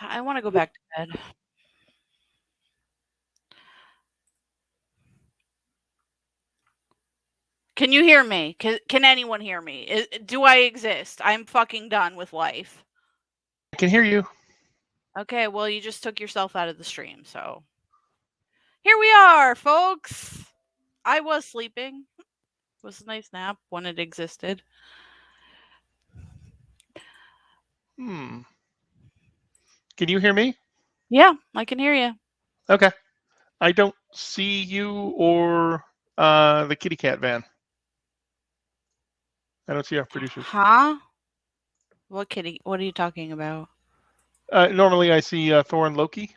I want to go back to bed. Can you hear me? Can anyone hear me? Do I exist? I'm fucking done with life. I can hear you. Okay, well, you just took yourself out of the stream, so. Here we are, folks! I was sleeping. It was a nice nap when it existed. Can you hear me? Yeah, I can hear you. Okay. I don't see you or the kitty cat van. I don't see our producers. Huh? What kitty? What are you talking about? Normally I see Thor and Loki.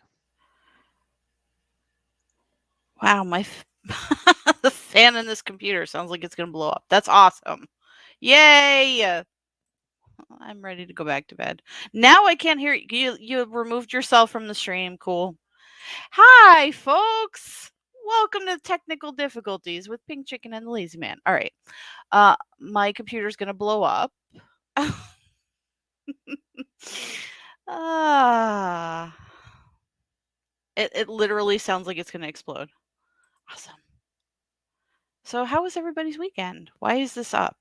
Wow, the fan in this computer sounds like it's gonna blow up. That's awesome. Yay! I'm ready to go back to bed. Now I can't hear you. You removed yourself from the stream. Cool. Hi, folks. Welcome to Technical Difficulties with Pink Chicken and the Lazy Man. All right. My computer's gonna blow up. It literally sounds like it's gonna explode. Awesome. So how was everybody's weekend? Why is this up?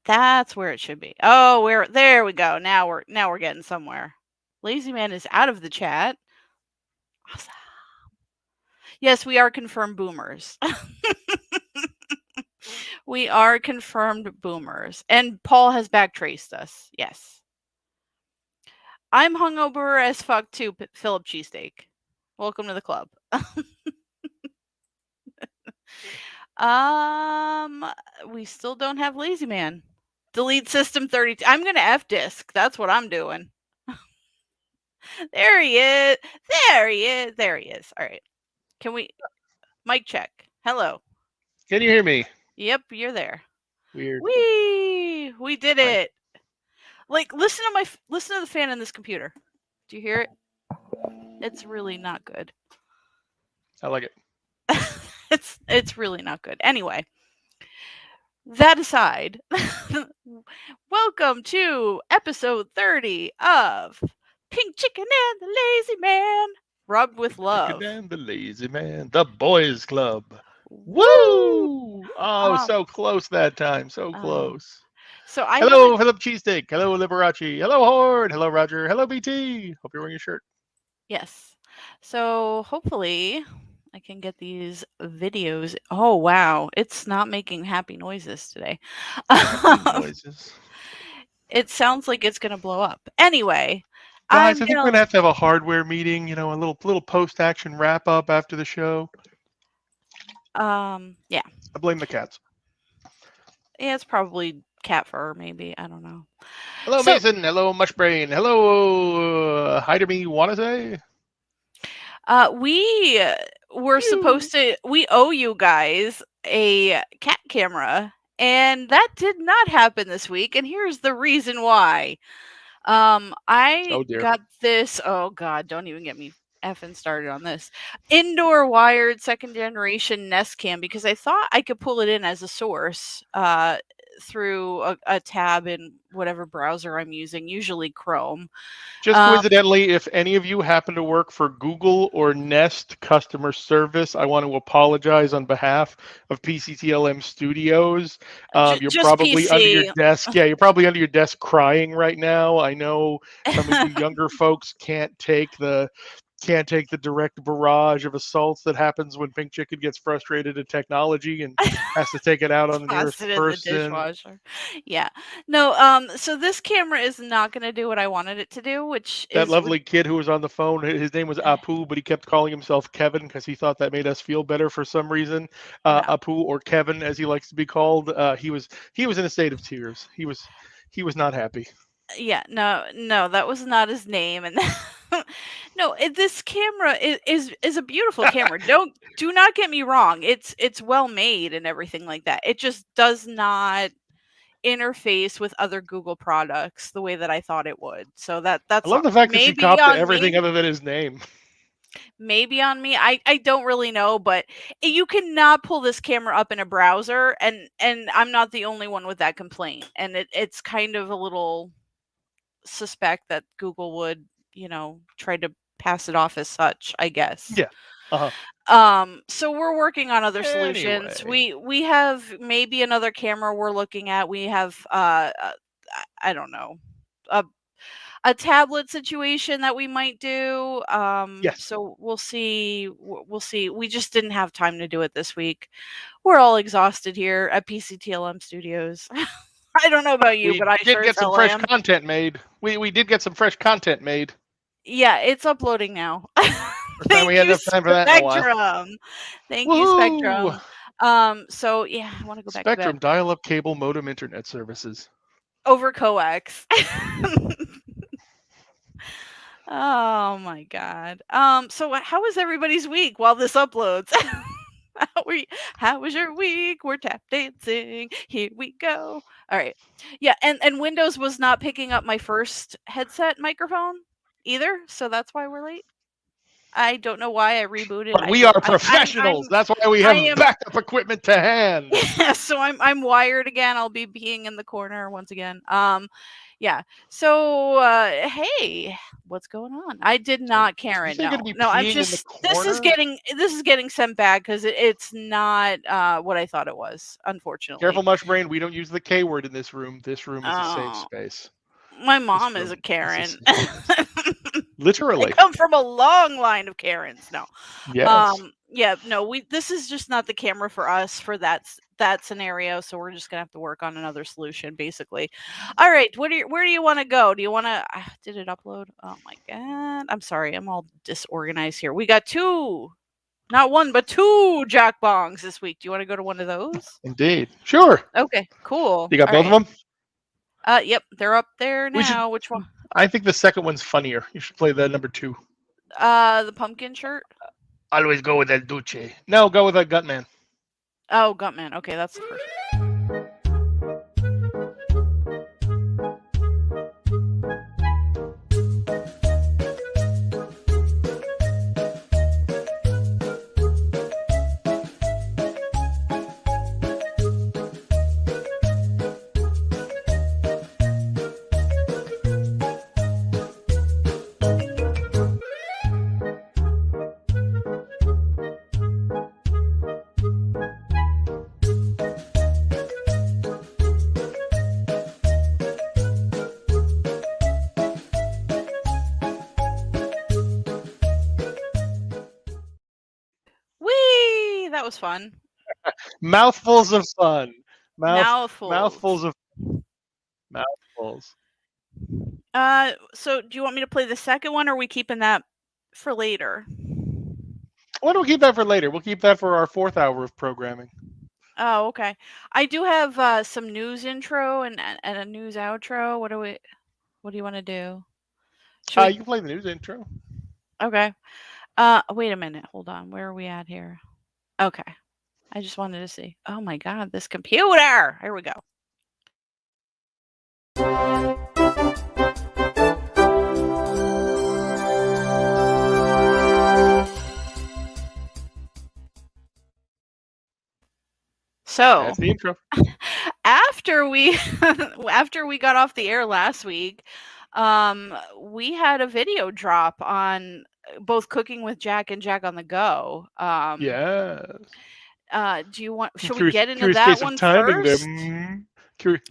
That's where it should be. Oh, there we go. Now we're getting somewhere. Lazy Man is out of the chat. Awesome. Yes, we are confirmed boomers. We are confirmed boomers. And Paul has backtraced us. Yes. I'm hungover as fuck too, Philip Cheesesteak. Welcome to the club. We still don't have Lazy Man. Delete system 32. I'm gonna F disk. That's what I'm doing. There he is. There he is. There he is. All right. Can we mic check? Hello. Can you hear me? Yep, you're there. Weird. We did it. Like listen to the fan in this computer. Do you hear it? It's really not good. I like it. It's really not good. Anyway, that aside, welcome to episode 30 of Pink Chicken and the Lazy Man, rubbed with love. Chicken and the Lazy Man, the boys club. Woo! Oh, so close that time. So close. So hello, Philip Cheesesteak. Hello, Liberace. Hello, Horde. Hello, Roger. Hello, BT. Hope you're wearing your shirt. Yes. So hopefully I can get these videos. Oh, wow. It's not making happy noises today. Happy noises. It sounds like it's going to blow up. Anyway. Guys, I think we're going to have a hardware meeting, a little post-action wrap-up after the show. Yeah. I blame the cats. Yeah, it's probably cat fur, maybe. I don't know. Hello, Mason. Hello, Mushbrain. Hello, Hiderme Wanase. We were supposed to. We owe you guys a cat camera, and that did not happen this week. And here's the reason why. I got this. Oh God, don't even get me effing started on this indoor wired second generation Nest Cam because I thought I could pull it in as a source through a tab in whatever browser I'm using, usually Chrome. Just coincidentally, if any of you happen to work for Google or Nest customer service, I want to apologize on behalf of PCTLM Studios. You're probably PC. under your desk. Yeah, you're probably under your desk crying right now. I know some of you younger folks can't take the direct barrage of assaults that happens when Pink Chicken gets frustrated at technology and has to take it out on the nearest person. The dishwasher. Yeah. No, so this camera is not going to do what I wanted it to do, which that lovely kid who was on the phone, his name was Apu, but he kept calling himself Kevin because he thought that made us feel better for some reason. Apu, or Kevin as he likes to be called, he was in a state of tears. He was not happy. Yeah, no, that was not his name, and no, this camera is a beautiful camera. Do not get me wrong. It's well made and everything like that. It just does not interface with other Google products the way that I thought it would. So that's I love the fact that you copped to everything other than his name. Maybe on me. I don't really know, but you cannot pull this camera up in a browser, and I'm not the only one with that complaint. And it's kind of a little suspect that Google would, try to pass it off as such, I guess. Yeah. So we're working on other solutions. Anyway. We have maybe another camera we're looking at. We have I don't know, a tablet situation that we might do. Yes. So we'll see. We'll see. We just didn't have time to do it this week. We're all exhausted here at PCTLM Studios. I don't know about you, but I did sure get as some hell fresh am. content made. We did get some fresh content made. Yeah, it's uploading now. Thank we had enough time for that in a while. Spectrum. Thank you, Spectrum. So yeah, I want to go back to Spectrum bed. dial-up cable modem internet services. Over coax. Oh my god. So how was everybody's week while this uploads? How was your week? We're tap dancing. Here we go. All right. Yeah, and Windows was not picking up my first headset microphone either, so that's why we're late. I don't know why I rebooted. But we are professionals. That's why we have backup equipment to hand. Yeah, so I'm wired again. I'll be being in the corner once again. Yeah. So hey, what's going on? I did not, Karen. No, I'm just this is getting sent back because it's not what I thought it was, unfortunately. Careful, Mushbrain. We don't use the K word in this room. This room is a safe space. My mom is a Karen. Literally. I come from a long line of Karens. No. Yes. Yeah, no, this is just not the camera for us for that scenario, so we're just gonna have to work on another solution, basically. All right, where do you want to go? Do you want to? Did it upload? Oh my god, I'm sorry, I'm all disorganized here. We got not one, but two Jakbangs this week. Do you want to go to one of those? Indeed, sure. Okay, cool. You got both of them? Yep, they're up there now. Which one? I think the second one's funnier. You should play the number 2. The pumpkin shirt. Always go with El Duce. No, go with a Gutman. Oh, Gutman. Okay, that's the first. That was fun. Mouthfuls of fun. Mouthfuls. Mouthfuls. So do you want me to play the second one, or are we keeping that for later? Why don't we keep that for later? We'll keep that for our 4th hour of programming. Oh, okay. I do have some news intro and a news outro. What do you want to do? You can play the news intro. Okay. Wait a minute. Hold on. Where are we at here? Okay. I just wanted to see. Oh my god, this computer. Here we go. So that's the intro. After we got off the air last week, we had a video drop on both Cooking with Jack and Jack on the Go. Yes. Do you want? Should we get into that one first?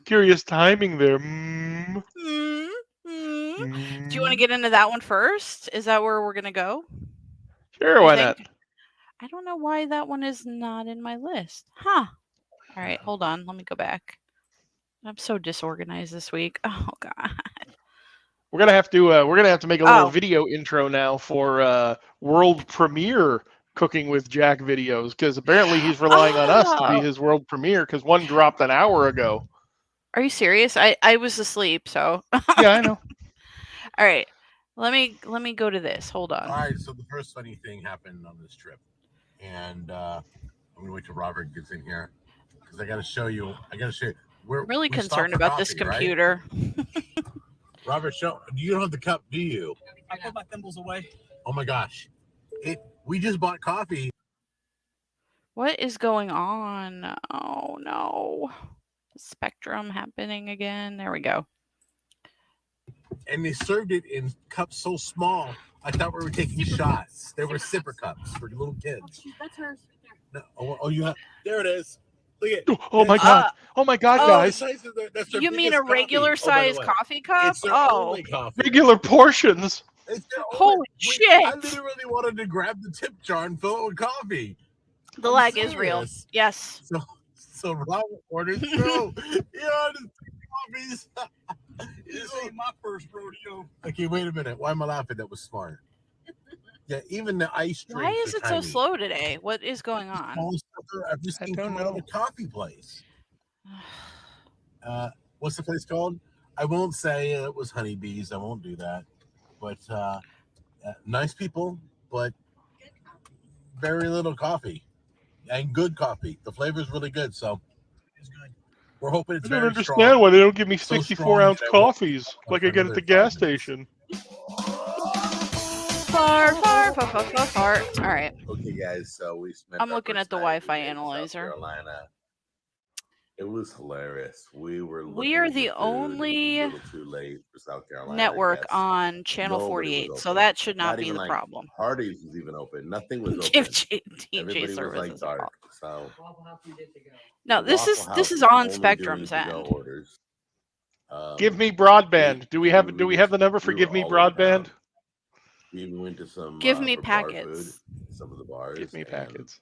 Curious timing there. Do you want to get into that one first? Is that where we're gonna go? Sure, why not? I don't know why that one is not in my list. Huh. All right, hold on. Let me go back. I'm so disorganized this week. Oh god. We're gonna have to make a little video intro now for world premiere Cooking with Jack videos, because apparently he's relying on us to be his world premiere, because one dropped an hour ago. Are you serious? I was asleep, so. Yeah, I know. All right, let me go to this. Hold on. All right, so the first funny thing happened on this trip, and I'm gonna wait till Robert gets in here because I gotta show you. We're really concerned about this computer. Right? Robert, you don't have the cup, do you? I put my thimbles away. Oh my gosh. We just bought coffee. What is going on? Oh no. Spectrum happening again. There we go. And they served it in cups so small, I thought we were taking shots. They were sipper cups for little kids. That's hers. No, oh, you have. There it is. Look at. Oh my god! Oh my god, guys! That's their You mean a biggest regular coffee. Oh, by the size way, coffee cup? It's their Oh, only coffee. Regular portions. It's their holy only- shit! I literally wanted to grab the tip jar and fill it with coffee. The I'm lag is real. serious. Yes. So Robert ordered two. Yeah, coffees. This ain't my first rodeo. Okay, wait a minute. Why am I laughing? That was smart. Yeah, even the ice drinks. Why is are it so tiny. slow today? What is going on? Smallest stuff I've just seen from another coffee place. What's the place called? I won't say it was Honeybees. I won't do that. But nice people, but very little coffee. And good coffee. The flavor is really good, so it's good. We're hoping it's I don't very understand strong. why they don't give me So 64-ounce strong that I won't- coffees like I get at the gas station. Fart, fart, fart, fart, fart, fart. All right. Okay, guys, so we spent. I'm our looking first at the night Wi-Fi in South analyzer. Carolina. It was hilarious. We were. We are looking the for food. It was only a little too late for South Carolina. I network guess. on channel Nobody 48, was so open. that should not be even the like problem. Hardee's was even open. Nothing was Give open. TJ Everybody was like services a dark. call. So No, this Waffle is House the was on only doing Spectrum's to-go end. orders. Give me broadband. Do we have the number for we Give were Me all over town. broadband? We even went to some. Give me for bar packets. food, some of the bars. Give me and packets.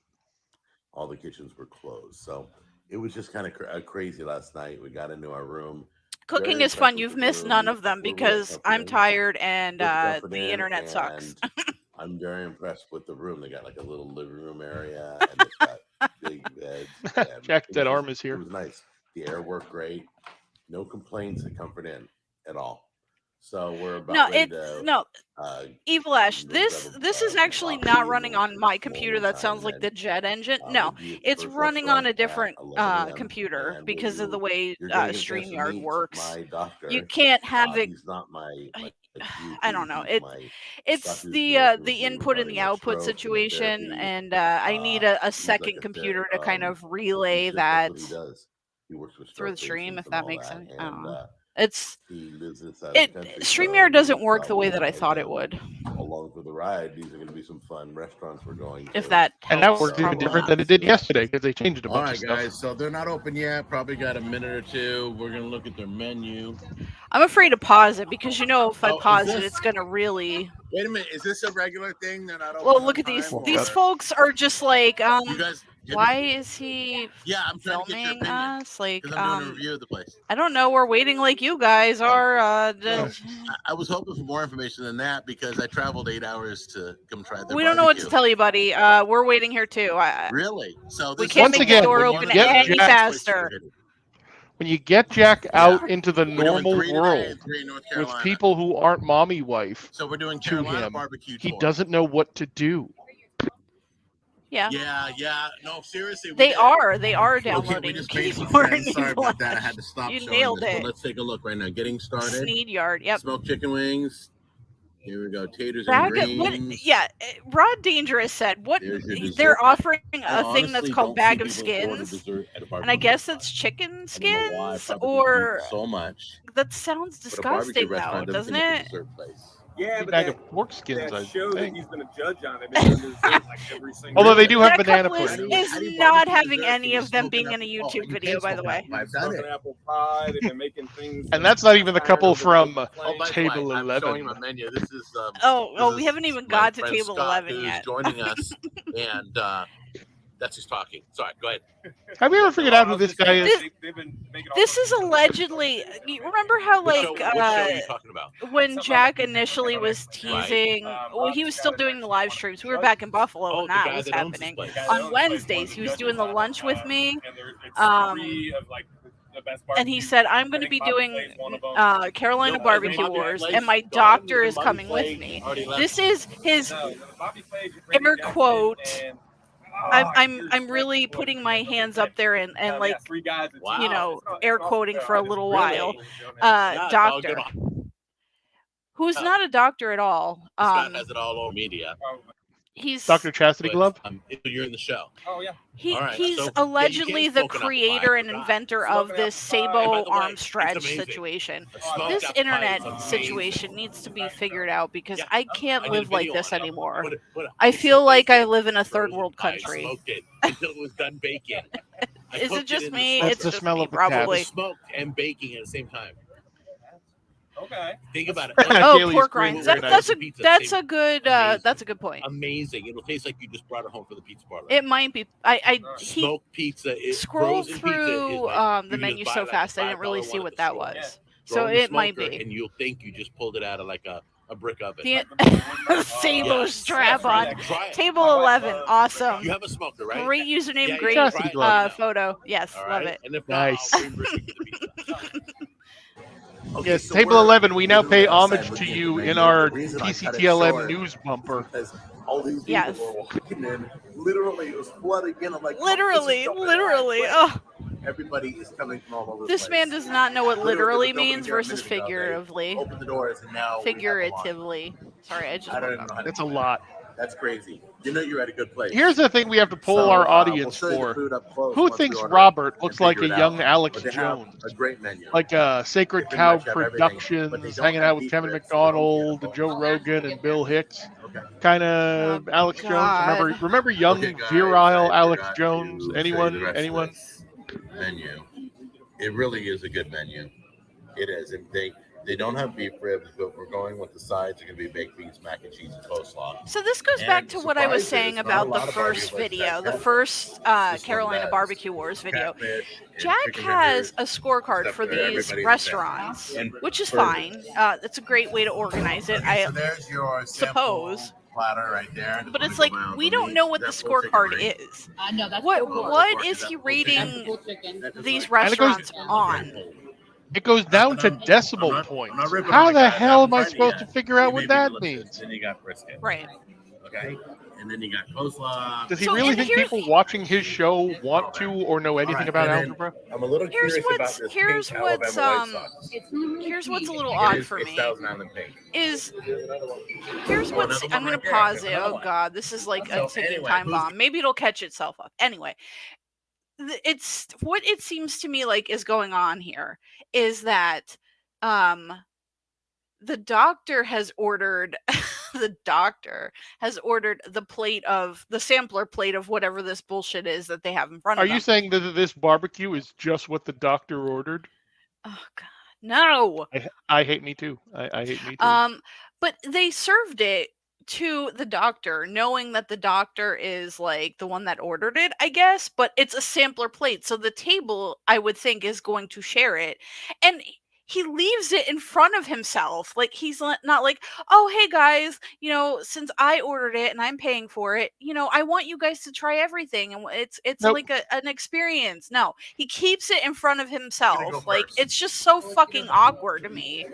all the kitchens were closed. So it was just kind of crazy last night. We got into our room. Cooking Very is fun. impressed You've with the missed none room. of them We're really because I'm comfortable. tired and Really the comforting, internet sucks. and I'm very impressed with the room. They got like a little living room area, and they've got big beds. and Jack, it that was arm just- is here. It was nice. The air worked great. No complaints at Comfort Inn at all. So we're about No, ready it's to. no. Evil Ash, we'll this grab a- this is a actually coffee, not running we'll on my explore computer. one That time, sounds like and the then, jet engine. No, we'll be at the it's first running on a restaurant at different 11 a.m., computer and because of the way you're gonna get a chance to StreamYard meet works. my doctor. You can't have it. He's not my I don't know. It's It's doctor's the director with the me input and regarding the my output stroke and my situation, therapy. and I need a He's second like a computer to kind of he's relay just, that's that what he does. He works with through the stroke stream, patients if and that all makes that, sense. I don't and know. It's he lives inside the country. so StreamYard doesn't we work the thought way we'd that I invite thought it him would. along for the ride. These are going to be some fun restaurants we're going to. If that And that helps, worked even probably different not. than it did yesterday because they changed a All bunch right, of stuff. guys. So they're not open yet. Probably got a minute or two. We're gonna look at their menu. I'm afraid to pause it because if I Oh, is pause it, this- it's gonna really. Wait a minute. Is this a regular thing? They're not open. Well, on look at time, these. or- These folks are just like, You guys. why is he Yeah, I'm trying to get your filming opinion. us? Like, Because I'm doing a review of the place. I don't know. We're waiting like you guys are. I was hoping for more information than that because I traveled 8 hours to come try their We don't know what to barbecue. tell you, buddy. We're waiting here too. Really? So We this can't Once make again, the door when you open get any Jack- faster. When you get Jack out into the We're doing normal 3 today world and 3 in North with Carolina. people who aren't mommy wife So we're doing to Carolina him, barbecue he tour. doesn't know what to do. Yeah. Yeah. No, seriously. we They did. are Okay, we downloading. just made some keyboard friends. and Sorry about that. I Flash. had to stop You showing nailed this. it. But let's take a look right now. Getting started. Sneed Yard. Yep. Smoked chicken wings. Here we go. Taters Bag and of, what, greens. yeah, Rod Dangerous said what There's your dessert. they're offering I a thing that's honestly called don't bag see of people order skins, dessert at a and I barbecue guess restaurant. it's chicken I don't know why, skins probably because we or eat so much. that sounds But a barbecue disgusting though, restaurant doesn't seem like a it? dessert place. Yeah, A but bag that, of pork skins, I that show that think. he's been a judge on, they've been doing dessert like every single Although they day. do have That banana couple pudding. How is do you not barbecue having dessert any and of them smoke being an in a apple- YouTube you video, can't by the smoke way. an apple. I've done Smoking it. apple pie, they've been making things. And that's not even the couple from Oh, by the Table way, I'm 11. showing my menu. This is Oh, this we is haven't even my got to friend table Scott, 11 who's yet. joining us, and that's who's talking. Sorry, go ahead. Have you ever figured out who this guy is? They've been making all This sorts is of- allegedly. You remember how What like show are you talking about? when Jack initially was teasing, Right. well, he was still doing the live streams. We were back in Buffalo Oh, when the that guy was that owns this happening. place. On Wednesdays, he was doing the lunch with me, And it's Um, 3 of, like, the best and he barbecues. said, "I'm going I to be think Bobby doing Flay's one of them. Carolina No, Barbecue Bobby Wars, Flay's and my gone. doctor is Bobby coming Flay with me." already left. This is his. No, Bobby Flay, you bring air the Jackson quote, and- I'm really putting my hands up there and like, 3 guys and Wow. you know, it's not- air it's not- quoting for a little Really? while. Yeah, it's all Doctor, good. who's Oh. not a doctor at all. Scott has it all over media. Probably. He's Dr. Chastity Glove. You're in the show. Oh yeah. He's All right, so, yeah, you allegedly can't the smoke enough to creator buy and it. inventor Smoke of enough this to buy it. Sabo By the way, arm it's stretch amazing. situation. A smoked This up internet pipe is situation amazing. needs to be figured out because Yeah, I can't I need live like video this on it. anymore. Put it. I It's feel like I amazing. live in a third Frozen. world I country. smoked it until it was done baking. I Is cooked it just in the me? smoke. That's It's the just smell me, of the probably. It was smoked and baking at the same time. Okay. Think about it. Oh, Kaylee's pork great rinds. with That's a pizza, that's same- a good amazing. that's a good point. Amazing. It'll taste like you just brought it home for the pizza parlor. It might be. He Smoked pizza. scrolled frozen through pizza is like, the you can menu just buy so like a fast I didn't $5 really one see at what the that store. was. Yeah. Throw So in the it might smoker, be. and you'll think you just pulled it out of like a brick oven. The Sabo Yes. strap on. Try it. Table My wife 11. loves Awesome. You have a smoker, right? Great username, Yeah, great try it. Let me know. photo. Yes, All love right? it. And if Nice. not, I'll bring brisket with the pizza. Okay, Yes, so Table we're 11, we now pay literally outside homage to looking at you the in menu. our The reason I cut it TCTLM short news bumper. because all these people Yes. were walking in. Literally, it was flooding in. I'm like, oh, Literally. Oh, everybody is coming from all over this the man place. does not know what literally there was nobody means here a versus minute ago. They figuratively. Open the doors and now we have a line. Figuratively. Sorry, I just I don't woke even know up. how to That's a do that. lot. That's crazy. You know you're at a good place. Here's the thing we have to poll So, our we'll audience show you the for. food up close Who once we thinks order Robert and looks like a figure it young out. Alex But they have Jones? a great menu. Like Sacred Pretty Cow much have everything, but they Productions, don't hanging have out with beef Kevin ribs, so we don't McDonald, care. Joe Rogan, and Bill Hicks. Okay. Kind of Oh, Alex Jones. God. Remember young, Okay, guys, virile I Alex forgot Jones? to show you Anyone? the rest of Anyone? this menu. It really is a good menu. It is. And they don't have beef ribs, but we're going with the sides. They're going to be baked beans, mac and cheese, and coleslaw. So this goes And back to what I was surprise saying is, not a about the lot of barbecue first places video, have the catfish. first This one Carolina does. Barbecue Wars video. Catfish and Jack chicken has tenders, a scorecard stuff for for these everybody in restaurants, the family. And which is burgers. fine. It's a great way to organize it. Okay, I so there's your suppose. sample platter right there. But Let it's me like go around we the don't meat. know what the That full chicken scorecard ring. is. No, that's What the pork. what is That he full rating That's full chicken. That is these like- And it goes- restaurants on? It goes down to I'm decimal not points. ripping How on the guys. hell am I haven't supposed tried to it figure yet. out It what may be that delicious. means? Then you got brisket. Right. Okay. And then you got coleslaw. Does he So, really and think here's- people watching his show want to or know anything Alright, about and then algebra? I'm a little Here's curious what's- about this here's pink what's, Alabama White Sox. It's really Here's what's a sweet. little It odd is- for it's me Thousand Island pink. is here's Oh, what's another I'm one gonna right there. pause There's it. another Oh one. god, this is like a So, ticking anyway, time who's- bomb. Maybe it'll catch itself up. Anyway, it's what it seems to me like is going on here is that the doctor has ordered the sampler plate of whatever this bullshit is that they have in front Are of them. you saying that this barbecue is just what the doctor ordered? Oh god, no. I hate me too. I hate me too. But they served it to the doctor, knowing that the doctor is like the one that ordered it, I guess. But it's a sampler plate, so the table, I would think, is going to share it, and he leaves it in front of himself. Like he's not like, oh hey guys, since I ordered it and I'm paying for it, I want you guys to try everything, and it's Nope. like an experience. No, he keeps it in front of himself. go like first. it's just so fucking awkward to me.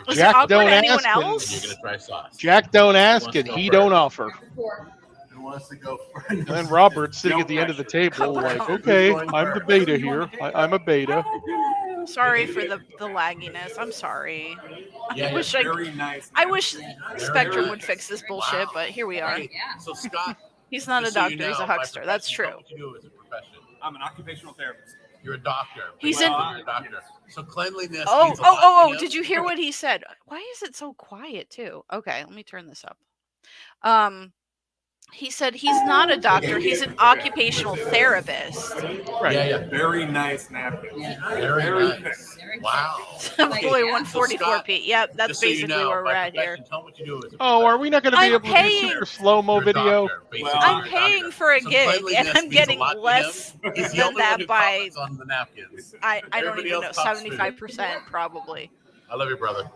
Is Jack it awkward don't to anyone ask and- And else? you're gonna try sauce. Jack don't ask and he don't offer. Who wants to go first? And then Robert's sitting No at the end of the pressure. table like, Who's okay, going I'm the first? beta here. I'm a beta. Sorry for the lagginess. I'm sorry. Yeah, I wish Very nice. I wish Spectrum nice. would fix this bullshit, but here we are. Hey, Yeah. So Scott, He's not a just so doctor, you he's a know, by huckster. That's profession, true. What you do as a profession? I'm an occupational therapist. You're a doctor. He's You're in- a doctor. So cleanliness. Oh, means a lot to oh, you. did you hear what he said? Why is it so quiet too? Okay, let me turn this up. He said he's not a doctor, he's an occupational therapist. Right. Yeah, yeah. Very nice napkins. Very nice. Very Wow. Boy, Yeah. 144 So Scott, P. Yep, that's Just so you basically know, where we're by at here. profession, Tell me what you do as a Oh, are we not going to be I'm able to do paying- super slow-mo You're a video? doctor, basically. Well, I'm You're a paying doctor. for a So gig, and cleanliness I'm means a getting lot to him. less He's the than only that one who by comments on the napkins. I don't Everybody even know, else talks to me. 75% probably. I love you, brother.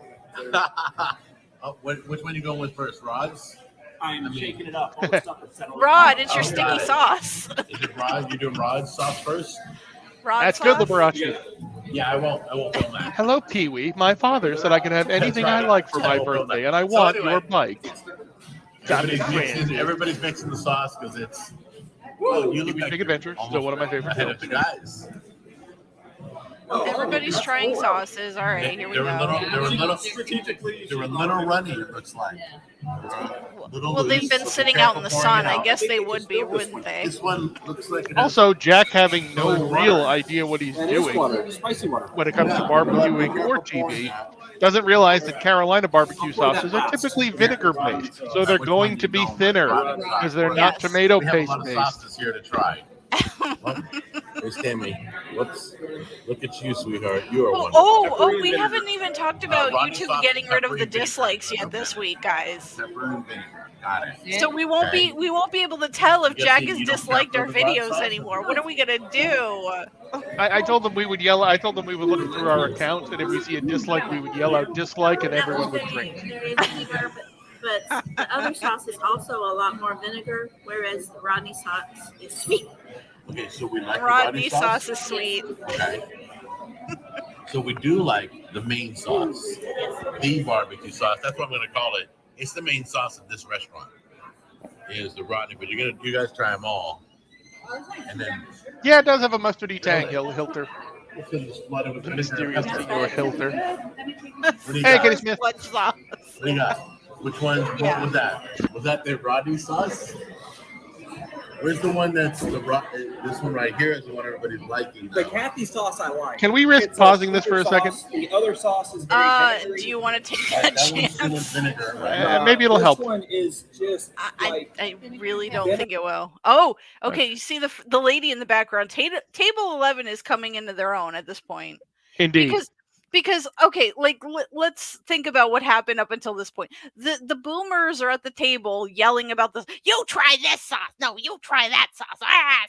Oh, which one you going with first, Rod's? I'm shaking it up. All the stuff is settled. Rod, it's your Oh, sticky got it. sauce. Is it Rod? You doing Rod's sauce first? Rod That's sauce? good, Liberace. Yeah, I won't film that. Hello, Pee-wee. My father said I can have anything I like for my birthday, and I want your bike. Everybody's mixing the sauce because it's. Oh, you look Pee-wee's like Big Adventure, still one of my favorite ahead of films. the guys. Everybody's trying sauces. All right, here we They go. were little runny, it looks like. Well, they've been sitting out in the sun. I guess they would be, wouldn't they? This one looks like Also, Jack having no real idea what he's doing when it comes to barbecuing or TV, doesn't realize that Carolina barbecue sauces are typically vinegar-based, so they're going to be thinner because they're not tomato we have a paste lot of based. sauces here to try. Hey, Tammy, whoops. Look at you, sweetheart. You are one. Oh, we haven't even talked about Rodney YouTube Scott, getting rid of pepper the and vinegar. dislikes yet this week, guys. Pepper and vinegar. Got it. So we won't Okay. be able to tell if You Jack think has you don't disliked care our for the black videos sauce? anymore. What are we gonna do? I told them we would yell. I told them we would look through our accounts, and if we see a dislike, we would yell out dislike, and everyone would drink. There is vinegar, but the other sauce is also a lot more vinegar, whereas the Rodney sauce is sweet. Okay, so we like Rodney the Rodney sauce is sweet. Okay. So we do like the main sauce, the barbecue sauce. That's what I'm going to call it. It's the main sauce of this restaurant. Is the Rodney, but you guys try them all, and then Yeah, it does have a mustardy tang, Hilter. we'll fill this flooded with The vinegar. mysterious Senor Hilter. What do you Hey, got? Kitty Smith. What sauce? What do you got? Which one? What was that? Was that the Rodney sauce? Where's the one that's this one right here is the one everybody's liking. The now. Kathy sauce I like. Can we risk It's pausing this for a sauce. second? The other sauce is very vinegary. Do you want to take That that one's still in chance? vinegar. Right? Maybe it'll this help. one is just like I really don't think it will. Oh, okay. You see the lady in the background. Table 11 is coming into their own at this point. Indeed. Because okay, like let's think about what happened up until this point. The boomers are at the table yelling about this. You try this sauce. No, you try that sauce.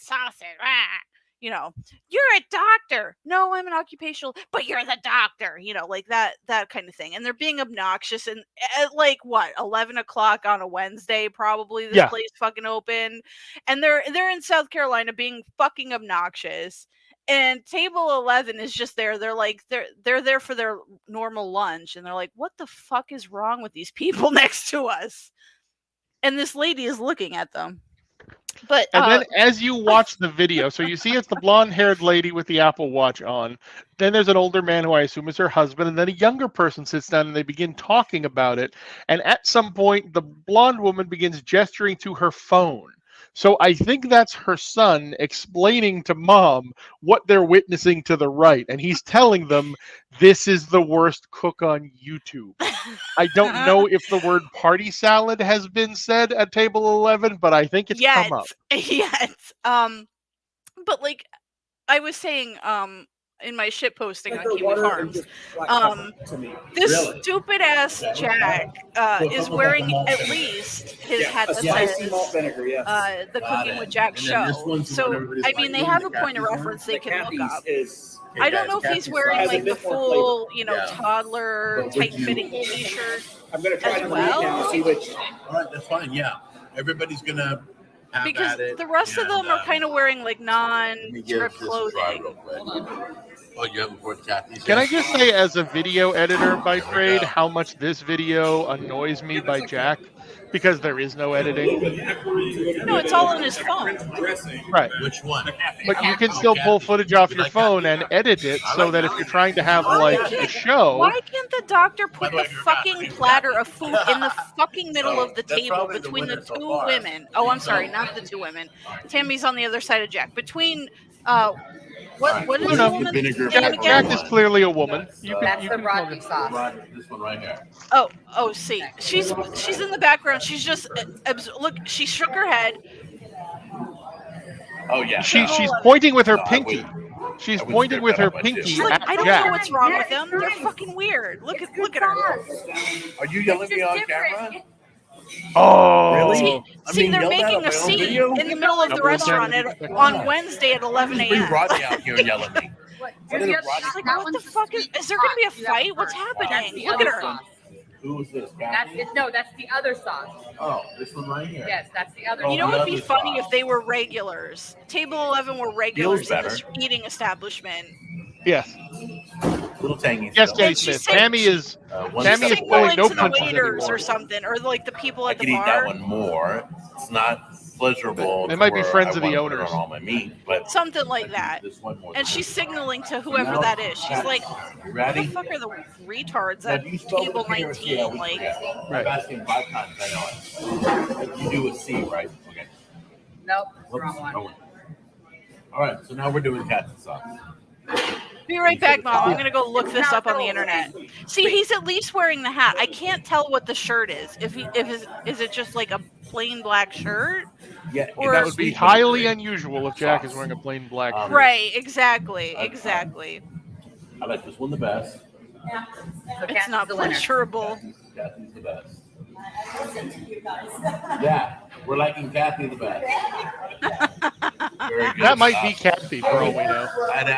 Sausage. You know, you're a doctor. No, I'm an occupational, but you're the doctor. You know, like that kind of thing. And they're being obnoxious. And at like what 11 o'clock on a Wednesday, probably this place fucking open. And they're in South Carolina being fucking obnoxious. And table 11 is just there. They're like they're there for their normal lunch, and they're like, "What the fuck is wrong with these people next to us?" And this lady is looking at them. But and then as you watch the video, so you see it's the blonde-haired lady with the Apple Watch on. Then there's an older man who I assume is her husband, and then a younger person sits down and they begin talking about it. And at some point, the blonde woman begins gesturing to her phone. So I think that's her son explaining to mom what they're witnessing to the right. And he's telling them, this is the worst cook on YouTube. I don't know if the word party salad has been said at table 11, but I think it's come up. Yes. But like I was saying, in my shit posting on Kiwi Farms, this stupid ass Jack is wearing at least his hat that says the Cooking with Jack show. So I mean, they have a point of reference they can look up. I don't know if he's wearing like the full, toddler tight-fitting T-shirt. I'm gonna try as to well. now, see which. All right, that's fine. Yeah, everybody's gonna have Because at it. the rest of them are kind of wearing like Let me give non-strip this a try clothing. real quick. Oh, you haven't poured Kathy's Can I yet? just say, as a video editor by trade, how much this video annoys me by Jack? Because there is no editing. No, it's all on his phone. Right. Which one? But you can still pull footage off your phone and edit it so that if you're trying to have like a show, Why can't the doctor put the fucking platter of food in the fucking middle of the That's table probably the between the winner so two far. women? Oh, I'm sorry, not the two women. Tammy's on the other side of Jack. Between what is No, the no, woman's vinegar name Jack, again? Jack is clearly a woman. That's the Rodney sauce. This one right here. Oh, see, she's in the background. She's just look. She shook her head. Oh yeah. She's pointing with her No, I pinky. She's I would pointing strip with that her up, I pinky do. She's like, at I don't Jack. know what's wrong with them. They're fucking weird. Look at her. Are you yelling at me on camera? Oh, Really? See, mean, they're yell that making on a my own scene video? in the middle of the Double restaurant InTamnity. on Wednesday at 11 Bring a.m. Rodney out here and yell at me. There's the other- She's like, that what the one's fuck is there going to be a fight? What's That's happening? the Look other at her. sauce. Who was this? That's Kathy? it. No, that's the other sauce. Oh, this one right here. Yes, that's the other. Oh, You know sauce. what would be lovely funny sauce. if they were regulars? Table 11 were regulars in this better. eating establishment. yes, Little tangy. yes, still. Jenny And she's Smith. saying- Tammy is One Tammy step is Signaling pulling no to the punches waiters anymore. or something, or like the people I at the could eat that bar. one more. It's not pleasurable. They might be where friends I of the wanna put it owners. on all my meat, but Something like that. this one more And than she's this. signaling to whoever that is. She's like, You "What the ready? fuck are the retards Now, at do you spell table the carrot? Yeah, 19?" we Like, forget. Right. I'm asking 5 times. I know it. You do a C, right? Okay. Nope, Whoops. wrong one. Oh. All right. So now we're doing cat sauce. be right back, Mom. I'm gonna go look this up on the internet. See, he's at least wearing the hat. I can't tell what the shirt is. Is it just like a plain black shirt? Yeah. Or- That would be highly unusual if Jack is wearing a plain black shirt. Right, exactly. I like this one the best. So It's Kathy's not the winner. pleasurable. Kathy's the best. Yeah, we're liking Kathy the best. Very good. That might be Kathy for all we know. I'd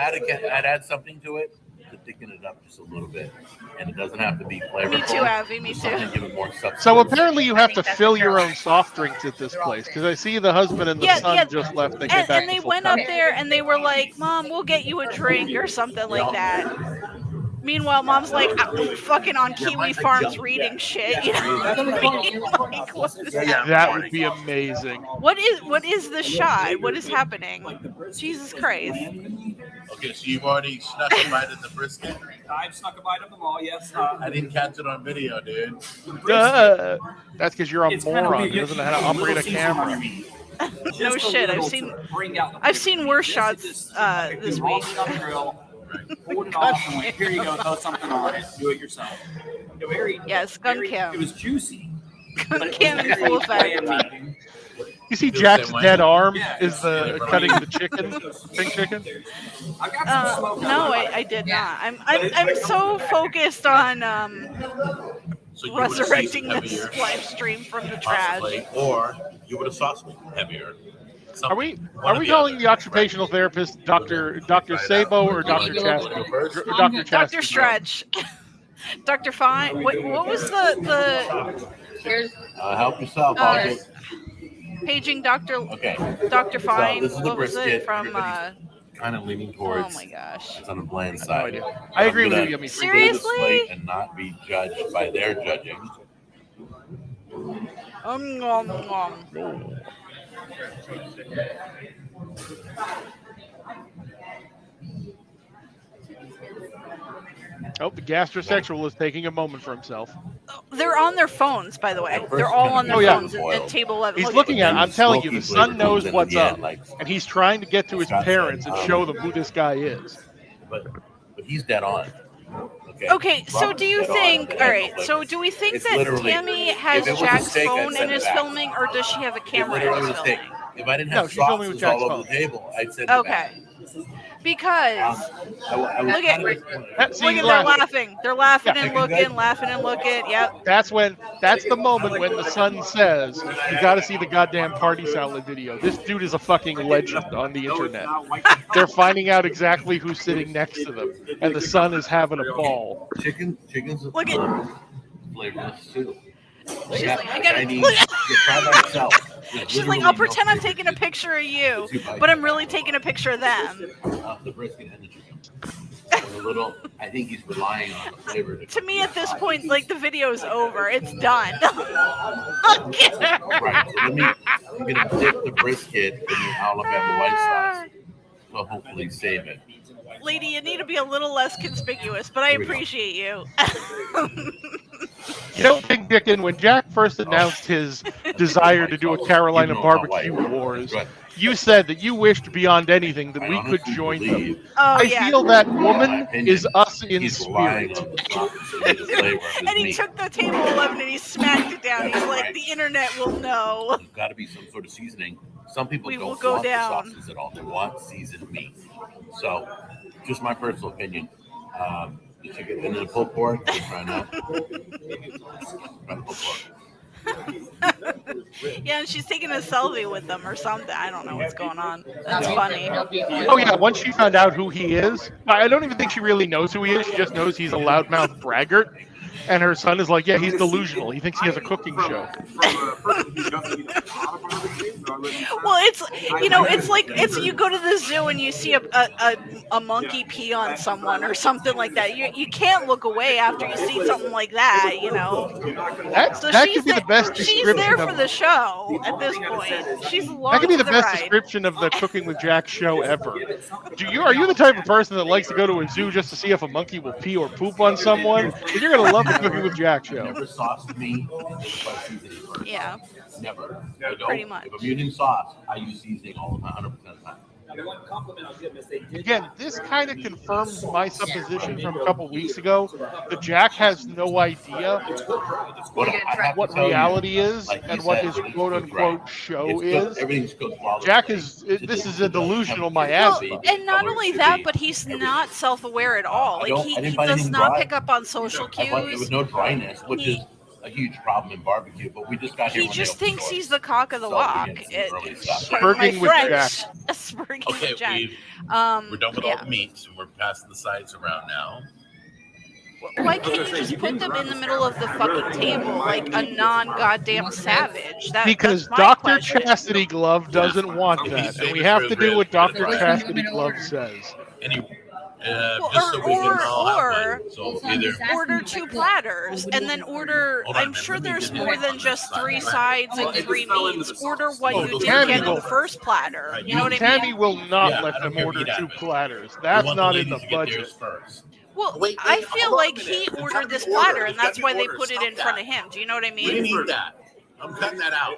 add something to it to thicken it up just a little bit, and it doesn't have to be flavorful. Me too, Avi. Me Just too. something to give it more substance. So apparently you have to fill your own soft drinks at this place because I see the husband and the son just left. They came back And they to full went up time. there and they were like, "Mom, we'll get you a drink or something like that." Meanwhile, Mom's like fucking on Kiwi Farms reading shit. You know? Like, what is that? That would be amazing. What is the shot? What is happening? Jesus Christ! Okay, so you've already snuck a bite of the brisket. I've snuck a bite of them all, yes. I didn't catch it on video, dude. Duh. That's because you're a It's kind of moron weird. who doesn't know how to operate a camera. No shit. I've seen worse shots this week. Pulled it off and went, here you go, throw something on it, do it yourself. Yes, gun cam. It was juicy. Gun cam in full effect. You see Jack's dead arm is the cutting the chicken, pink chicken. No, I did not. I'm so focused on So you would've resurrecting seasoned this heavier, live stream from the trash. possibly, or you would have sauced me heavier. Are we calling the occupational therapist Dr. Sabo or Dr. Chastity? Or Dr. Dr. Chastity? Stretch. Dr. Fine. What was the Here's Help yourself, Uh, August. paging Dr. Okay. Dr. Fine? this is the What was it brisket. from? Everybody's kind of leaning towards. Oh my gosh. It's on the bland No side. idea. I agree with you, Yummy. Seriously? And not be judged by their judging. Nom, nom. Oh, the gastrosexual is taking a moment for himself. They're on their phones, by the way. At first They're all on their Oh, yeah. phones at table 11. He's Look looking at it. I'm telling you, the Smoky son flavor knows comes in what's again, up, like- and he's trying to get to his parents and show them who this guy is. But he's dead on. Okay, so Robert's do you dead on. think? Okay, All right, but so do we think it's that literally- Tammy has if it was a Jack's steak, I'd phone send and it is back. filming, or does she have a It camera literally and was is a steak. filming? If I didn't No, have she's filming with sauces Jack's all over phone. the table, I'd send it Okay, back. because Look at- See, look at they're laughing. They're laughing and looking, laughing and looking. Yep. That's the moment when the son says, "You got to see the goddamn party salad video. This dude is a fucking legend on the internet." They're finding out exactly who's sitting next to them, and the son is having a ball. Chicken's Look at- flavorless too. She's Yeah, like, I gotta. Chinese, you try by itself. There's She's like, literally I'll no pretend I'm flavor. taking a picture of you, Two bites. but I'm really taking a picture of them. The brisket and the chicken. And a little. I think he's relying on the flavor. To me, at this point, like the video's over. It's done. Right. So I'm gonna dip the brisket in the Alabama white sauce. So hopefully save it. Lady, you need to be a little less conspicuous, but I Here we go. appreciate you. You don't think, Dickon, when Jack first announced his desire to do a Carolina BBQ Wars, you said that you wished beyond anything that I we could honestly join them. believe Oh I yeah. feel that woman is us in he's relying spirit. on the sauces and the flavor of his And he meat. took the table 11 and he smacked it down. He's like, Right. the internet will know. There's got to be some sort of seasoning. Some people We will don't go want down. the sauces at all. They want seasoned meat. So, just my personal opinion. The chicken and the pulled pork. I'm trying out. Try the pulled pork. Yeah, and she's taking a selfie with them or something. I don't know what's going on. That's funny. Oh yeah, once she found out who he is, I don't even think she really knows who he is. She just knows he's a loudmouth braggart. And her son is like, yeah, he's delusional. He thinks he has a cooking show. Well, it's it's like you go to the zoo and you see a monkey pee on someone or something like that. You can't look away after you see something like that. That could be the best She's description there for of the show at this point. She's along that could be for the best ride. description of the Cooking with Jack show ever. Are you the type of person that likes to go to a zoo just to see if a monkey will pee or poop on someone? Then you're gonna love the Cooking with Jack show. Never sauce me. Yeah. Never. I don't. Pretty much. If I'm using sauce, I use seasoning all the time, 100% of the time. Again, this kind of confirms my supposition from a couple weeks ago that Jack has no idea what reality is and what his quote-unquote show is. Everything's good. This is a delusional miasma. Well, and not only that, but he's not self-aware at all. Like he does not pick up on social cues. There was no dryness, which is a huge problem in barbecue, but we just got here. He just thinks he's the cock of the walk. Spurging with Jack. Spurging Okay, with Jack. we're done with all the meats, and we're passing the sides around now. Why can't you just put them in the middle of the fucking table like a non-goddamn savage? Because that's my Dr. question. Chastity Glove doesn't want that, and we have to do what Dr. Chastity Glove says. Just so we can all have one. So either order 2 platters and then order. I'm sure there's more than just 3 sides and 3 meats. Order what you did get in the first platter. You know what I mean? Tammy will not let them order 2 platters. That's not in the budget. Well, I feel like he ordered this platter, and that's why they put it in front of him. Do you know what I we didn't mean? need that. I'm cutting that out.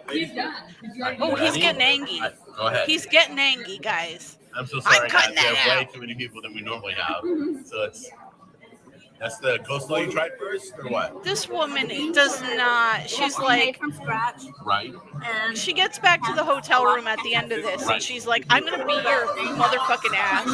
Oh, he's getting angry. Go ahead. He's getting angry, guys. I'm so sorry, cutting guys. We that have way out. too many people than we normally have. So that's the coleslaw you tried first, or what? This woman does not. She's like, from scratch, Right. and she gets back to the hotel room at the end of this, and she's like, I'm gonna beat your motherfucking ass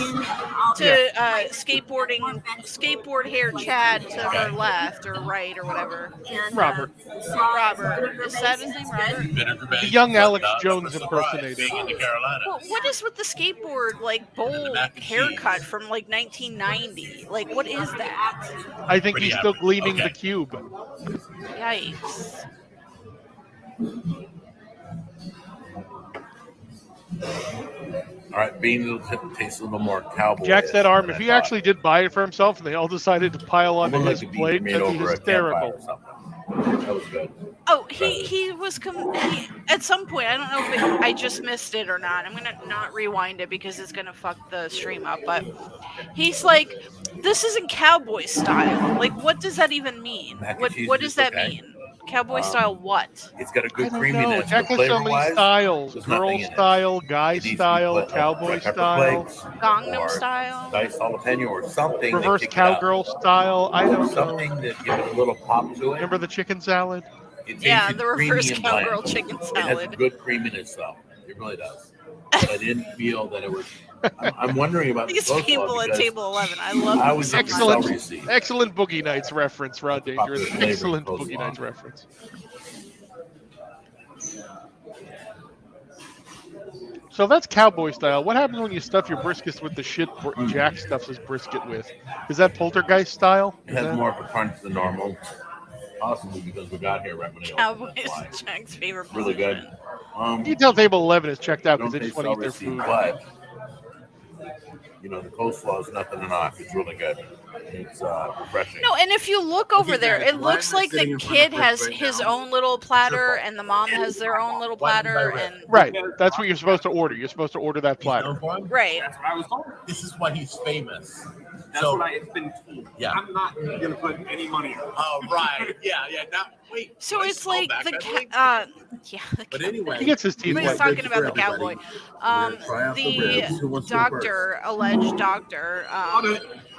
to skateboard hair Chad to her left or right or whatever. Robert. Robert. Is that his name, Robert? The young Alex Jones impersonator. Being into Carolina. Well, what is with the skateboard like bowl haircut from like 1990? Like, what is that? I think he's still gleaming the cube. Yikes. All right, beans taste a little more cowboy. Jack said, "Arm, if he actually did buy it for himself and they all decided to pile onto his plate, that'd be hysterical." That was good. Oh, he was at some point. I don't know if I just missed it or not. I'm gonna not rewind it because it's gonna fuck the stream up. But he's like, "This isn't cowboy style. Like, what does that even mean? What does that mean? Cowboy style what?" It's got a good I don't know. creaminess. Jack has so many styles: there's girl nothing in it. style, guy It needs to be style, put, cowboy pepper style, flakes, Gangnam or style. diced jalapeno or something. that reverse kick it up. cowgirl style. I don't know. Something that gives it a little pop to it. Remember the chicken salad? It Yeah, tastes the creamy reverse and bland. cowgirl chicken It has salad. good creaminess though. It really does. But I didn't feel that it was. I'm wondering about These the coleslaw people at because table 11. I love I them was so much. Excellent, excellent Boogie Nights reference, Rod Dangerous. Popular flavor Excellent coleslaw. Boogie Nights reference. So that's cowboy style. What happens when you stuff your briskets with the shit Jack stuffs his brisket with? Is that poltergeist style? It has more of a crunch than normal. Possibly because we got here right when it Cowboys opened. is Jack's favorite. Really good. position. You can tell table 11 is checked out because Don't they just taste want to eat their celery food. seed, but the coleslaw is nothing to knock. It's really good. It's refreshing. No, and if you look over there, guys, it why looks am I like sitting the in front kid of has right his now? own little platter and the mom has their own little platter and Right, that's what you're supposed to order. You're supposed to order that platter. right. That's what I was told. This is why he's famous. That's So- what it's been told. Yeah. I'm not gonna put any money on it. Oh, right. Yeah. Not wait. So I it's smell like back the that way? But anyway, He gets his teeth He was white. talking about the cowboy. The doctor, alleged doctor, All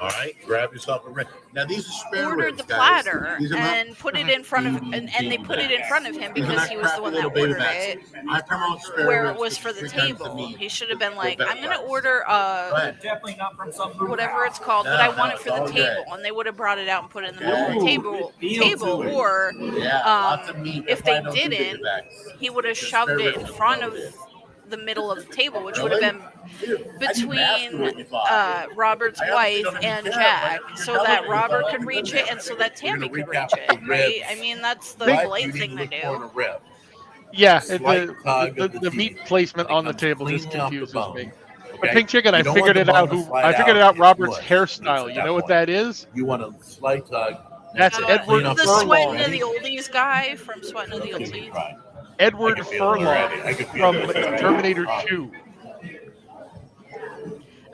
right, grab yourself a rib. Now these are spare ordered ribs, the guys. platter These are not- and put it in front of, and they put it in front of him these are because not he was the crappy one that little baby ordered backs. it, I promote spare where ribs it was for the 3 times the table. meat. He should have been They're like, better I'm gonna backs. order Go ahead. Definitely not from some food whatever it's called, but No, I want it it's for the all table, good. and they would have brought it out and put it in the middle of the Ooh, table, or Yeah, lots of meat. if That's why they I don't do baby didn't, backs. he would have Just shoved spare it in ribs. front of the middle of the table, which would have been between Robert's I honestly wife don't even and care, Jack, but so you're that telling me, Robert but could reach it and so that Tammy gonna could reach recap it, the right? ribs. I mean, that's the Right? polite You need thing to look for do. a rib. Yeah, Slight tug of the meat teeth. placement It on the comes table just cleanly off the confuses bone. me. Okay? But Pink Chicken, You I don't figured want it the out. bone to slide I figured it out. out. Robert's It's hairstyle. at You that know what point. that is? You want a slight tug. That's Uh, Edward Clean off The bone. Sweatin' of Furlong. the Oldies guy from Sweatin' of the Okay, Oldies. try. Edward I can feel it Furlong already. I can feel from it already. Terminator 2.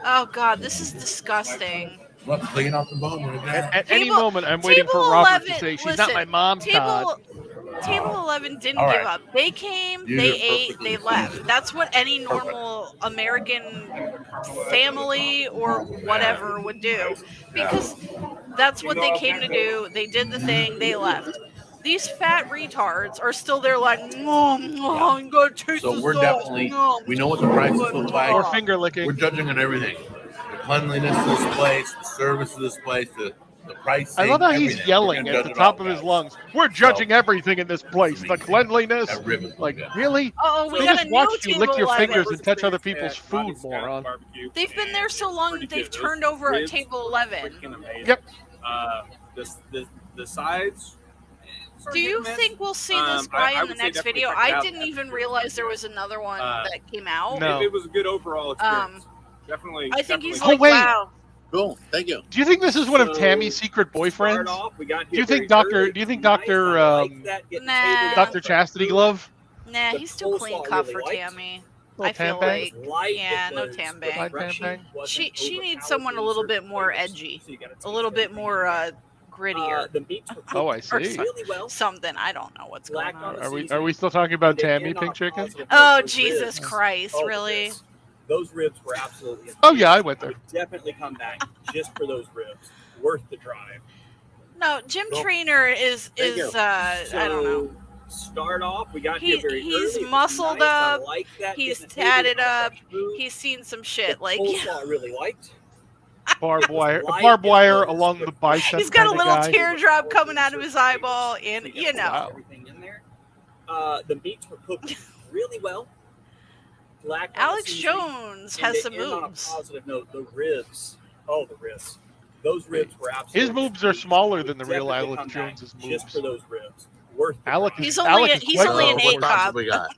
Oh God, this is disgusting. Look, clean off the bone right there. At any Table- moment, I'm waiting for table Robert to 11 say, "She's not listen, my mom, Todd." Table 11 didn't All give right. up. They came, These they are ate, perfectly they left. seasoned. That's what any normal American family or whatever would do, because that's what they came to do. They did the thing, they left. These fat retards are still there like, I'm gonna taste So the we're sauce. definitely, we know what the prices look Or like. finger licking. We're judging on everything. The cleanliness of this place, the service of this place, the pricing. I love how he's everything. We're yelling gonna at the judge it top all, of his guys. lungs. We're judging everything in this place. The cleanliness. That rib is Like, good. really? Oh, we They got just a new watched you lick table your 11. fingers and touch other people's food, moron. They've been there so long that they've turned over at table 11. Yep. The sides. Do you think we'll see this guy in the next video? I didn't even realize there was another one that came out. No. It was a good overall experience. Definitely. I think he's Oh, like, wait. wow. Cool. Thank you. Do you think this is one of So, Tammy's secret boyfriends? Do Do you think Doctor Dr. Chastity Glove? Nah, he's too clean cut for Tammy. I feel Tambang? like, yeah, no Tambang. Like Tambang? She needs someone a little bit more edgy, a little bit more grittier. Oh, I Or see. something. I don't know what's going on. Are we still talking about Tammy, Pink Chicken? Oh, Jesus Christ, really? Those ribs were absolutely. Oh yeah, I went there. Would definitely come back just for those ribs. Worth the drive. No, Jim Trainer is I don't know. Start off, we got He's here very early. It was muscled nice. I up. like that. He's Getting the table tatted with up. fresh food. He's seen some shit. The Like, coleslaw I really liked. Barbed wire Light along the bicep. he's got a kinda little guy. teardrop coming out of his eyeball, and you know. Wow. Everything in there. The meats were cooked really well. Black on the Alex seasoning. Jones And has to some end on a moves. positive note, the ribs. Oh, the ribs. Those ribs were absolutely. His moves are smaller than the real Definitely Alex come back Jones's Just moves. for those ribs. Worth the Alex drive. He's Alex only is he's quite only an well A What box cop. have we got?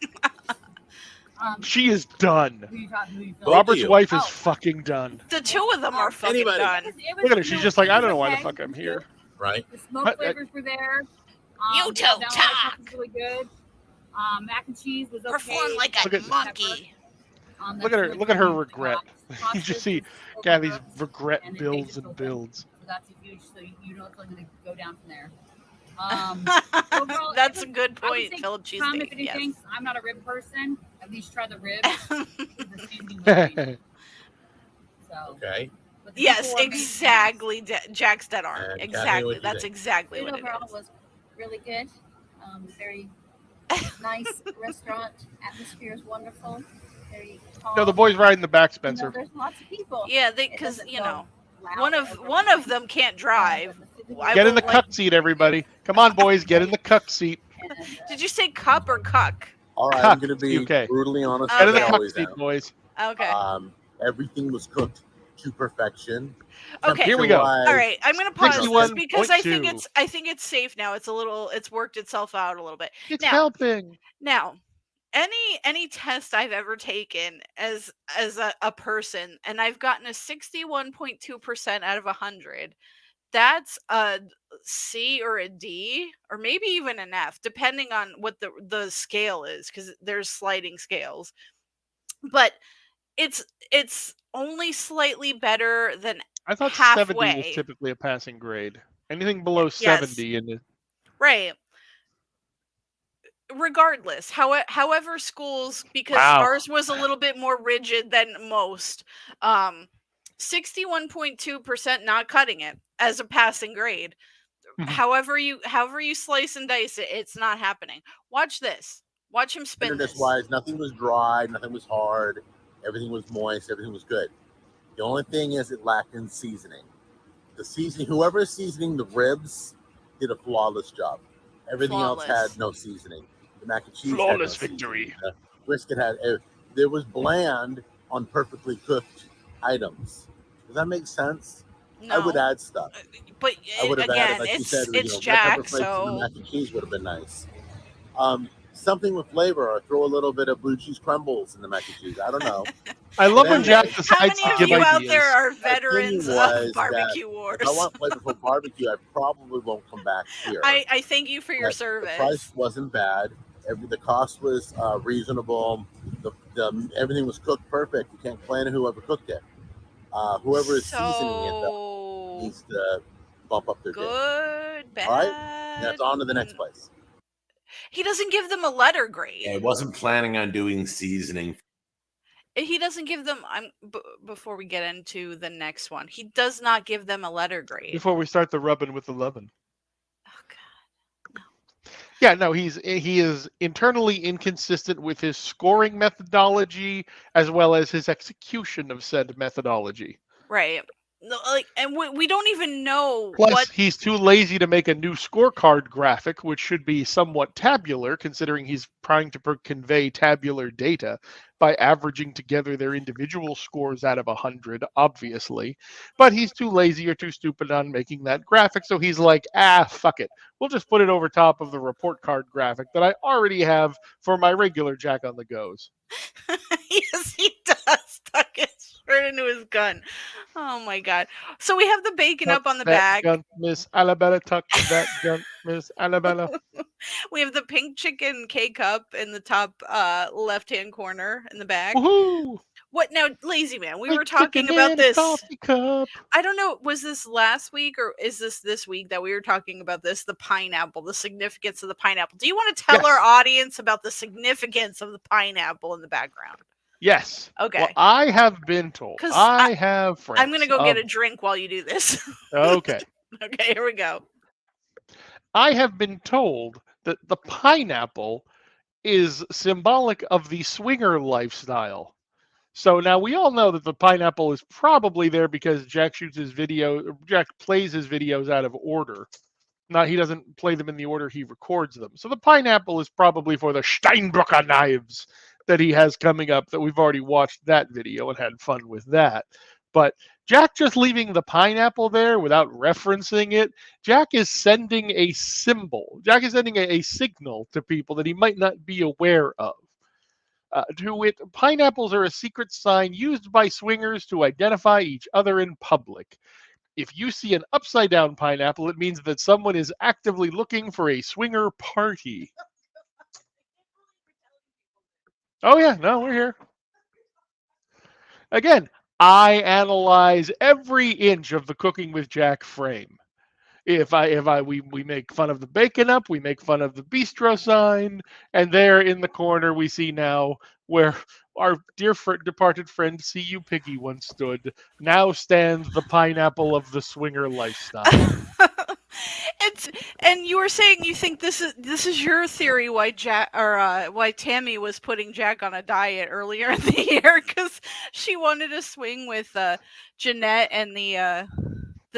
She is done. Who you talking to? Both Robert's of you. wife is Oh. fucking done. The two of them are fucking Anybody. done. Look at her. She's just like, I don't know why the fuck I'm here. Right? The smoke What? flavors were there. You the two downright talk. was really good. Mac and cheese was okay. Perform like Look a at- monkey. Look at her. Look at her regret. You just see Gabby's regret And then builds they just and go builds. So that's a huge. So you know it's going to go down from there. Overall, That's it a was- good I would point, say, Philip Tom, if Cheesesteak. anything, Yes. I'm not a rib person. At least try the ribs. The seasoning was amazing. So, Okay. but the Yes, people were exactly. Jack's dead arm. And Kathy, Exactly. what'd you That's think? exactly Food what it overall is. was really good. Very nice restaurant. Atmosphere is wonderful. Very calm. No, the boy's riding the back, You know, Spencer. there's lots of people. Yeah, It because doesn't you go know, loud one of them can't drive. I Get in the will, like- cuck seat, everybody. Come on, boys, get in the cuck seat. Did you say cup or cuck? All right, Cuck, I'm going to be okay. brutally honest. Okay. Get in the as I cuck always seat, am. boys. Okay. Everything was cooked to perfection. Okay. Here we go. Temperature-wise, All right, I'm gonna pause this 61.2. because I think it's safe now. It's worked itself out a little bit. It's Now- helping. Now, any test I've ever taken as a person, and I've gotten a 61.2% out of 100. That's a C or a D, or maybe even an F, depending on what the scale is, because there's sliding scales. But it's only slightly better than I thought 70 halfway. was typically a passing grade. Anything below 70 in the right. Regardless, however, schools, because Wow. ours was a little bit more rigid than most. 61.2% not cutting it as a passing grade. Mhm. However you slice and dice it, it's not happening. Watch this. Watch him spin this. Tenderness-wise, nothing was dry, nothing was hard. Everything was moist. Everything was good. The only thing is it lacked in seasoning. The seasoning, whoever is seasoning the ribs, did a flawless job. Everything else Flawless. had no seasoning. The mac and cheese Flawless had no victory. seasoning. The brisket had. There was bland on perfectly cooked items. Does that make sense? No, I would add stuff. but I would have again, added, like you it's said, it's red Jack, pepper flakes and the so mac and cheese would have been nice. something with flavor, or throw a little bit of blue cheese crumbles in the mac and cheese. I don't know. I love Then when Jack how How decides many to of give you out ideas. there are My veterans opinion was of BBQ Wars? If I want flavorful barbecue, I probably won't come back here. I thank you for your But service. The price wasn't bad. The cost was reasonable. Everything was cooked perfect. You can't complain to whoever cooked it. Whoever is seasoning it, though, needs to bump up their game. Good, bad. All right, now it's on to the next place. He doesn't give them a letter grade. Yeah, I wasn't planning on doing seasoning. He doesn't give them. Before we get into the next one, he does not give them a letter grade. Before we start the rubbing with the lovin'. Oh God, no. Yeah, no, he is internally inconsistent with his scoring methodology as well as his execution of said methodology. Right. No, and we don't even know Plus, what. he's too lazy to make a new scorecard graphic, which should be somewhat tabular, considering he's trying to convey tabular data by averaging together their individual scores out of 100, obviously. But he's too lazy or too stupid on making that graphic, so he's like, fuck it. We'll just put it over top of the report card graphic that I already have for my regular Jack on the Goes. Yes, he does. Tuck it straight into his gun. Oh my God! So we have the bacon Tuck up on the that back. Gun, Miss Alabella, tuck that gun, Miss Alabella. We have the pink chicken K-cup in the top left-hand corner in the back. Woohoo! What now, Lazy Man? We Pink were talking chicken about in a this. coffee cup. I don't know. Was this last week or is this week that we were talking about this? The pineapple, the significance of the pineapple. Do you want to tell our audience about the significance of the pineapple in the background? Yes. Okay. Well, I have been told. I have friends. I'm going to go get a drink while you do this. Okay. Okay, here we go. I have been told that the pineapple is symbolic of the swinger lifestyle. So now we all know that the pineapple is probably there because Jack plays his videos out of order. He doesn't play them in the order he records them. So the pineapple is probably for the Steinbrücker knives that he has coming up, that we've already watched that video and had fun with that. But Jack just leaving the pineapple there without referencing it, Jack is sending a symbol. Jack is sending a signal to people that he might not be aware of. Pineapples are a secret sign used by swingers to identify each other in public. If you see an upside-down pineapple, it means that someone is actively looking for a swinger party. Oh, yeah. No, we're here. Again, I analyze every inch of the Cooking with Jack frame. We make fun of the bacon up, we make fun of the bistro sign, and there in the corner we see now where our dear departed friend C.U. Piggy once stood. Now stands the pineapple of the swinger lifestyle. And you were saying you think this is your theory why why Tammy was putting Jack on a diet earlier in the year, because she wanted to swing with Jeanette and the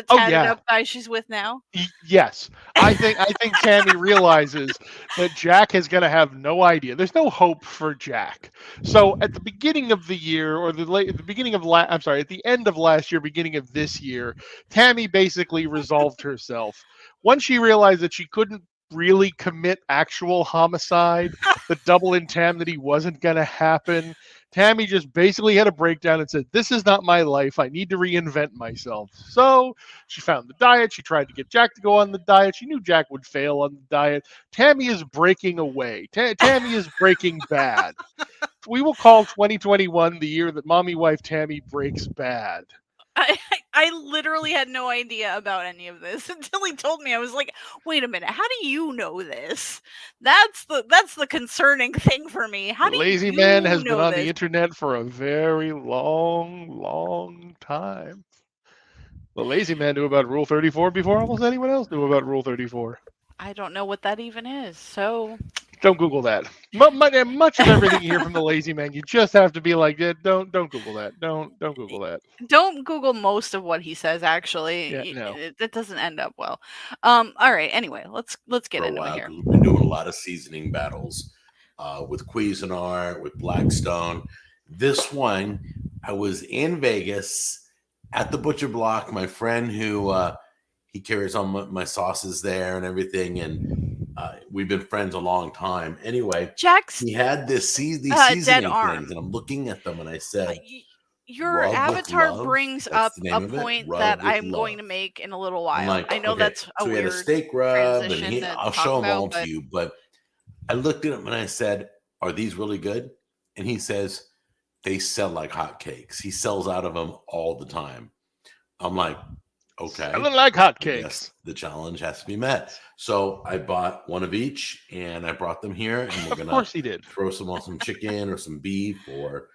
tatted up guy she's with now. Yes, I think Tammy realizes that Jack is going to have no idea. There's no hope for Jack. So at the beginning of the year, or at the end of last year, beginning of this year, Tammy basically resolved herself. Once she realized that she couldn't really commit actual homicide, the double InTamnity wasn't going to happen, Tammy just basically had a breakdown and said, this is not my life. I need to reinvent myself. So she found the diet. She tried to get Jack to go on the diet. She knew Jack would fail on the diet. Tammy is breaking away. Tammy is breaking bad. We will call 2021 the year that mommy wife Tammy breaks bad. I literally had no idea about any of this until he told me. I was like, wait a minute, how do you know this? That's the concerning thing for me. How do Lazy you Man has been on this? the internet for a very long time. The Lazy Man knew about Rule 34 before almost anyone else knew about Rule 34. I don't know what that even is, so... Don't Google that. Much of everything you hear from the Lazy Man, you just have to be like, don't Google that. Don't Google that. Don't Google most of what he says, actually. Yeah, no. It doesn't end up well. All right, anyway, let's get into it here. We've been doing a lot of seasoning battles with Cuisinart, with Blackstone. This one, I was in Vegas at the Butcher Block. My friend who he carries on my sauces there and everything, and we've been friends a long time. Anyway, Jack's he had these dead seasoning arm. things, and I'm looking at them, and I said, Your Rub with avatar love. brings That's up the name a of it. point Rub that with I'm going love. to make in a little I'm while. like, I know okay. that's a So we had a weird steak rub, and transition to I'll talk show them about, all but to you. But I looked at him and I said, "Are these really good?" And he says, "They sell like hotcakes. He sells out of them all the time." I'm like, okay. I don't like I hotcakes. guess the challenge has to be met. So I bought one of each, and I brought them here, and we're Of gonna course he did. throw some on some chicken or some beef or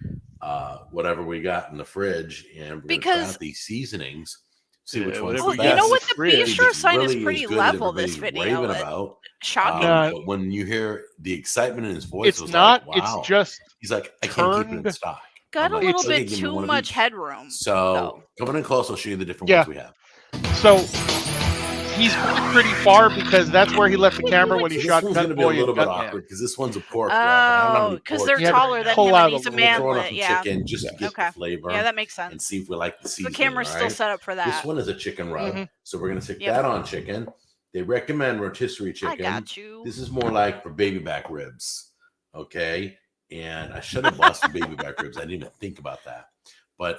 whatever we got in the fridge, and we're gonna try because out these seasonings, see which Yeah, one's whatever the you know best. what, the fridge. bistro It's sign is really pretty as good as level this everybody's video. raving about. Shocking. Nah. But when you hear the excitement in his voice, It's it was not. like, wow. It's just He's like, I can't keep it in turned- stock. Got I'm a like, little okay, bit give me too one of much each. headroom. So coming in close, I'll show you the different Yeah. ones we have. so he's moved pretty far because that's where he left the camera when he This shot one's going Gun to be a Boy little and bit Gunman. awkward because this one's a pork rub. And I don't have Oh, any because pork they're You had to taller than pull him out and a he's a little bit. Throwing up manlet. some Yeah. chicken just to get Okay. the flavor. Yeah, that makes and sense. see if we like the The seasoning. camera's still right? set up for that. This one is a chicken rub, Mhm. so we're going to stick Yep. that on chicken. They recommend rotisserie I chicken. got you. This is more like for baby back ribs, okay? And I should have bought some baby back ribs. I didn't even think about that.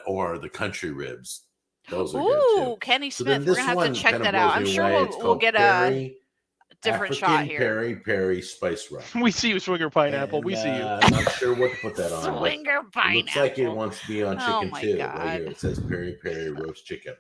Or the country ribs. Those are good Ooh, too. Kenny So Smith. then We're this gonna have one to check kind of that out. blows I'm me sure away. It's we'll called get a Perry, different African shot here. Peri spice rub. We see you, Swinger Pineapple. We see you. I'm not sure what to put that on. but Swinger it looks like it pineapple. wants to be on Oh chicken my too. God. Right here, it says peri roast chicken.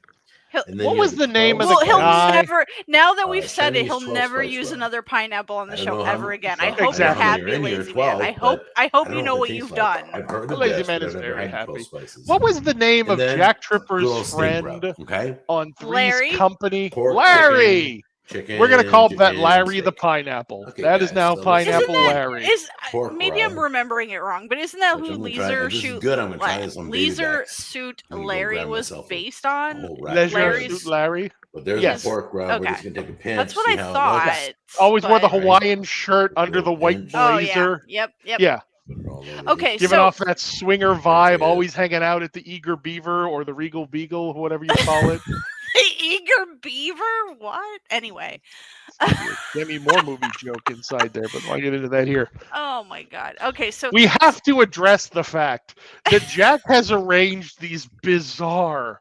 He'll- And then What you was have the name of Well, the he'll guy? never. Now that we've said it, Chinese he'll 12 never spice use rub. another pineapple on the I don't show know how ever much- again. I I don't hope know you're how many happy, are in here, lazy 12, man. I but hope I you don't know what what they you've taste like. done. I've heard The the lazy best, man but is I've never very had 12 happy. spices. What was the name And of then Jack little Tripper's steak friend rub, okay? on Three's Larry? Company? Pork, Larry. chicken, We're gonna call that chicken, Larry the steak. Pineapple. Okay, That is guys, now so let's Isn't Pineapple that Larry. Pork maybe I'm rub, remembering it wrong, but isn't that which who I'm gonna try. Leisure This is Shoot good. I'm gonna try this on baby Leisure backs. Suit I'm gonna go Larry grab was myself a based on? whole rack of Leisure Larry's- Suit Larry. But there's Yes. the pork rub. We're Okay. just gonna take a pinch. That's what see I how it thought. looks. Always wore the but- Hawaiian shirt under the Little white pinch. Oh yeah. blazer. Yep. Yeah, Put it all over Okay, this. giving so- off that swinger vibe, it. always hanging out at the Eager Beaver or the Regal Beagle, whatever you call it. The Eager Beaver? What? Anyway. Demi Moore movie joke inside there, but I'll get into that here. Oh my God. Okay, so We have to address the fact that Jack has arranged these bizarre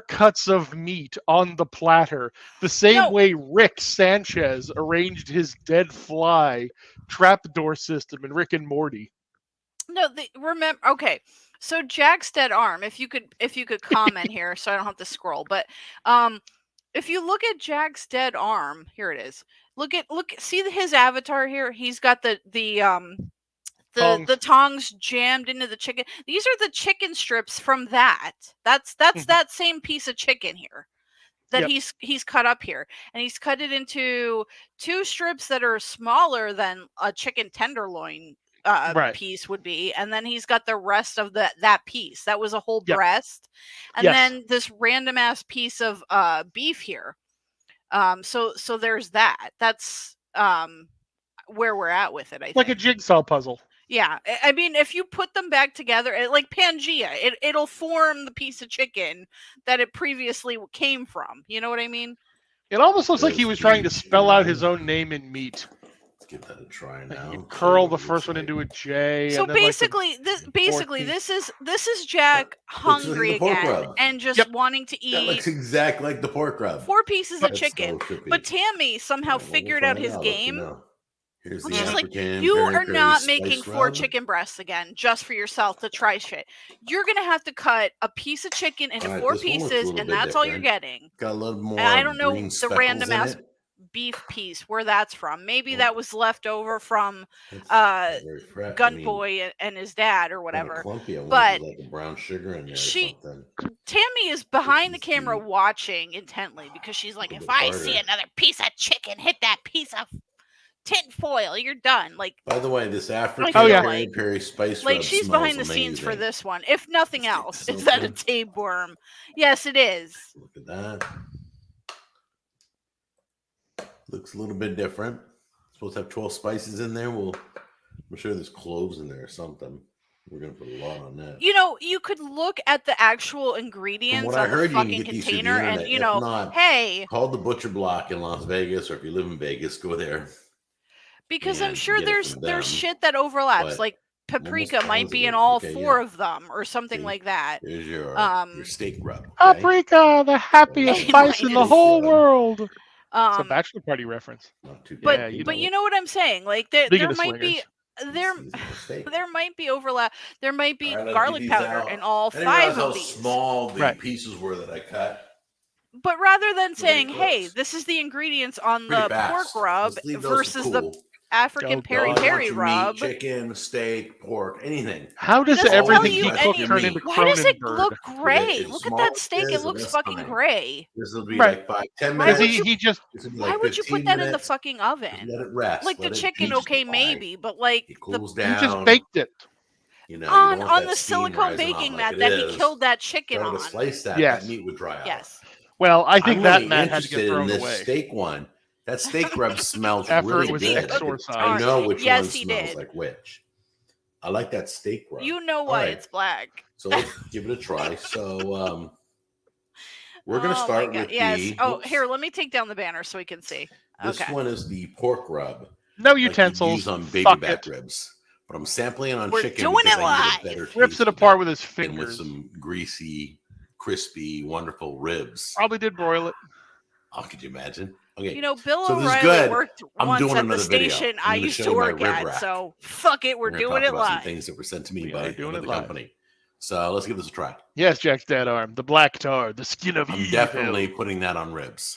cuts of meat on the platter, the same No. way Rick Sanchez arranged his dead fly trapdoor system in Rick and Morty. no, remember. Okay, so Jack's dead arm. If you could comment here, so I don't have to scroll. But if you look at Jack's dead arm, here it is. See his avatar here. He's got the tongs jammed into the chicken. These are the chicken strips from that. That's that same piece of chicken here that Yep. he's cut up here, and he's cut it into two strips that are smaller than a chicken tenderloin Right. piece would be, and then he's got the rest of that piece that was a whole Yep. breast, and Yes. then this random ass piece of beef here. So there's that. That's where we're at with it. I think Like a jigsaw puzzle. yeah, I mean, if you put them back together, like Pangea, it'll form the piece of chicken that it previously came from. You know what I mean? It almost looks like he There's was trying to the spell out chicken. his own name in meat. Let's give that a try Like now. you curl See the what it first looks one like. into a J. So and then, like, the basically, piece. this is Jack Looks like hungry the pork again rub. and just Yep. wanting to That eat looks exactly like the pork rub. 4 pieces of That's chicken. so trippy. But Tammy somehow Well, we'll figured out find his I'll let you game. know. Here's the She's like, African you peri are peri not spice making 4 rub. chicken breasts again just for yourself to try shit. You're gonna have to cut a piece of chicken into Alright, 4 this one looks a pieces, little and bit that's all you're different. getting. Got a little more. And I don't know green the speckles random in ass it. beef piece where that's from. Maybe Oh. that was left over from That's uh, very fresh. Gun Boy and his dad or Kinda whatever. clumpy. I wonder But if there's like a brown sugar in there she- or something. Tammy is behind the This is camera the- watching intently because she's like, Little if bit I see harder. another piece of chicken hit that piece of tin foil, you're done. Like By the way, this African feel yeah. peri like- peri spice Like rub she's smells behind the scenes for amazing. this one. If nothing Let's get else, this is that a open. tapeworm? Yes, it is. Look at that. Looks a little bit different. Supposed to have 12 spices in there. I'm sure there's cloves in there or something. We're gonna put a lot on that. You know, you could look at the actual ingredients on the fucking container, and you know, not, hey, call the butcher block in Las Vegas, or if you live in Vegas, go there. Because I'm sure there's shit that overlaps, like paprika might be in all four of them or something like that. There's your steak rub. Okay? Paprika, the happiest spice in the whole world. It's a bachelor party reference. But you know what I'm saying? Like there might be there might be overlap. There might be garlic powder in all 5 of these. Small the pieces were that I cut. But rather than saying, "Hey, this is the ingredients on the pork rub versus the African peri-peri rub," chicken, steak, pork, anything. How does everything you cook turn into Cronenberg? Why does it look gray? Look at that steak; it looks fucking gray. This will be like 5-10 minutes. Why would you put that in the fucking oven? Let it rest. Like the chicken, okay, maybe, but like it cools you down. just baked it. You know, on the silicone baking mat that he killed that chicken on. Slice that meat would dry out. Yes. Well, I think that mat had to get thrown away. Steak one. That steak rub smells After really it was good. exorcised. I know which one smells did. like which. I like that steak rub. You know why it's black. So let's give it a try. So we're going to start with the... Oh, here, let me take down the banner so we can see. This one is the pork rub. No utensils. Like on baby back ribs. But I'm sampling it on chicken. We're doing it live. Rips it apart with his fingers. With some greasy, crispy, wonderful ribs. Probably did broil it. Oh, could you imagine? Okay. You know, Bill O'Reilly worked once at the station I used to work at, so fuck it, we're doing it live. Some things that were sent to me by the company. So let's give this a try. Yes, Jack's dead arm, the black tar, the skin of evil. I'm definitely putting that on ribs.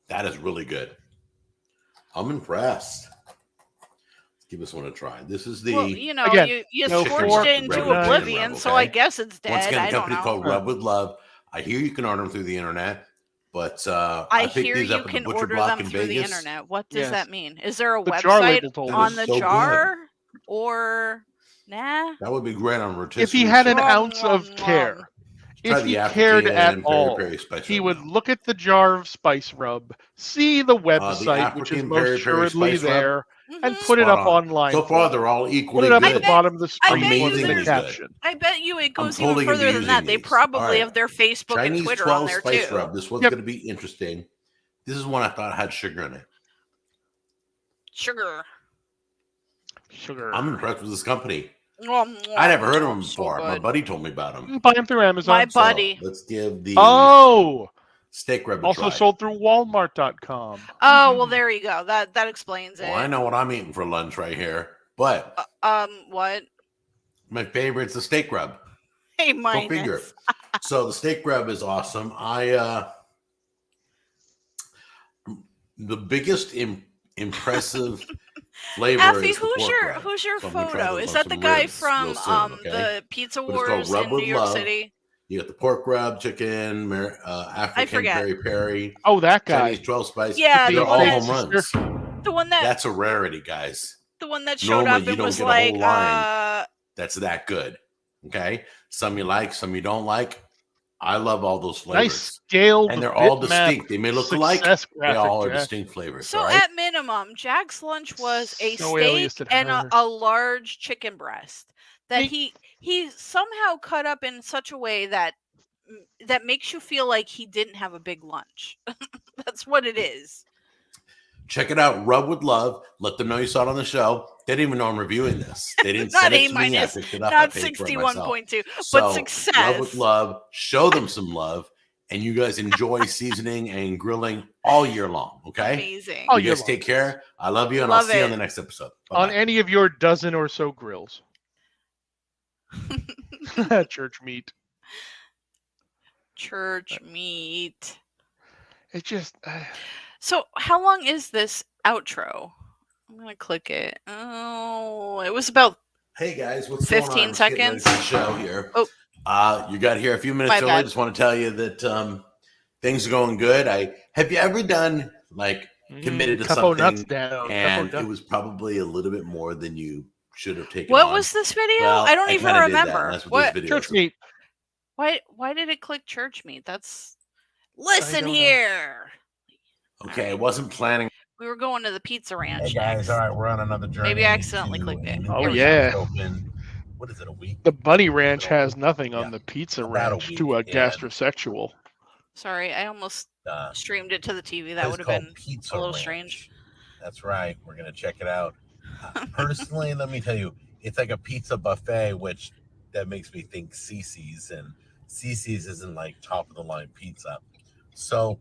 That is really good. I'm impressed. Let's give this one a try. This is the... Well, you know, you scorched it into oblivion, so I guess it's dead. Once again, I a company called Rub with Love. I hear you can order them through the internet. But I hear you can order them through the internet. What does that mean? Is there a website on the jar? Or nah? That would be great on rotisserie. If he had an ounce of care, if he cared at all, he would look at the jar of spice rub, see the website, which is most assuredly there, and put it up online. So far, they're all equally good. Put it up good. at the bottom of the screen. Amazing caption. I bet you it goes even further than that. They probably have their Facebook Chinese and Twitter 12 on there spice too. Rub. This one's going to be interesting. This is one I thought had sugar in it. Sugar. I'm impressed with this company. I never heard of them before. My buddy told me about them. You can buy them through Amazon. My buddy. So let's give the steak rub a also try. sold through Walmart.com. Oh, well, there you go. That explains it. Well, I know what I'm eating for lunch right here. But what? My favorite's the steak rub. Hey, minus. Go figure. So the steak rub is awesome. The biggest impressive flavor Affy, is the who's your so photo? Is that the guy from the Pizza Wars in New York City? You got the pork rub, chicken, African peri-peri. Oh, that guy. Chinese 12 spice. Yeah, they're all home runs. The one that's a rarity, guys. The one that showed up and was like, that's that good. Okay, some you like, some you don't like. I love all those flavors. Nice scaled, and they're all distinct. They may look alike. They all are distinct flavors. So at minimum, Jack's lunch was a steak and a large chicken breast that he somehow cut up in such a way that makes you feel like he didn't have a big lunch. That's what it is. Check it out. Rub with Love. Let them know you saw it on the show. They didn't even know I'm reviewing this. They didn't send it to me. I picked it up. Not 61.2, but success. Rub with Love. Show them some love, and you guys enjoy seasoning and grilling all year long. Okay? Amazing. You guys take care. I love you, and I'll see you on the next episode. Bye-bye. On any of your dozen or so grills. Church meat. Church meat. It just... So, how long is this outro? I'm going to click it. Oh, it was about hey guys, what's 15 seconds. The show here. Oh, you got here a few minutes early. I just want to tell you that things are going good. Have you ever done committed to something nuts down. And it was probably a little bit more than you should have taken? What was this video? Well, I don't even remember. That's what this video church meat. Why did it click church meat? Listen here. Okay, I wasn't planning. We were going to the Pizza Ranch. Hey guys, all right, we're on another journey. Maybe I accidentally clicked it. Oh yeah. what is it, a week? The Bunny Ranch has nothing on the Pizza About a Ranch week, to a and- gastrosexual. Sorry, I almost streamed it to the TV. That It's would have called been Pizza a little Ranch. strange. That's right. We're gonna check it out. Personally, let me tell you, it's like a pizza buffet, which that makes me think CC's, and CC's isn't like top of the line pizza. So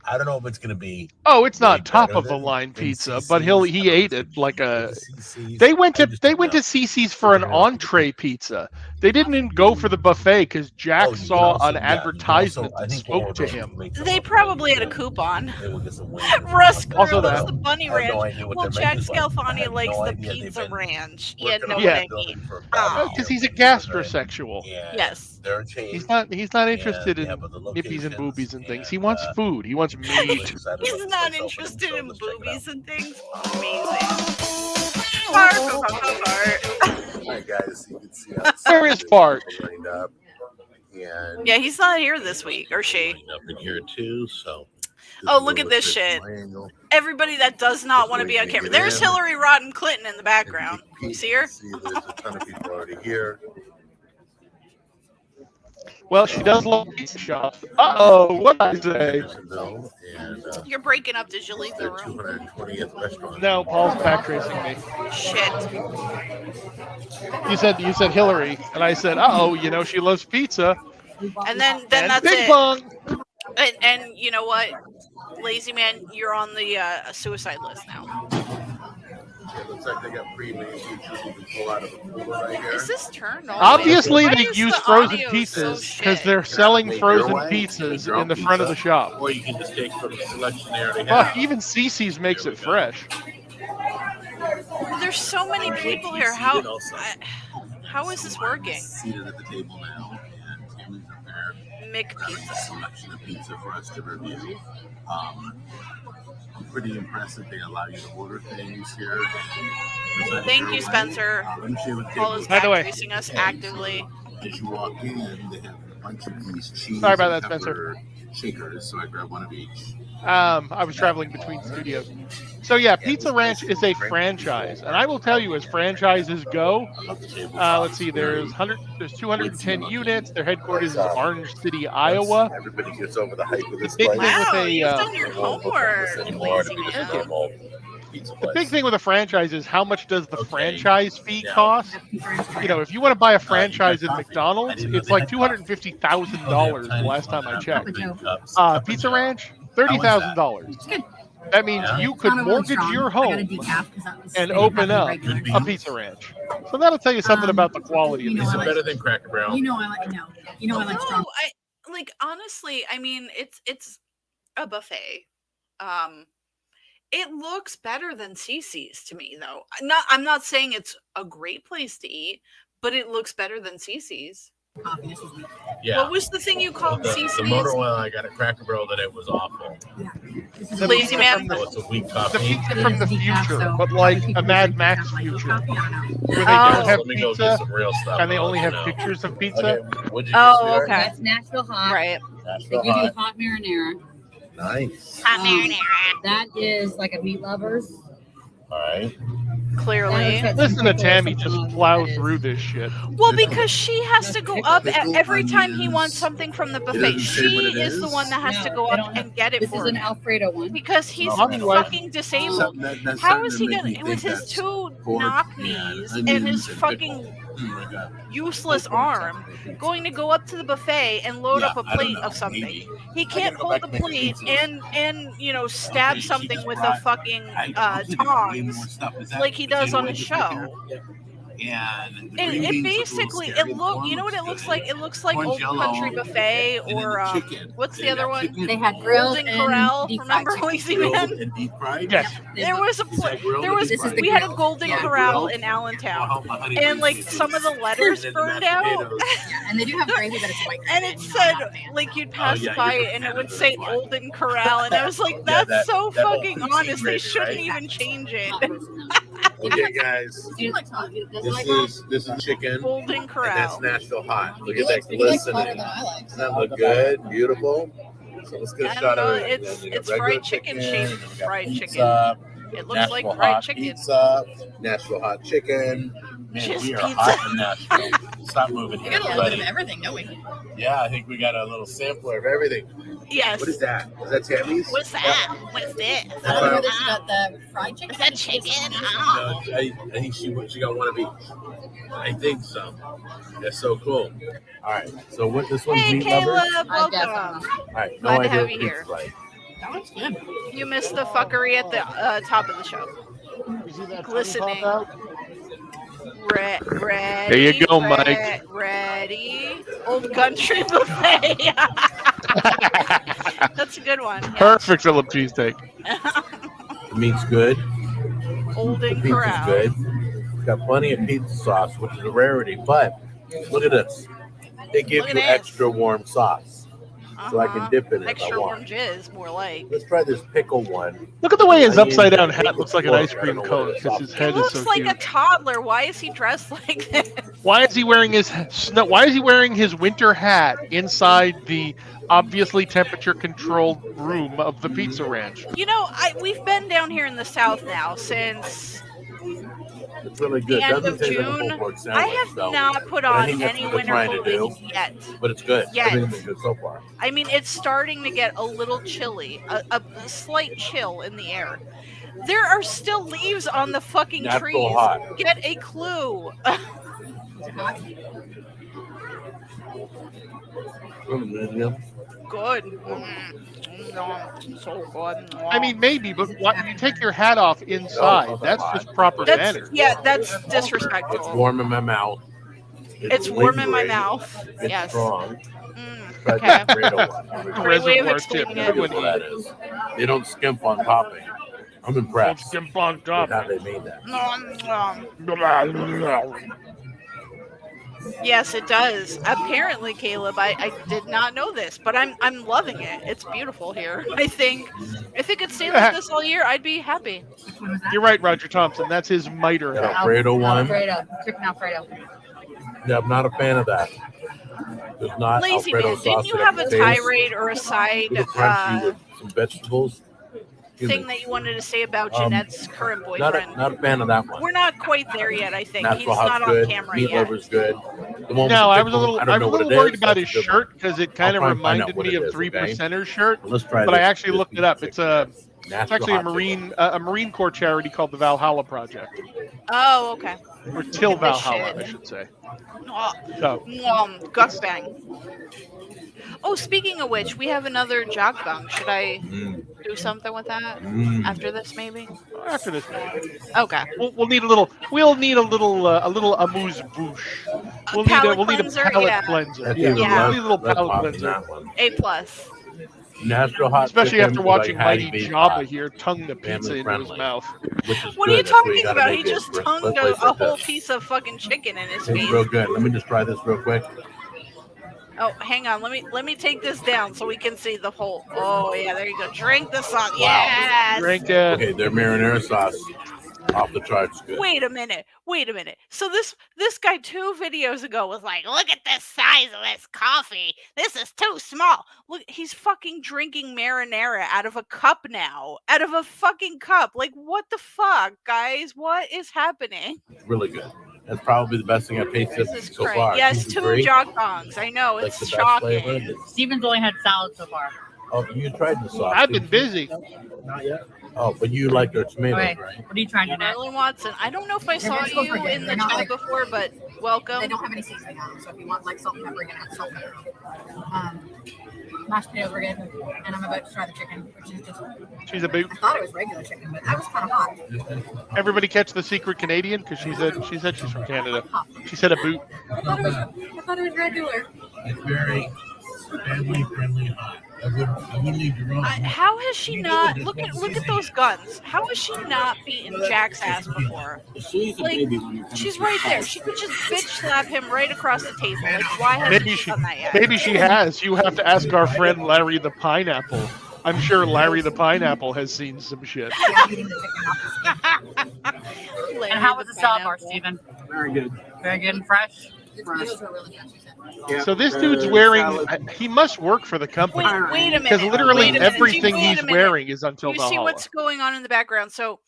I don't know if it's gonna be. Oh, it's way not top better of the than line pizza, CC's. but I don't he know ate if it it's like better a. than CC's. They went I to just they don't went know. to CC's for an entree pizza. They didn't even go for the buffet because Jack Oh, you can saw also- an yeah, you can advertisement also- I that think what spoke to we're doing him. is make them They up probably really had a good. coupon. Maybe we'll get some wings or Russ something. Also Girl that. loves the Bunny I have no Ranch. idea what Well, their Jack menu's like. I Scalfani have likes no the idea. They've Pizza been Ranch. You working know on what Yeah. I mean? for about a year. Because he's a Maybe something. gastrosexual. And Yes. they're a chain. He's not interested they in have other nippies and locations, boobies and things. He and, wants food. He wants I'm really meat. excited about He's this not place opening, interested so in let's check it out. boobies and things. Amazing. Fart. All right, guys, you can see outside. Where is there's Fart? people lined up, and Yeah, he's not here this week, or she. lined up in here too. So. Oh, is look a at this little shit. bit triangle. Everybody that does not want to be on Waiting to camera. get There's in. Hillary Rodham Clinton in the And background. you You see her? see there's a ton of people already here. Well, she does love pizza shops. Uh-oh, what did I say? Andersonville, and You're breaking up. Did you leave the their room? 220th restaurant. No, Paul's back tracing me. Shit. You said Hillary, and I said, uh-oh, she loves pizza. And then And that's Big it. Bong. And you know what, Lazy Man, you're on the suicide list now. It looks like they got pre-made pizzas you can pull out of the cooler right here. Is this turned on? Obviously, Why they is use the frozen audio pizzas so because shit? they're selling Make frozen your way, pizzas make your in the own front of the pizza, shop. Or you can just take from the selection they already Fuck, have. even CC's makes it fresh. There's so many people here. How is this working? Seated at the table now, and Tammy's up there. Mick Grabbing a Pizza. selection of pizza for us to review. Pretty impressive. They allow you to order things here. Thank you, Spencer. Paul is By the back way- tracing us actively. As you walk in, they have a bunch of these cheese Sorry about and that, Spencer. pepper shakers, so I grabbed one of each. I was traveling between studios. So yeah, Pizza Ranch is a franchise, and I will tell you, as franchises go, let's see, there's 210 units. Their headquarters is Orange City, Iowa. Everybody gets over the hype of this Big place. thing with Wow, a, you've done your homework. Lazy man. The big thing with a franchise is how much does the franchise fee cost? If you want to buy a franchise at McDonald's, it's like $250,000 the last time I checked. Pizza Ranch, $30,000. That means you could mortgage your home and open up a Pizza Ranch. So that'll tell you something about the quality of Is this. it better than Cracker Barrel? No, honestly, I mean, it's a buffet. It looks better than CC's to me, though. I'm not saying it's a great place to eat, but it looks better than CC's. Yeah. What was the thing you called CC's? The motor oil I got at Cracker Barrel today was awful. Lazy man. So it's a weak The coffee. pizza from the future, but like a Mad Max future, where they Oh. don't have Let me go pizza get some real stuff. and they only have No. pictures of pizza. Okay, what'd you Oh, just do? okay. That's Nashville hot. Right. They Nashville give you hot. hot marinara. Nice. Hot Um, marinara. That is like a meat lovers. All right. Clearly. Listen to Tammy just plow through this shit. Well, because she has to go up every time he wants something from the buffet. doesn't say what She it is the is. one that has to No, go they up don't have- and get it This is for an him. Alfredo one. Because he's I'll be right- fucking disabled. Something that's How starting is to he make gonna, me think with his that's two pork knock and knees onions and his and fucking pickle. Like a- useless arm, going to go up to the buffet and load Yeah, up a I don't plate know, of something? maybe. He I can't gotta go hold back the and make plate pizzas. and stab Okay, she something just with a brought- fucking I think way more tongs stuff. Is that like he does potato on his wedges right there? show. And the It, green it beans look a little basically scary. it The look corn you know what it looks looks good. like? It looks like Corn Old jello, Country Buffet and then or the chicken. what's the They other got one? chicken They had grilled Golden and Corral. deep fried Remember chicken. Lazy grilled Man? and deep fried. Yes. There was a Is that grilled there or was deep fried? we had a grilled. Golden Yeah, Corral grilled. in Allentown, Well, my honey and like baked some of the pieces. letters And then the burned mashed out. potatoes. Yeah, and they do have gravy, but it's white gravy. And it you know, said, not fancy. like, you'd pass yeah, by you're it and it fan would of say this one. Olden Corral. And I was like, Yeah, that's so that whole fucking food honest. They scene shouldn't right? even change it. Not personal. Okay, guys. Do you like salt? Does it like This is chicken. Golden And that's Corral. Nashville hot. Look You at like that you like hotter glistening. than I like. Doesn't that look good? Beautiful. So let's get a I shot don't know, of it. it's- We got it's regular fried chicken shaped and then we got fried pizza, chicken. It looks like Nashville fried hot chicken. Pizza, Nashville hot chicken, Man, Just we are pizza. hot in Nashville. Stop moving We here, got a little bit of everybody. everything, don't we? Yeah, I think we got a little sampler of everything. Yes. What is that? Is that Tammy's? What's that? What's this? I don't know whether she got the fried chicken. Is that chicken? No, Oh. I think she got one of each. I think so. That's so cool. All right. So what? This one's Hey, meat lovers. Caleb, I guess welcome. All right. No Glad to idea have what you pizza's here. like. That looks good. You missed the fuckery at the top of the show. You see that Glistening. pop out? Ready? There you go, Mike. Ready? Old country buffet. That's a good one. Yeah. Perfect Philip cheesesteak. The meat's good. Old The and pizza's corral. good. It's got plenty of pizza sauce, which is a rarity. But look at this. They give Look at you this. extra warm sauce, so I can dip it if I Extra warm want. jizz, more like. Let's try this pickle one. Look at the way his Onion, upside down pickle hat looks like an pork. ice I cream don't know cone what it because his is. He head is looks so like cute. a toddler. Why is he dressed like this? Why is he wearing his Why is he wearing his winter hat inside the obviously temperature-controlled room of the pizza ranch? You know, we've been down here in the South now since It's really the good. end Doesn't of taste like a June. pulled pork I sandwich, have so- not put but I on think that's any what they're winter trying to do. clothing yet. But it's good. Yes. Everything's been good so far. I mean, it's starting to get a little chilly, a slight chill in the air. There are still leaves on the fucking Not so trees. hot. Get a clue. Good. So good. I mean, maybe, but you take your hat off inside. Oh, That's hot. just proper That's manners. that's It's disrespectful. warm in my mouth. It's warm in my lingering. mouth. It's Yes. strong. Okay. Try the Alfredo one. Great way of Reservoir explaining tip. it. Look what that is. They don't skimp on topping. I'm impressed with how they made that. Yes, it does. Apparently, Caleb, I did not know this, but I'm loving it. It's beautiful here. I think if it could stay like this all year, I'd be happy. You're right, Roger Thompson. That's his miter That hat. Alfredo one. Alfredo. Chicken Alfredo. Yeah, I'm not a fan of that. There's not Lazy Alfredo man, sauce didn't you that I have a can taste. tirade or a side Little crunchy with some vegetables. thing that you wanted to say about Jeanette's current Not boyfriend? a fan of that one. We're not quite there yet, I think. He's Natural not Hot's on good. camera Meat yet. Lover's good. The one with No, the I was a pickle, little, I don't know what it worried is. about That's his a good shirt one. because it kind of I'll try and find out reminded what me it of is, Three okay? Percenters shirt. Let's try But this. I actually this looked it up. chicken. It's it's Natural actually a hot chicken. Marine Corps charity called the Valhalla Project, Oh, okay. or Till Give a Valhalla, shit. I should say. Oh, So Jakbang. Oh, speaking of which, we have another Jakbang. Should I do something with that after this, maybe? after this, maybe. Okay. We'll need a little amuse bouche. We'll need a cleanser, palate yeah. cleanser. That's Yeah, even Yeah. we'll need a little less palate hot than cleanser. that one. A+. Natural hot Especially chicken after is watching like Hattie Mighty B's Jabba hot, here tongue the pizza family into his friendly. mouth. which is What are you good. That's what talking gotta about? make He it. just Let's tongued place a it whole this. piece of fucking chicken in his It's face. real good. Let me just try this real quick. Oh, hang on. Let me take this down so we can see the whole. Oh yeah, there you go. Drink the sauce. Wow. Yes. Drink it. Okay, their marinara sauce off the charts good. Wait a minute. So this guy 2 videos ago was like, look at the size of this coffee. This is too small. Look, he's fucking drinking marinara out of a cup now. Out of a fucking cup. Like, what the fuck, guys? What is happening? It's really good. That's probably the best thing I've tasted This is so great. far. Yes, 2 Gluten-free, Jakbangs. I know, like it's the best flavor. shocking. Steven's only had salad so far. Oh, you tried the sauce. I've been didn't you? busy. Not yet. Oh, but you like their tomatoes, Okay. right? What are you trying to do? Marilyn Watson. I don't know if I saw just go for you it. in the They're not chat like- before, but welcome. They don't have any seasoning on them, so if you want like salt and pepper, you're gonna have salt and pepper. Mashed potatoes were good, and I'm about to try the chicken, which is just. She's a boot. I thought it was regular chicken, but that was kind of hot. Everybody catch the secret Canadian because she said she's from Canada. She said a boot. I thought it was regular. It's very family friendly hot. I wouldn't leave your own. How has she not look at those guns? How has she not beaten Jack's ass before? Like, she's right there. She could just bitch slap him right across the table. Like, why hasn't Maybe she she done that yet? maybe she has. You have to ask our friend Larry the Pineapple. I'm sure Larry the Pineapple has seen some shit. And how was the salad bar, Steven? Very good. Very good and fresh. Fresh. Potatoes were really good, she said. Yeah. So this dude's wearing. He must work for the company Wait a minute. because literally wait a minute. everything Wait a he's minute. wearing is until You see Valhalla. what's going on in the background. So,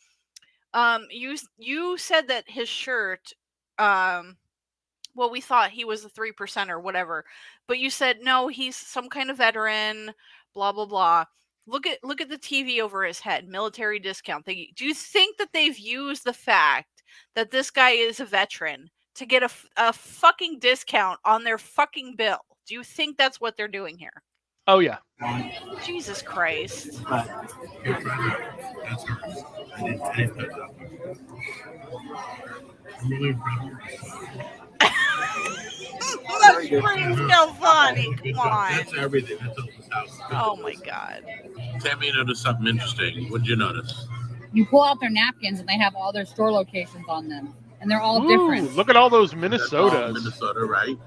you said that his shirt well, we thought he was a 3% or whatever, but you said no, he's some kind of veteran, blah blah blah. Look at the TV over his head, military discount. Do you think that they've used the fact that this guy is a veteran to get a fucking discount on their fucking bill? Do you think that's what they're doing here? Oh yeah. Jesus Christ. That's hers. I didn't put it up. I'm really proud of Let's bring Scalfani. Come on. That's everything. That's Elsa's house. Oh my God. Tammy noticed something interesting. What did you notice? You pull out their napkins and they have all their store locations on them, and they're all Ooh, different. look at all those That's all Minnesotas. Minnesota, right?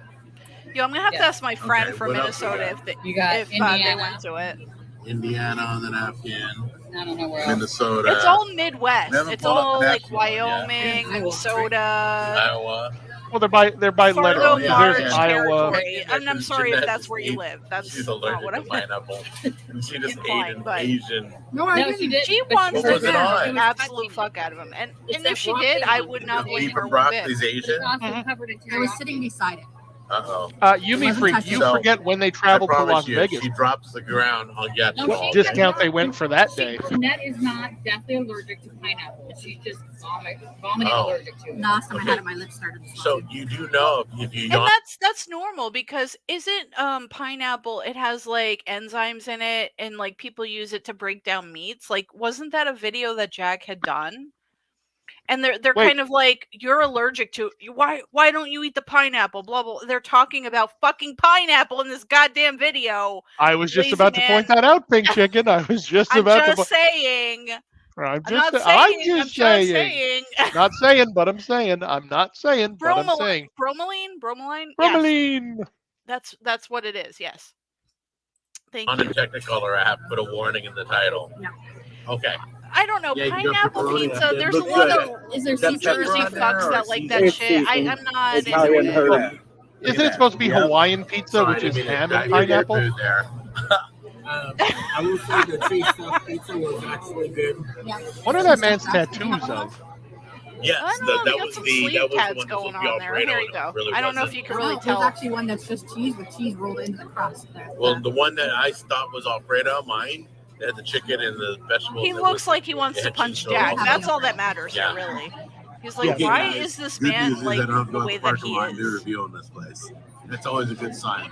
Yo, I'm gonna have to ask my friend Okay, from what else Minnesota you if they, You got if they Indiana. went to it. Indiana on the napkin. I don't know where else. Minnesota. It's all Midwest. Never It's bought all like national, yeah. Wyoming, Minnesota, Iowa. Well, they're by letter. Fargo, yeah, March There's yeah. Iowa. territory. I'm sorry if that's where you She- live. That's She's not allergic what to I meant. pineapple. And she just Implying, ate an but- Asian. No, she did. She but wants What to was it scare on? the absolute fuck out of him, and if she did, I would not blame Beef her and one bit. broccoli's Asian. covered in I was sitting beside it. Uh-oh. Yumi Wasn't Freak, touching you So, forget when they I traveled to promise Las you, Vegas. she drops the ground on Yat's No, What she- discount they went for that day? Jeanette is not deathly allergic to pineapple. She's just vomiting Oh. allergic to it. Last time I Okay. had it, my lips started to So swell. you do know if you And yawn. that's normal because isn't pineapple, it has like enzymes in it and like people use it to break down meats. Like wasn't that a video that Jack had done? And they're Wait. kind of like, you're allergic to why don't you eat the pineapple? Blah blah. They're talking about fucking pineapple in this goddamn video. I was just Lazy about to man. point that out, Pink Chicken. I was just I'm about just to. saying. I'm I'm just. not I'm saying. just saying. Not saying, but I'm saying. I'm not saying, but I'm saying. Bromelain. Yes, Bromelain. that's what it is. Yes. Thank On you. a Technicolor app, put a warning in the title. Yeah. Okay. I don't know, Yeah, you got pineapple pepperoni. pizza. It There's a looks lot good. of Is there That's New seasoning? Jersey pepperoni fucks or that like that seasoned? shit. I'm It's not into Italian it. herb. Isn't it supposed to be Yeah. Hawaiian pizza, Sorry, which I is didn't mean to ham dive and into your pineapple? food there. I will say the cheese stuffed pizza was actually good. Yeah. What are that man's tattoos of? Yes, I don't know. that You got was some the sleeve that was the tats one that going was the on there. Alfredo. Here you and go. it really I don't know if wasn't. you can No, really there's tell. actually one that's just cheese with cheese rolled into the crust. Well, the one that I thought was Alfredo, mine, that had the chicken and the vegetables. He it looks was- like he wants it to had punch cheese Jack. sauce. That's all that matters Yeah. here, really. He's like, Yeah. why guys, is this good man news is like I don't have to the go way to the that parking he lot and do a is? review on this place. That's always a good sign.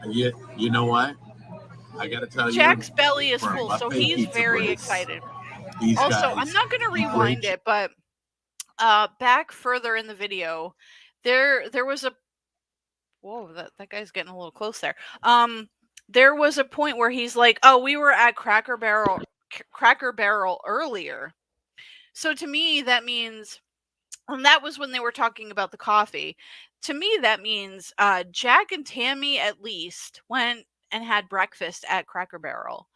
And yet, you know what? I got to tell you, Jack's belly is for a full, so buffet he's pizza very place, excited. these Also, guys, I'm not going to do rewind great it, but back further in the video, there was a whoa, that guy's getting a little close there. There was a point where he's like, "Oh, we were at Cracker Barrel earlier." So to me, that means, and that was when they were talking about the coffee. To me, that means Jack and Tammy at least went and had breakfast at Cracker Barrel.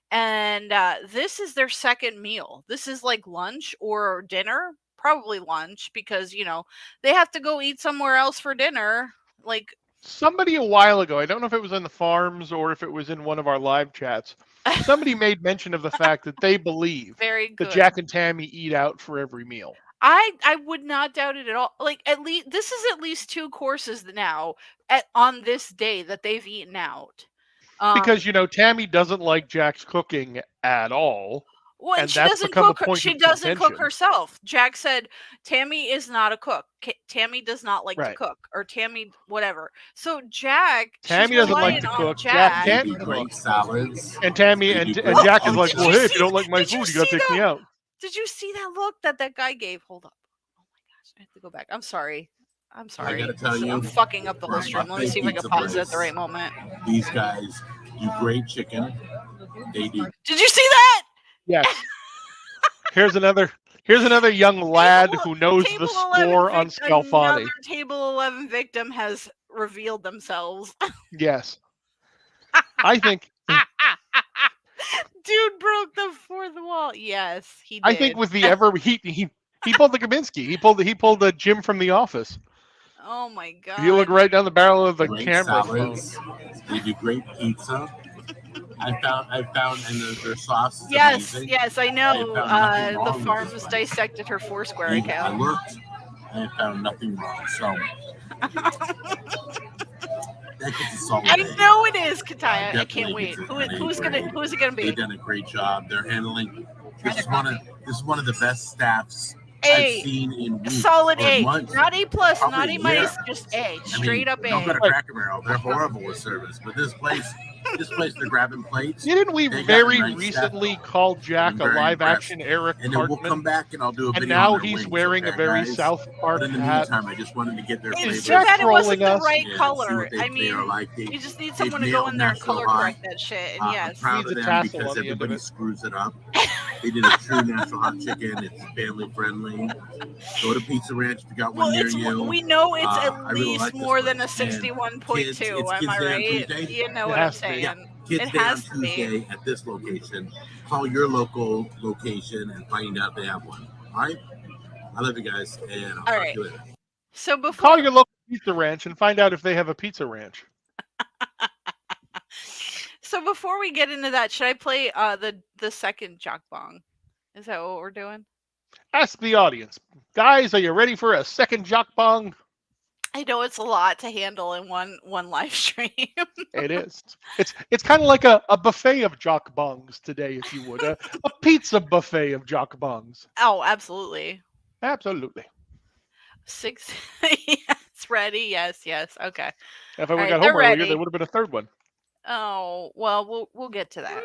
And this is their second meal. This is like lunch or dinner, probably lunch, because, you know, they have to go eat somewhere else for dinner. Like, Somebody a while ago, I don't know if it was in the farms or if it was in one of our live chats, somebody made mention of the fact that they believe very good. that Jack and Tammy eat out for every meal. I would not doubt it at all. Like, at least this is at least 2 courses now on this day that they've eaten out. Because, you know, Tammy doesn't like Jack's cooking at all. Well, and she that's doesn't become a cook. point She of doesn't cook contention. herself. Jack said Tammy is not a cook. Tammy does not like to Right. cook, or Tammy whatever. So Jack, Tammy she's doesn't like relying to on cook. Jack. Jack They can't do cook. great salads. And Tammy They and, do and great Jack is like, Did well, you hey, if see- you don't like my did you food, you gotta see take me that? out. Did you see that look that guy gave? Hold up. Oh my gosh, I have to go back. I'm sorry. I'm sorry. gotta tell So you, I'm fucking up the for whole a stream. Let me buffet see if I can pizza pause it at the place, right moment. These guys do great chicken. They do. Did you see that? Yes. Here's another young lad who knows the Table 11 score on Scalfani. Another Table 11 victim has revealed themselves. Yes. I think Dude broke the fourth wall. Yes, he did. I think with the ever he pulled the Kaminsky. He pulled the Jim from The Office. Oh my god. If you look right down the barrel of the Great camera salads. They do great pizza. I found, and their sauce is Yes, amazing. yes, I know. I found nothing wrong The with farms this place. dissected her Foursquare I account. looked. and I found nothing wrong. So that gets a solid I A. know it is, Kataya. I Definitely can't wait. gets Who an A is grade. it gonna be? They've done a great job. They're handling. This is one of the best staffs A. I've seen in weeks Solid or A. months. Not A plus, Probably not A a minus, year. just A. I mean, Straight up don't go A. to Cracker Barrel. They're horrible with service. But this place, they're grabbing plates. Didn't we They got very a nice recently staff. call Jack a very live-action Eric And then we'll Cartman? come back and I'll do a video And now on their he's wings, wearing a okay, very guys? South Park But in the hat. meantime, I just wanted to get their It's flavors. too bad it wasn't trolling the us. right Yeah, see color. what they I mean, are like. you just need they've someone to go in there and nailed color National correct Hot. that shit. And I'm yes, proud Needs of a them tassel because on the end of everybody it. screws it up. They did a true National Hot Chicken. It's family friendly. Go to Pizza Ranch if you got one well, near it's you. we know it's I at really least like this more than a place. And 61.2. it's Am Kids I Day on right? Tuesday. You know It what I'm has to be. saying? Yeah, Kids It Day on has to be. Tuesday at this location. Call your local location and find out they have one. All right? I love you guys, and I'll talk right. to you later. So before Call your local pizza ranch and find out if they have a pizza ranch. So before we get into that, should I play the second Jakbang? Is that what we're doing? Ask the audience. Guys, are you ready for a second Jakbang? I know it's a lot to handle in one live stream. It is. It's kind of like a buffet of Jakbangs today, if you would. A pizza buffet of Jakbangs. Oh, absolutely. Absolutely. 6. Yes, ready. Yes. Okay. If I would All have right, got they're home earlier, ready. there would have been a third one. Oh, well, we'll get to that.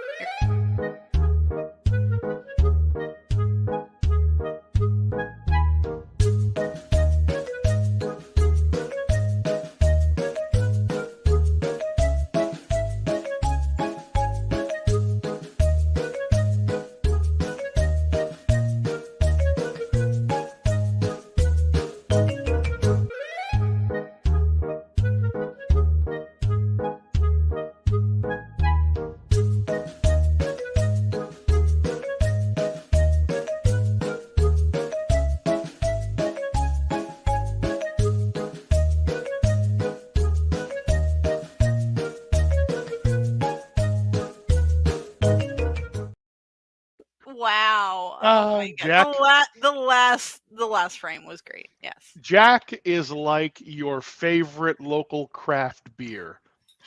Wow. Oh my Jack. God. The last frame was great. Yes. Jack is like your favorite local craft beer.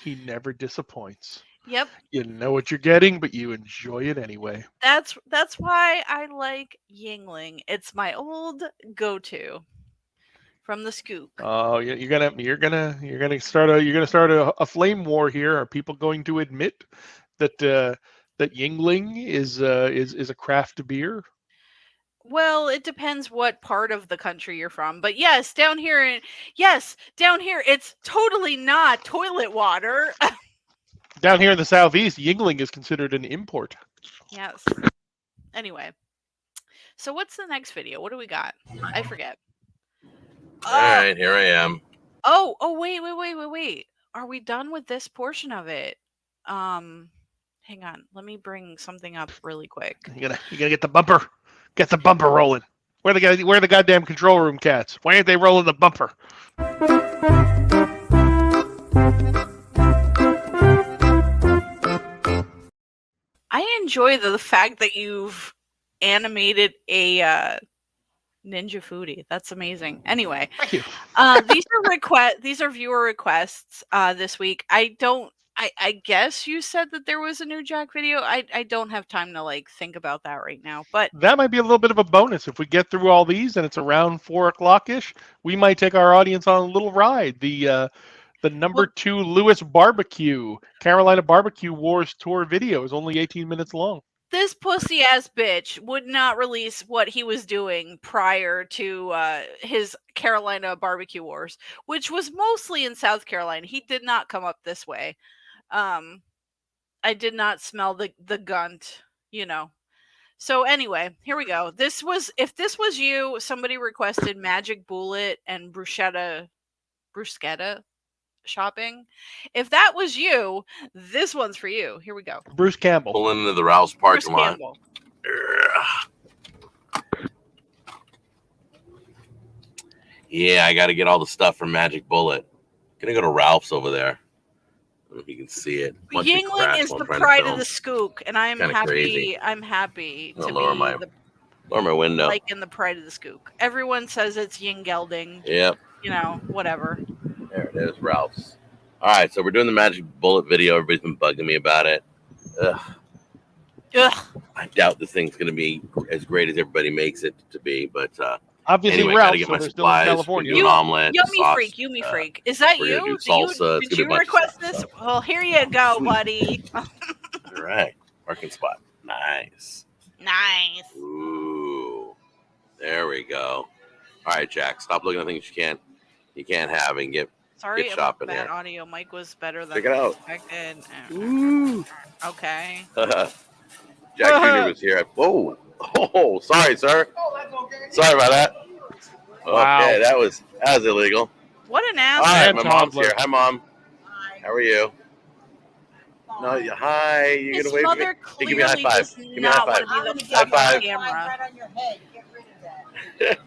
He never disappoints. Yep. You know what you're getting, but you enjoy it anyway. That's why I like Yingling. It's my old go-to from the scoop. Oh, you're gonna start a flame war here. Are people going to admit that that Yingling is a craft beer? Well, it depends what part of the country you're from. But yes, down here it's totally not toilet water. Down here in the southeast, Yingling is considered an import. Yes. Anyway. So what's the next video? What do we got? I forget. All right, here I am. Oh, wait. Are we done with this portion of it? Hang on. Let me bring something up really quick. You gotta get the bumper. Get the bumper rolling. Where the goddamn control room cats? Why aren't they rolling the bumper? I enjoy the fact that you've animated a Ninja Foodie. That's amazing. Anyway, Thank you. These are viewer requests this week. I guess you said that there was a new Jack video. I don't have time to think about that right now. But that might be a little bit of a bonus if we get through all these and it's around 4:00-ish. We might take our audience on a little ride. The number 2 Lewis Barbecue Carolina Barbecue Wars tour video is only 18 minutes long. this pussy ass bitch would not release what he was doing prior to his Carolina Barbecue Wars, which was mostly in South Carolina. He did not come up this way. I did not smell the gunt, So anyway, here we go. If this was you, somebody requested Magic Bullet and bruschetta shopping. If that was you, this one's for you. Here we go. Bruce Campbell. Pulling into the Rouse parking lot. Yeah, I got to get all the stuff from Magic Bullet. Gonna go to Ralph's over there. I don't know if you can see it. Yingling is the pride of the Skook, and I'm Kinda happy. crazy. I'm happy I'll to lower be my Or my window. Like in the Pride of the Skook. Everyone says it's yin gelding. Yep. You know, whatever. There it is, Ralph's. All right, so we're doing the Magic Bullet video. Everybody's been bugging me about it. Ugh. I doubt this thing's going to be as great as everybody makes it to be, but obviously, anyway, Ralph, gotta get so my they're still in supplies. California. Do an omelet. Yummy sauce. freak, yummy freak. Is that we're you? gonna do salsa. It's Did gonna be a you bunch of request stuff. this? Well, here you go, buddy. All right, parking spot. Nice. Nice. Ooh, there we go. All right, Jack, stop looking at things you can't have and get Sorry get about shopping that here. audio. Mike was better than Check it out. expected. Ooh. Okay. Jack Jr. was here. Whoa. Oh, sorry, sir. Sorry about that. Wow. Okay, that was illegal. What an All ass. right, And my mom's toddler. here. Hi, Mom. How are you? No, hi. You're His gonna wave to me? mother Hey, give me a high clearly five. does Give me a not high want to five. be the High fucking five. camera.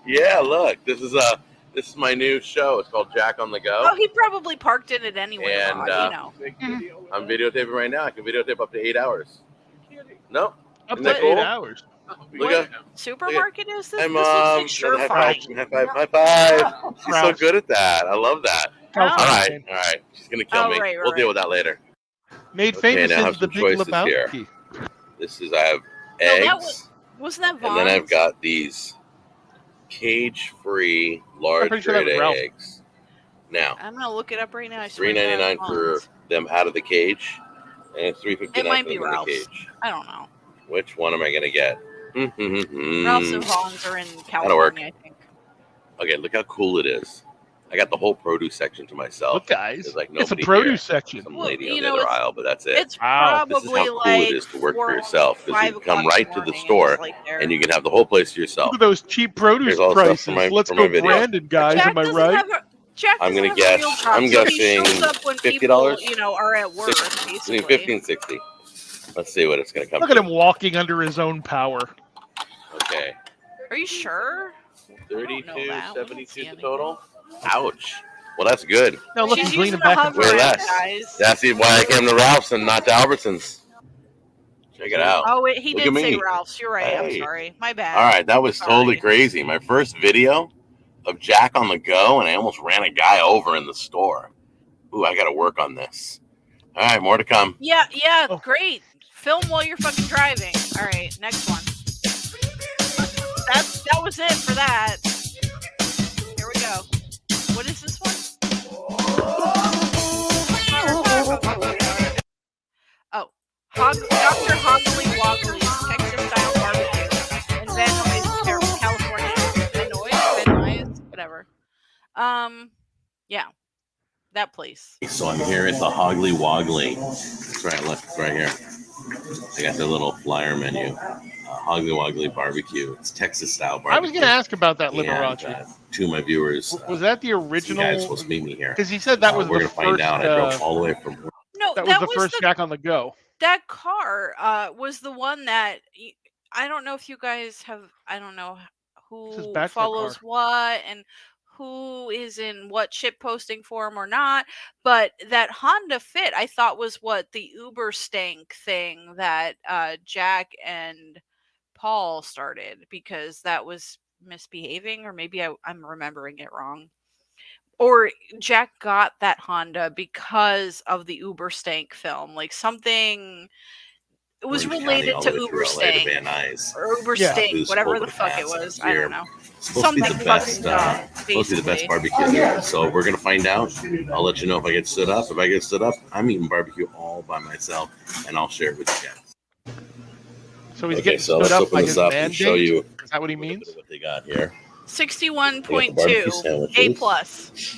Yeah, look. This is my new show. It's called Jack on the Go. Oh, he probably parked in it anyway. And, Rod, you know. I'm videotaping right now. I can videotape up to 8 hours. No? Up Isn't to that cool? 8 hours. Look at Supermarket is this? Hi, This Mom. looks Another like high Surefine. five. High five. High five. She's so Ralph. good at that. I love that. Oh. All right. All right. She's going to kill Oh, me. right, We'll deal right. with that later. Made Okay, famous now I in have the some Big choices here. Lebowski. This is, I have No, that eggs. Wasn't that And then I've Vaughn's? got these cage-free large pretty sure that was grade A Ralph. eggs. Now, I'm gonna look it up right now. I swear to $3.99 God, for Vaughn's. them out of the cage, and it's $3.59 It might for be them in the Ralph's. cage. I don't know. Which one am I going to get? Ralph's and Vaughn's are in That'll work. California, I think. Okay, look how cool it is. I got the whole produce section to myself. Look, guys. There's like It's a nobody produce here. section. Some Well, lady you on the know, other it's- aisle, but that's it. It's Wow. This is probably how cool like it is to work for 4 yourself, because you 5 can come o'clock in right to the morning and store just, like, there. and you can have the whole place to yourself. Look at those cheap produce Here's all the stuff for prices. my- Let's for my go video. Brandon, guys. Jack Am I doesn't right? have a- Jack I'm doesn't gonna have a guess- real job, I'm so guessing he shows up when $50? people, are at work, Between basically. 50 and 60. Let's see what it's going to come Look at to. him walking under his own power. Okay. Are you sure? 32, that. We don't 72 see the anything. total. Ouch. Well, that's good. No, look, She's he's leaning using back a and hover Way forth. ramp, less. guys. That's why I came to Ralph's and not to Albertsons. Check it out. Oh, wait, he Look did at say me. Ralph's. You're right. I'm Hey. sorry. My bad. All right, that was totally Sorry. crazy. My first video of Jack on the Go, and I almost ran a guy over in the store. Ooh, I got to work on this. All right, more to come. Yeah, Oh. great. Film while you're fucking driving. All right, next one. That was it for that. Here we go. What is this one? Oh, Dr. Hoggly Woggly's Texas style barbecue in Van Nuys, California. Van Nuys, whatever. Yeah, that place. So I'm here at the Hoggly Woggly. That's right, look, it's right here. I got their little flyer menu. Hoggly Woggly Barbecue. It's Texas style barbecue. I was going to ask about that And, Liberace. two of my viewers. Was that the Some original? guys supposed to meet me here. Because he said that was We're the gonna find first. out. I drove all the way from. No, That was the first Jack on the Go. That car was the one that I don't know if you guys have. I don't know This is who Bachelor follows car. what and who is in what ship posting form or not. But that Honda Fit, I thought was what the Uber stank thing that Jack and Paul started, because that was misbehaving, or maybe I'm remembering it wrong. Or Jack got that Honda because of the Uber stank film, like something. It was Orange County related all to the way Uber through LA to stank Van Nuys. or Uber Yeah. stink, Boost whatever over the the fuck it past was. year. I don't know. It's supposed to be the Something best. fucking dumb, Supposed to be the best basically. barbecue here. So we're gonna find out. I'll let you know if I get stood up. If I get stood up, I'm eating barbecue all by myself, and I'll share it with you guys. So he's Okay, getting so stood let's up open by this his up and show mandate? you Is that what he a little means? bit of what they got here. 61.2 sandwiches. A plus.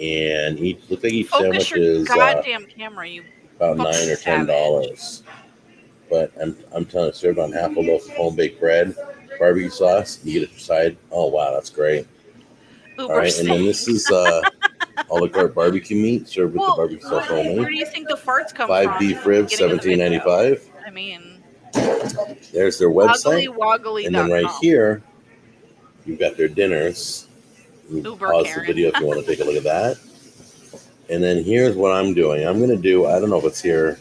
And each looks like each Focus sandwich your is goddamn camera, you. about fucking $9 or savage. $10. But I'm telling you, served on half a loaf of home baked bread, barbecue sauce. You get a side. Oh wow, that's great. Uber All right, and stank. then this is a la carte barbecue meat served with Well, the barbecue sauce where only. do you think the farts come 5 from? beef ribs, Beginning of the video. $17.95. I mean, There's their website, uglywoggly.com. and then right here, you've got their dinners. You Uber pause Karen. the video if you want to take a look at that. And then here's what I'm doing. I'm going to do. I don't know if it's here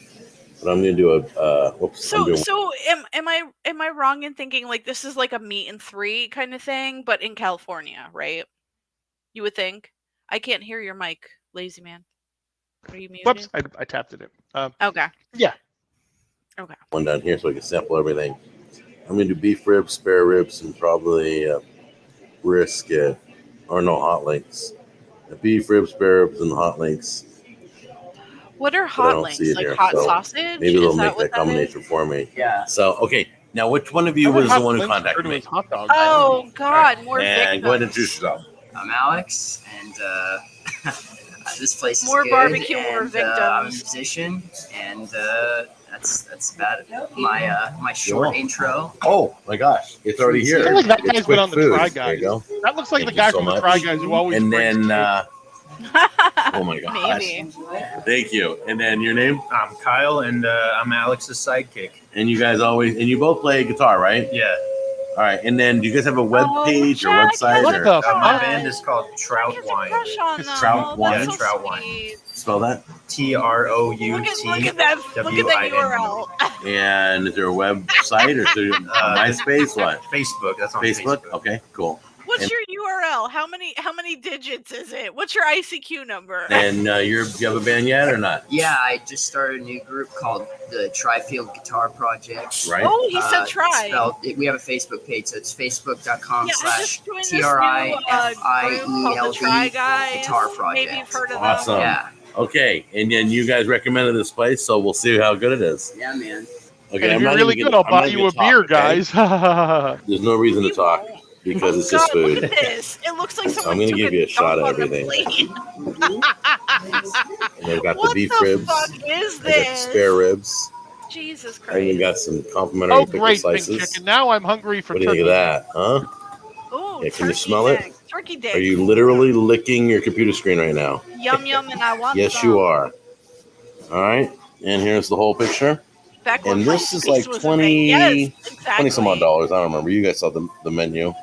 But I'm gonna do a. Whoops. I'm doing So am I wrong in thinking like this is like a meet and 3 kind of thing, but in California, right? You would think. I can't hear your mic, lazy man. Are you muted? Whoops, I tapped it in. Okay. Yeah. Okay. one down here so I can sample everything. I'm gonna do beef ribs, spare ribs, and probably brisket, or no, hot links. Beef ribs, spare ribs, and hot links. What are I hot don't links? see it Like here, hot so sausage? Maybe they'll Is make what that combination is? for me. Yeah. So okay, now which one of you was the one who contacted me? Hot dogs. Oh God, more And victims. go ahead and introduce yourself. I'm Alex, and this place is More good, barbecue, and, more I'm a victims. musician, and that's about it. My short Cool. intro. Oh my gosh, it's already I here. feel like that It's guy's quick been on the food. Try There you Guys. go. That looks like Thank the guy you so from the much. Try Guys who always And brings then, food. oh my gosh. Maybe. Thank you. And then your name? I'm Kyle, and I'm Alex's sidekick. And you guys always, and you both play guitar, right? Yeah. All right. And then do you guys have a web page or Jack website? has What Or the My fuck? band is called Trout Wine. Crush on them. Trout Oh, wine? that's so Trout wine. sweet. spell that? TROUT. Look at that URL. And is there a website or is there MySpace? What? Facebook. That's on Facebook? Okay, cool. What's And- your URL? How many digits is it? What's your ICQ number? And do you have a band yet or not? Yeah, I just started a new group called the Trifield Guitar Project. Right? Oh, he said try. We have a Facebook page, so it's facebook.com/ Yeah, I just joined this new TRIFIELD called the Try Guys. Guitar Project. Maybe you've heard of Awesome. them. Yeah, Okay, and then you guys recommended this place, so we'll see how good it is. yeah, man. Okay, If I'm you're not really even good, gonna- I'll I'm buy not you gonna a talk, beer, okay? guys. There's no reason to You talk won't. because Oh, it's just God, look food. at this. It looks like someone I'm gonna took give you a shot dump at on the everything. plate. And I've got the What beef the ribs. fuck is I got the this? spare ribs. Jesus I even Christ. got some complimentary Oh, pickle great, Pink slices. Chicken. Now I'm hungry for What do you think turkey. of that, huh? Ooh, Yeah, can you turkey smell it? dick. Turkey dick. Are you literally licking your computer screen right now? Yum yum, and I want Yes, some. you are. All right, and here's the whole picture. Back when And this is MySpace like was a 20, thing. Yes, exactly. 20 some odd dollars. I don't remember. You guys saw the menu.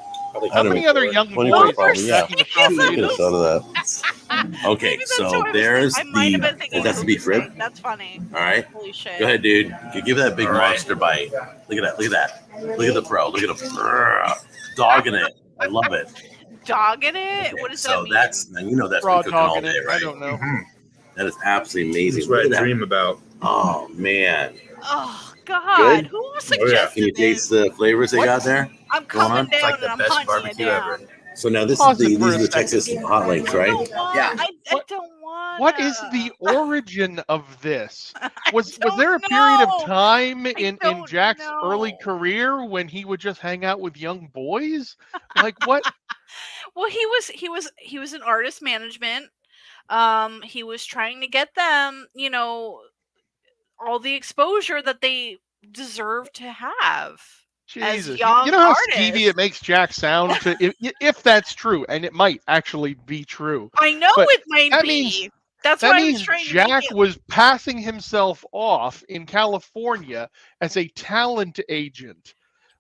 How many other young 24 boys probably, yeah. snacking the You coffee? could have thought of that. Okay, Maybe that's so what I was there's thinking. I might have been the. thinking That's the beef rib. thing. That's funny. All right. Holy shit. Go ahead, dude. You give that big All right. monster bite. Look at that. Look at that. Look at the pro. Look at him. Dogging it. I love it. Dogging it? What does that So mean? that's, now you know that's Raw been cooking all dogging day, it. I right? don't know. That is absolutely amazing. That's what I Look at that. dream about. Oh, man. Oh God! Good? Who Oh, suggested yeah. Can you this? taste the flavors they What? got there? I'm Going coming on? down It's like and the I'm best hunting barbecue you down. ever. So now this Pause is it for a these are the second. Texas hot links, right? Yeah. I What- don't want. What is the origin of this? Was don't there a period know. of time in don't Jack's know. early career when he would just hang out with young boys? Like what? Well, he was in artist management. He was trying to get them, all the exposure that they deserve to have. As Jesus, young you know how artists. skeevy it makes Jack sound. If that's true, and it might actually be true. I know But it might that be. means- That's That why I was means trying to Jack make it. was passing himself off in California as a talent agent,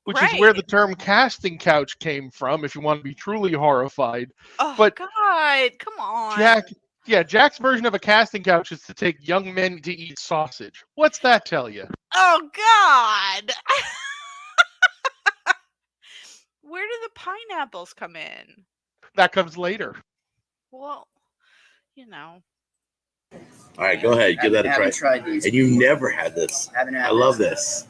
which is where Right. the term casting couch came from, if you want to be truly horrified. Oh but God, come on, Jack's version of a casting couch is to take young men to eat sausage. What's that tell you? Oh God. Where do the pineapples come in? That comes later. Well, All right, go ahead. Give that a try. Haven't tried these. And you never had this. Haven't had I love this.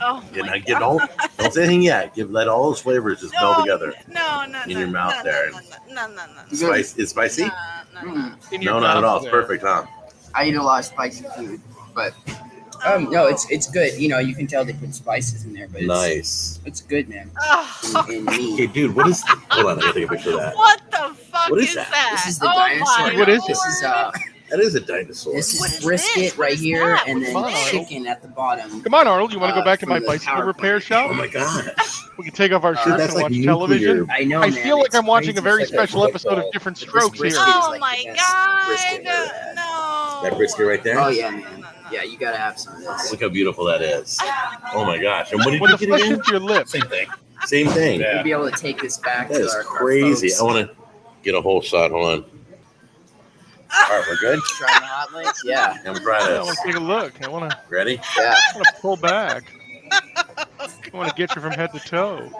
Oh You my know, don't say anything yet. Let all those flavors just meld together. No, in your mouth there. No. Spice is spicy? No. In your No, not at all. mouth It's there. perfect, huh? I eat a lot of spicy food, but no, it's good. You can tell they put spices in there, but Nice. it's good, man. Oh, And Okay, meat. dude, what is? Hold on, I gotta take a picture of that. what the fuck What is is that? that? This is the oh dinosaur. my What is it? This is Lord. That is a dinosaur. This What is is brisket this? What right is here, that? and What's then that? chicken at the bottom. Come on, Arnold. You want to go back to from my the bicycle power repair plant. shop? Oh my gosh. We can take off our Dude, shirts that's and like watch television. nuclear. I know, I man. feel like it's I'm watching crazy. a very It's like special episode football. of Different This Strokes here. brisket is Oh like my the best God! brisket I've ever had. No. That brisket right there? Oh yeah, man. Yeah, you gotta have some of this. Look how beautiful that is. Oh my gosh. And what did When you the get flesh again? hits your lips. Same thing. Same thing. Yeah. We'll be able to take this back That to is our crazy. folks. I want to get a whole shot. Hold on. All right, we're good. Trying the hot links? Yeah. And we're trying I want this. to take a look. I want to. Ready? Yeah. I want to pull back. I want to get you from head to toe. Ew!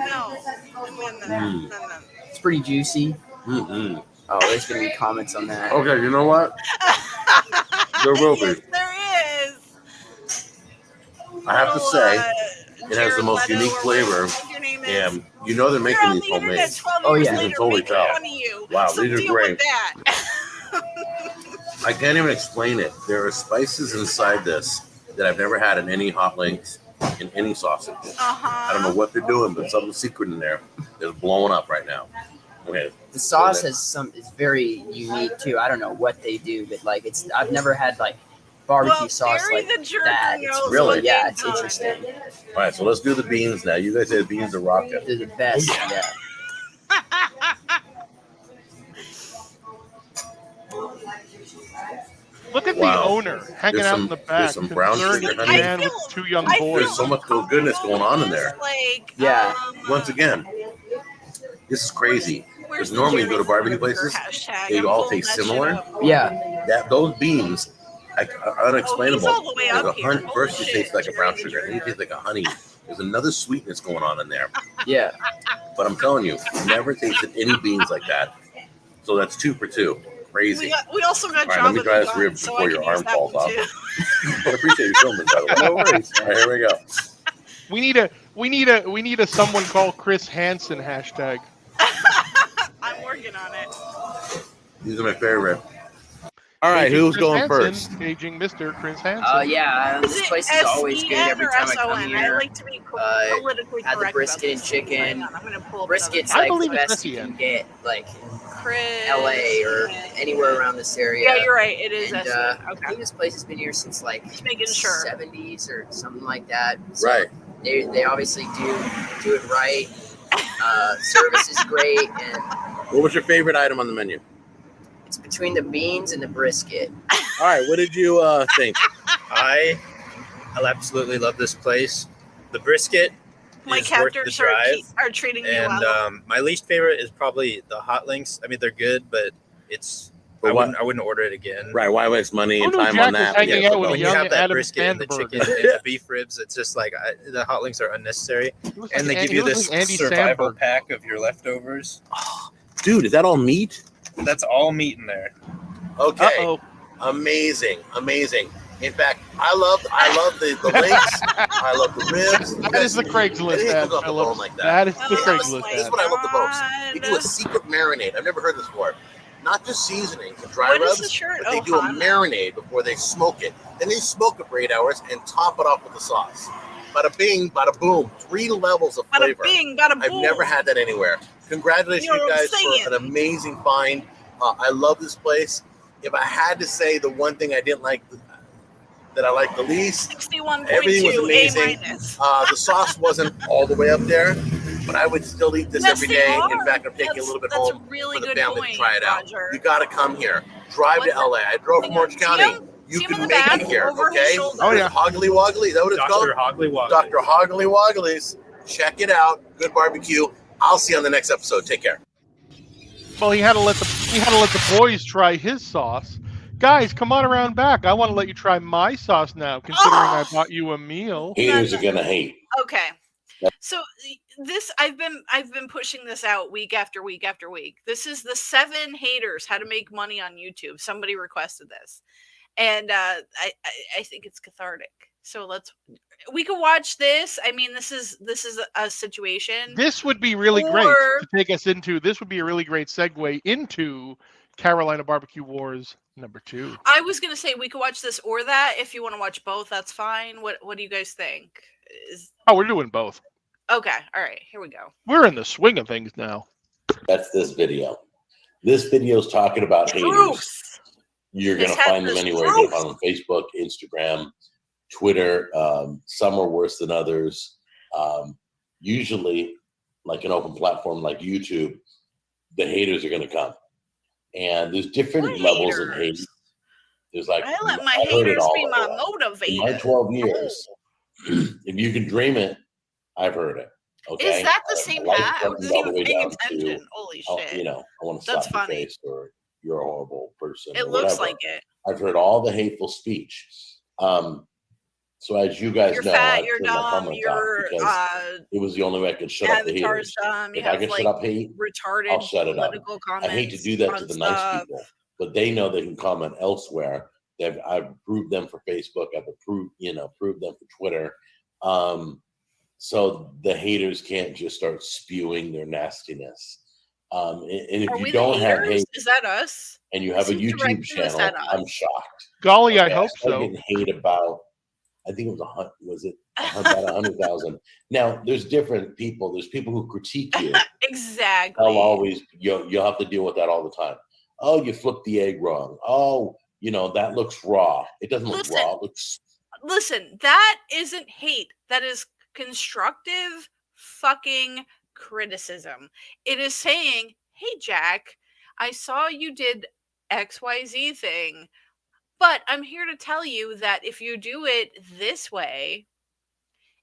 No. It's pretty juicy. Mm-hmm. Oh, there's gonna be comments on that. Okay, you know what? There will be. Yes, there is. I have to say, it has the most Jared unique Leto, flavor. whatever your name is. And you know they're You're making on these the internet homemade. 12 Oh, years yeah. You can later totally making tell. fun of you. Wow, so these are deal great. with that. I can't even explain it. There are spices inside this that I've never had in any hot links, in any sausage. I don't know what they're doing, but something secret in there is blowing up right now. Okay. The sauce is very unique too. I don't know what they do, but like I've never had like barbecue sauce Barry like the Jerk that. knows It's really what yeah, they've it's done. interesting. All right, so let's do the beans now. You guys say the beans are rocking. They're the best. Yeah. Look at Wow. the owner hanging out in the back. There's some brown concerning sugar, a honey. man with two young I boys. There's so much goodness going on in there. Like, Yeah. Once again, this is crazy. Because normally you go to barbecue places, they all taste similar. Yeah. Those beans, unexplainable. all the way There's up a here. first Holy it tastes shit, like a brown Jerry. sugar, then it tastes like a honey. There's another sweetness going on in there. Yeah. But I'm telling you, never tasted any beans like that. So that's 2 for 2. Crazy. We also got All right, Java let me try the this Gun, rib so before I your can arm use that falls one off. too. I appreciate you filming, by the way. No worries. All right, here we go. We need a someone called Chris Hansen hashtag. I'm working on it. These are my favorite. All right, Aging who's Chris going Hansen, first? Aging Mr. Chris Hansen. Yeah. This place is always good every time I come I here. like to be politically Had the correct brisket about and chicken. I'm gonna pull up Brisket's I like the believe it's best you SEN. can get, like Chris LA or anywhere around this area. Yeah, you're right. It is And, SEN. I Okay. think this place has been here since like Just making sure. 70s or something like that. So Right. They obviously do it right. Service is great, and What was your favorite item on the menu? it's between the beans and the brisket. All right, what did you think? I absolutely love this place. The brisket My is worth the captors drive. are treating you And well. my least favorite is probably the hot links. I mean, they're good, but it's But I wouldn't order it again. Right, why waste money and Oh, no, time Jack on that? is hanging out with When a you young have that Adam brisket and the Sandberg. chicken and the beef ribs, it's just like the hot links are unnecessary. And they give you this survival Sandberg. pack of your leftovers. Dude, is that all meat? That's all meat in there. Okay. Uh-oh. Amazing. In fact, I love the links. I love the ribs. That is the Craigslist ad, Phillips. Like That is the This Craigslist is ad. what I love the most. They do a secret marinade. I've never heard this before. Not just seasoning and dry What is rubs, the shirt? but they Oh, do a Honda. marinade before they smoke it. Then they smoke it for 8 hours and top it off with the sauce. Bada bing, bada boom. 3 levels of Bada flavor. bing, bada boom. I've never had that anywhere. Congratulations, You know you what I'm guys, saying? for an amazing find. I love this place. If I had to say the one thing I didn't like, that I liked the least, 61.2 everything was A amazing. minus. The sauce wasn't all the way up there, but I would still eat this Yes, every they day. are. In fact, I'm taking a little bit That's home a really for the good family point, to try it out. Roger. You got to come here. Drive to LA. I drove from Orange County. You See him can in the make back, it here, over his okay? shoulder. Oh, yeah. Hoggly Woggly, is that what it's called? Dr. Hoggly Woggly. Dr. Hoggly Woggly's. Check it out. Good barbecue. I'll see you on the next episode. Take care. Well, he had to let the boys try his sauce. Guys, come on around back. I want to let you try my sauce now, considering I bought you a meal. Haters are gonna hate. Okay. So this I've been pushing this out week after week after week. This is the 7 haters how to make money on YouTube. Somebody requested this. And I think it's cathartic. So we could watch this. I mean, this is a situation. This would be really great to take us into. This would be a really great segue into Carolina Barbecue Wars #2. I was gonna say we could watch this or that. If you want to watch both, that's fine. What do you guys think? Oh, we're doing both. Okay, all right, here we go. We're in the swing of things now. That's this video. This video is talking about haters. You're going to find them anywhere. You're going to find them on Facebook, Instagram, Twitter. Some are worse than others. Usually, like an open platform like YouTube, the haters are going to come. And there's different levels of hate. There's like, I let my I heard it haters all. be my In motivator. my 12 years, if you can dream it, I've heard it. Okay. Is that the same Life hat? I comes wasn't all the even way paying down attention. to, Holy oh, shit. you know, I want to That's slap your funny. face, or you're a horrible person. It or looks whatever. like it. I've heard all the hateful speech. So as you guys You're know, fat, I've you're turned my dumb, comments your off because it was the only way I could shut up the avatar's haters. dumb, you If I have could like shut up hate, retarded I'll shut it up. political I comments. hate to do that to on the nice stuff. people, but they know they can comment elsewhere. I've approved them for Facebook. I've approved them for Twitter. So the haters can't just start spewing their nastiness. And if you don't have hate, is that us? and you have a Is he YouTube directing this channel, at us? I'm shocked. Golly, I Okay, hope started so. Getting hate about, I think it was about 100,000. Now there's different people. There's people who critique you. Exactly. They'll always you'll have to deal with that all the time. Oh, you flipped the egg wrong. Oh, that looks raw. It doesn't look raw. It looks. Listen, that isn't hate. That is constructive fucking criticism. It is saying, hey, Jack, I saw you did XYZ thing, but I'm here to tell you that if you do it this way,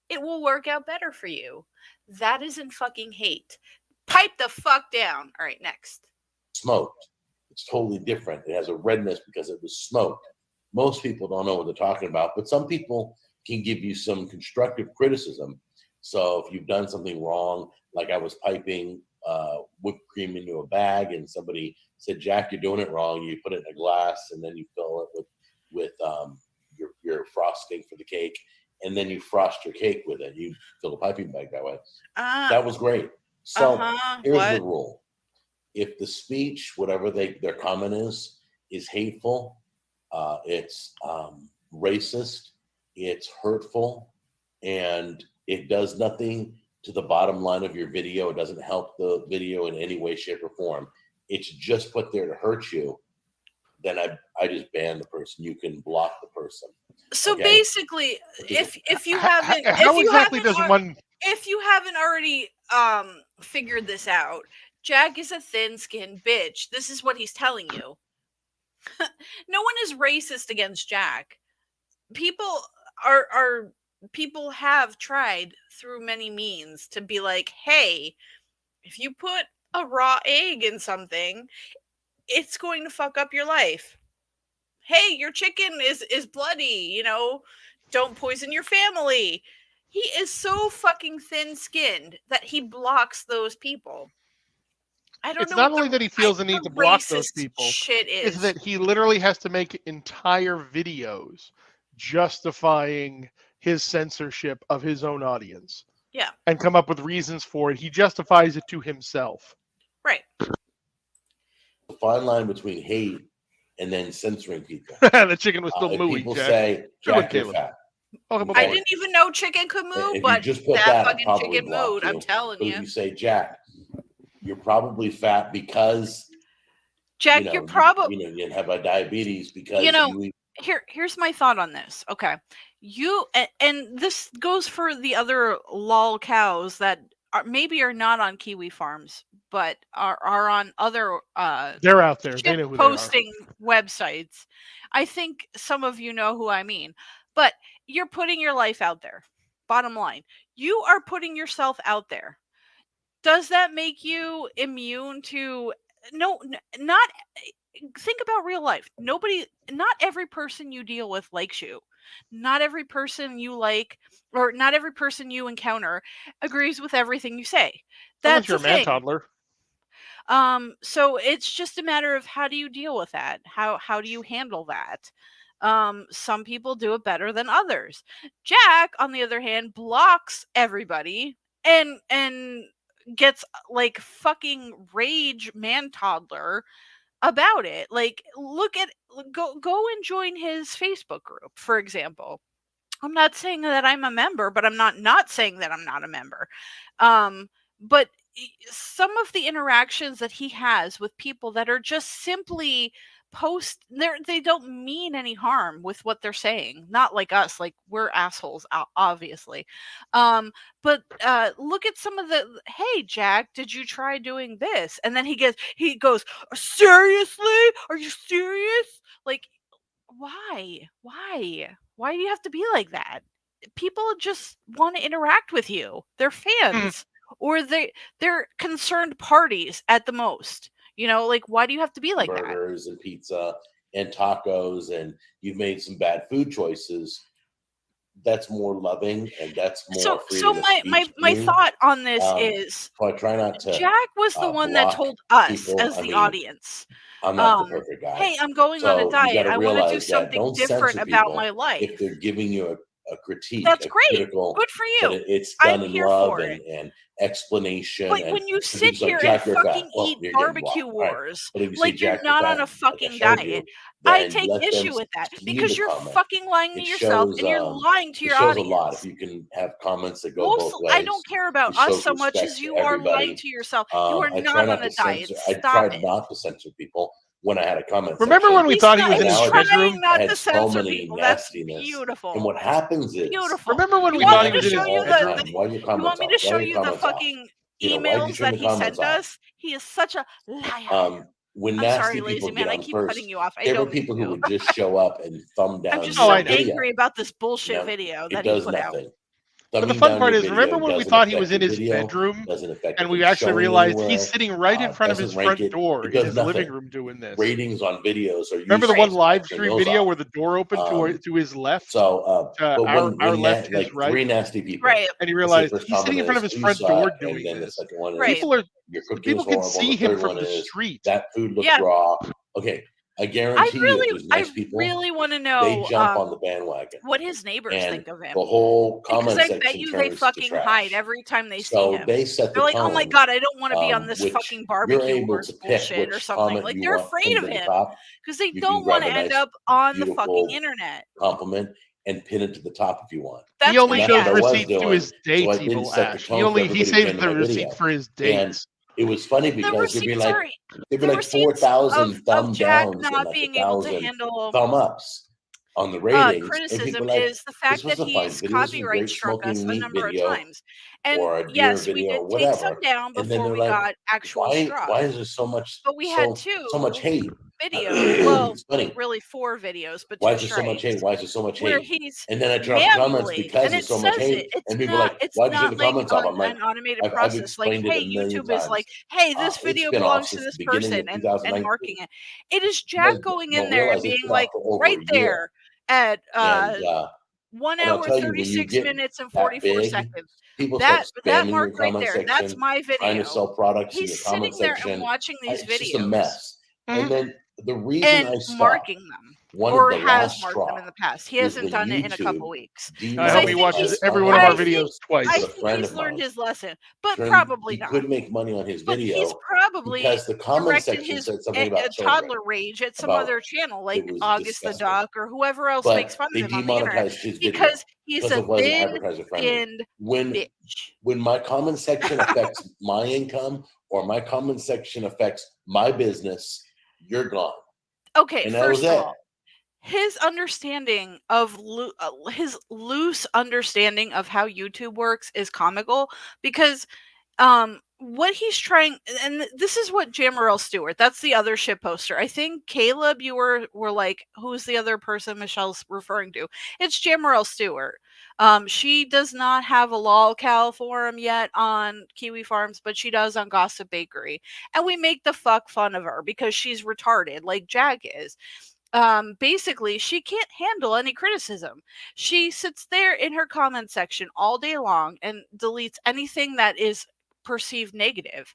it will work out better for you. That isn't fucking hate. Pipe the fuck down. All right, next. Smoked. It's totally different. It has a redness because it was smoked. Most people don't know what they're talking about, but some people can give you some constructive criticism. So if you've done something wrong, like I was piping whipped cream into a bag and somebody said, Jack, you're doing it wrong. You put it in a glass and then you fill it with your frosting for the cake, and then you frost your cake with it. You fill the piping bag that way. That was great. So here's the rule. If the speech, whatever their comment is hateful, it's racist, it's hurtful, and it does nothing to the bottom line of your video. It doesn't help the video in any way, shape, or form. It's just put there to hurt you. Then I just ban the person. You can block the person. So okay? Basically, if you haven't, if you haven't already figured this out, Jack is a thin-skinned bitch. This is what he's telling you. No one is racist against Jack. People have tried through many means to be like, hey, if you put a raw egg in something, it's going to fuck up your life. Hey, your chicken is bloody, don't poison your family. He is so fucking thin-skinned that he blocks those people. I don't know. It's not only that he feels the need to block those people, it's that he literally has to make entire videos justifying his censorship of his own audience. Yeah. And come up with reasons for it. He justifies it to himself. Right. The fine line between hate and then censoring people. The chicken was still mooing. People say, Jack, you're fat. I didn't even know chicken could moo, but that fucking chicken mooed. I'm telling you. If you say, Jack, you're probably fat because Jack, you're probably you have a diabetes because here's my thought on this. Okay. And this goes for the other lol cows that maybe are not on Kiwi farms, but are on other they're out there. They know who posting websites. I think some of you know who I mean. But you're putting your life out there. Bottom line. You are putting yourself out there. Does that make you immune to not think about real life. Not every person you deal with likes you. Not every person you like, or not every person you encounter agrees with everything you say. That's your man toddler. So it's just a matter of how do you deal with that? How do you handle that? Some people do it better than others. Jack, on the other hand, blocks everybody and gets like fucking rage man toddler about it. Like, go and join his Facebook group, for example. I'm not saying that I'm a member, but I'm not saying that I'm not a member. But some of the interactions that he has with people that are just simply they don't mean any harm with what they're saying. Not like us, like we're assholes, obviously. But look at some of the, hey, Jack, did you try doing this? And then he goes, seriously? Are you serious? Like, why do you have to be like that? People just want to interact with you. They're fans. Or they're concerned parties at the most. You know, like, why do you have to be like that? Burgers and pizza and tacos, and you've made some bad food choices. That's more loving, and that's more So freedom of speech my to me. thought on this is, So I try not to. Jack was the one that block told us people. as I the mean, audience, I'm not the perfect guy. hey, I'm going on a So you diet. gotta I want to do realize that something don't different censor about people my life. if they're giving you a critique. That's a great. Critical, Good for but you. it's done I'm in here love for and explanation. But and when you because sit it's like, here and Jack, you're fat. fucking Well, eat you're getting BBQ blocked. All right. Wars, But if you say, like you're Jack, not you're on a fat, like I fucking showed you, diet, I then take let them issue with that see because the you're comment. fucking lying to It yourself shows, and you're lying to it your shows audience. a lot if you can have comments that go both ways. I don't care about It us shows so much respect as to you are lying everybody. to yourself. You are I not try on not a to diet. censor. I Stop tried it. not to censor people when I had a comment Remember section. when we thought he was in He's his trying bedroom? not I had to so censor many people. That's nastiness. beautiful. And what happens is, Beautiful. Remember when You we want thought me he was to in show his you bedroom? Why are your you comments want me off? to Why show are your you the comments off? fucking You know, why'd you emails turn that the he sent comments off? us? He is such a liar. When I'm nasty sorry, people lazy man. get I on keep first, cutting you off. I there were don't mean people who to. would just show up and thumb down I'm just your so video. angry about this bullshit Now, video it that he does put out. nothing. But the Thumbing fun down part your is, remember video when we doesn't thought he affect was in your his video, bedroom? doesn't affect And if we it's actually showing realized anywhere, he's sitting right in front of his doesn't rank front it. door It in does his nothing. living room doing this. Ratings on videos are Remember the usually one live turn stream those video off. where the door opened to his left? So, but our when left, like his right. three nasty people, Right. And he let's say realized first he's sitting in comment front of is, his "Oh, you front suck," door and doing then the this. second one is, Right. "Your cooking People is can horrible." see The him third from one the is, street. "That food looks Yeah. raw." Okay, I guarantee you, there's nice people. really want to They know jump on the bandwagon, what his neighbors and think of him. the whole Because comment I section bet you they turns to fucking hide trash. every time they see So him. they set the They're like, oh my tone, god, I don't want to be on this which fucking you're barbecue able wars to pick bullshit or which something. comment Like you they're want afraid pinned of to the him top. because they You don't can grab want to a end nice, up on the beautiful fucking internet. compliment and pin it to the top if you want. That's He only my And that's shows what I was receipts to doing. his So I dates, didn't Evil set the Ash. tone for He everybody saves into the my receipts video. for his And dates. it was funny The because there'd be receipts like are there'd be the like receipts 4,000 of thumb Jack downs and not like being able to 1,000 handle thumb ups on the ratings, and people criticism were like, is the fact "This was that a fine he's video. This was a copyright great struck us smoking a meat number of video, times. And or a deer yes, we video, did or take some whatever." down And then before they're we like, got actual struck. "Why is there so much But we had so much hate?" videos. Well, It's funny. really 4 videos, but Why 2 is there so much strikes hate? Why is there so much where hate? he's And then I drop the comments manually, because and it there's so much says hate, it. and people are like, It's "Why'd you turn not the like comments off?" I'm like, an automated I've process. Like, explained it hey, a million YouTube is times. like, hey, this It's video been off belongs to since this the beginning person of and 2019. marking it. It is You Jack guys going in don't there and realize it's being been like, off for over right a year. there at And 1 and I'll hour, tell you, when you 36 get minutes and that 44 big, seconds. people start That spamming mark your right comment there, that's section, my trying to video. sell products in He's your sitting comment there and section. watching these It's just a videos mess. And then the reason and I stopped, marking them, one of or the has last marked them straw, in the past. He was hasn't when done it in a couple YouTube weeks. I demonetized hope he watches every one of our videos twice. I a think friend he's of learned mine. his lesson, but Turned- probably he not. could make money on his But he's video probably because the comment directed section his said something about children. toddler rage at some about other channel, like it was August the disgusting. Duck or whoever else But makes fun they of him on the internet demonetized his video because he's because a it wasn't thin, advertiser friendly. skinned bitch. When my comment section affects my income or my comment section affects my business, you're gone. Okay, And that first was of it. all, his understanding of his loose understanding of how YouTube works is comical because what he's trying, and this is what Jamarel Stewart, that's the other shit poster. I think Caleb, you were like, who's the other person Michelle's referring to? It's Jamarel Stewart. She does not have a lolcal forum yet on Kiwi Farms, but she does on Gossip Bakery, and we make the fuck fun of her because she's retarded like Jack is. Basically, she can't handle any criticism. She sits there in her comment section all day long and deletes anything that is perceived negative.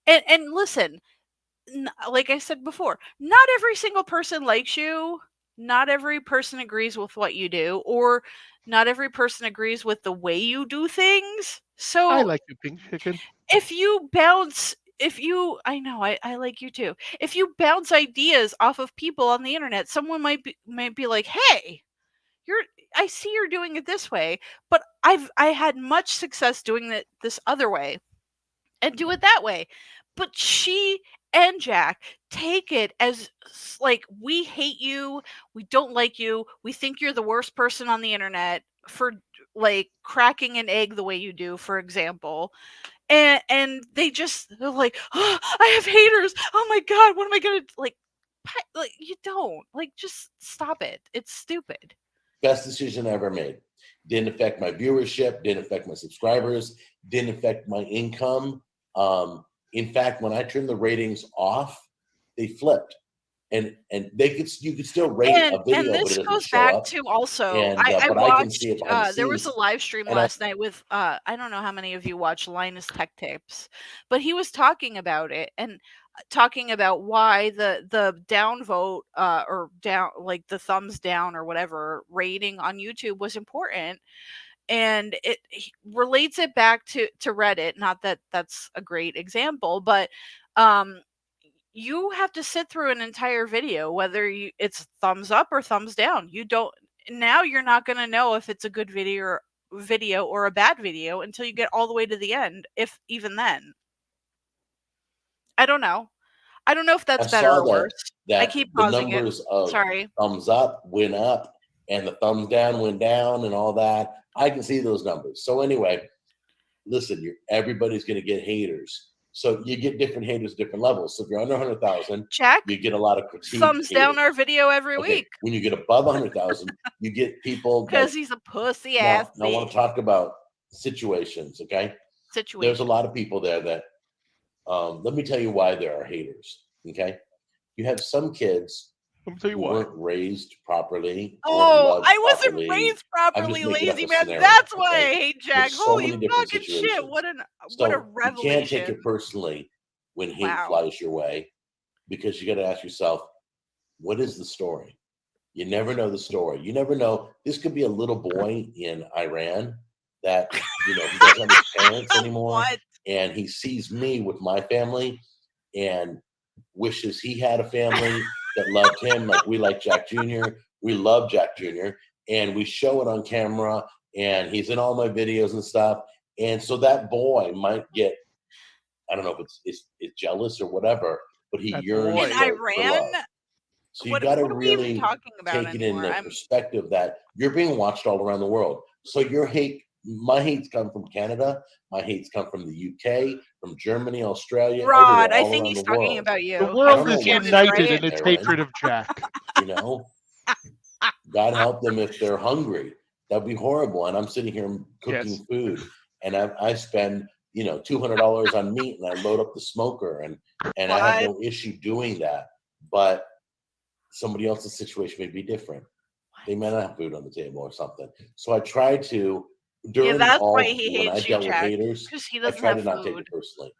And listen, like I said before, not every single person likes you. Not every person agrees with what you do, or not every person agrees with the way you do things. So I like you, Pink Chicken. if you bounce, I know, I like you too. If you bounce ideas off of people on the internet, someone might be like, hey, I see you're doing it this way, but I had much success doing it this other way and do it that way. But she and Jack take it as like, we hate you, we don't like you, we think you're the worst person on the internet for like cracking an egg the way you do, for example. And they're like, oh, I have haters. Oh my god, what am I gonna like? You don't like, just stop it. It's stupid. Best decision I ever made. Didn't affect my viewership. Didn't affect my subscribers. Didn't affect my income. In fact, when I turned the ratings off, they flipped. And you could still rate a video, and but this it doesn't goes show back up. to also And I but I can watched see it behind the there was a scenes. live stream And last night with I don't know how many of you watched Linus Tech Tips, but he was talking about it and talking about why the downvote or down, like the thumbs down or whatever rating on YouTube was important. And he relates it back to Reddit. Not that that's a great example, but you have to sit through an entire video, whether it's thumbs up or thumbs down. You don't, now you're not going to know if it's a good video or a bad video until you get all the way to the end, if even then. I don't know if that's better or worse. I keep pausing the numbers it. of Sorry. thumbs up went up and the thumbs down went down and all that. I can see those numbers. So anyway, listen, everybody's going to get haters. So you get different haters, different levels. So if you're under 100,000, Jack, you get a lot of critique. Thumbs down our video every week. When you get above 100,000, you get people because he's a pussy ass. Now I want to talk about situations. Okay, there's a lot of people there that. Let me tell you why there are haters. Okay, you have some kids who weren't raised properly. Oh, I wasn't raised properly, lazy man. That's why I hate Jack. Holy fucking shit! What a revelation! You can't take it personally when hate flies your way, because you got to ask yourself, what is the story? You never know the story. You never know. This could be a little boy in Iran that he doesn't have his parents anymore, and he sees me with my family and wishes he had a family that loved him like we like Jack Jr. We love Jack Jr. and we show it on camera, and he's in all my videos and stuff. And so that boy might get, I don't know if it's jealous or whatever, but he yearns in Iran. love. So you got to really take it in the perspective that you're being watched all around the world. So my hates come from Canada. My hates come from the UK, from Germany, Australia. Rod, I think he's talking about you. The world is united in its hatred of Jack. God help them if they're hungry. That'd be horrible. And I'm sitting here cooking food, and I spend $200 on meat, and I load up the smoker, and I have no issue doing that. But somebody else's situation may be different. They may not have food on the table or something. So I try to. When I dealt with haters, I try to not take it personally.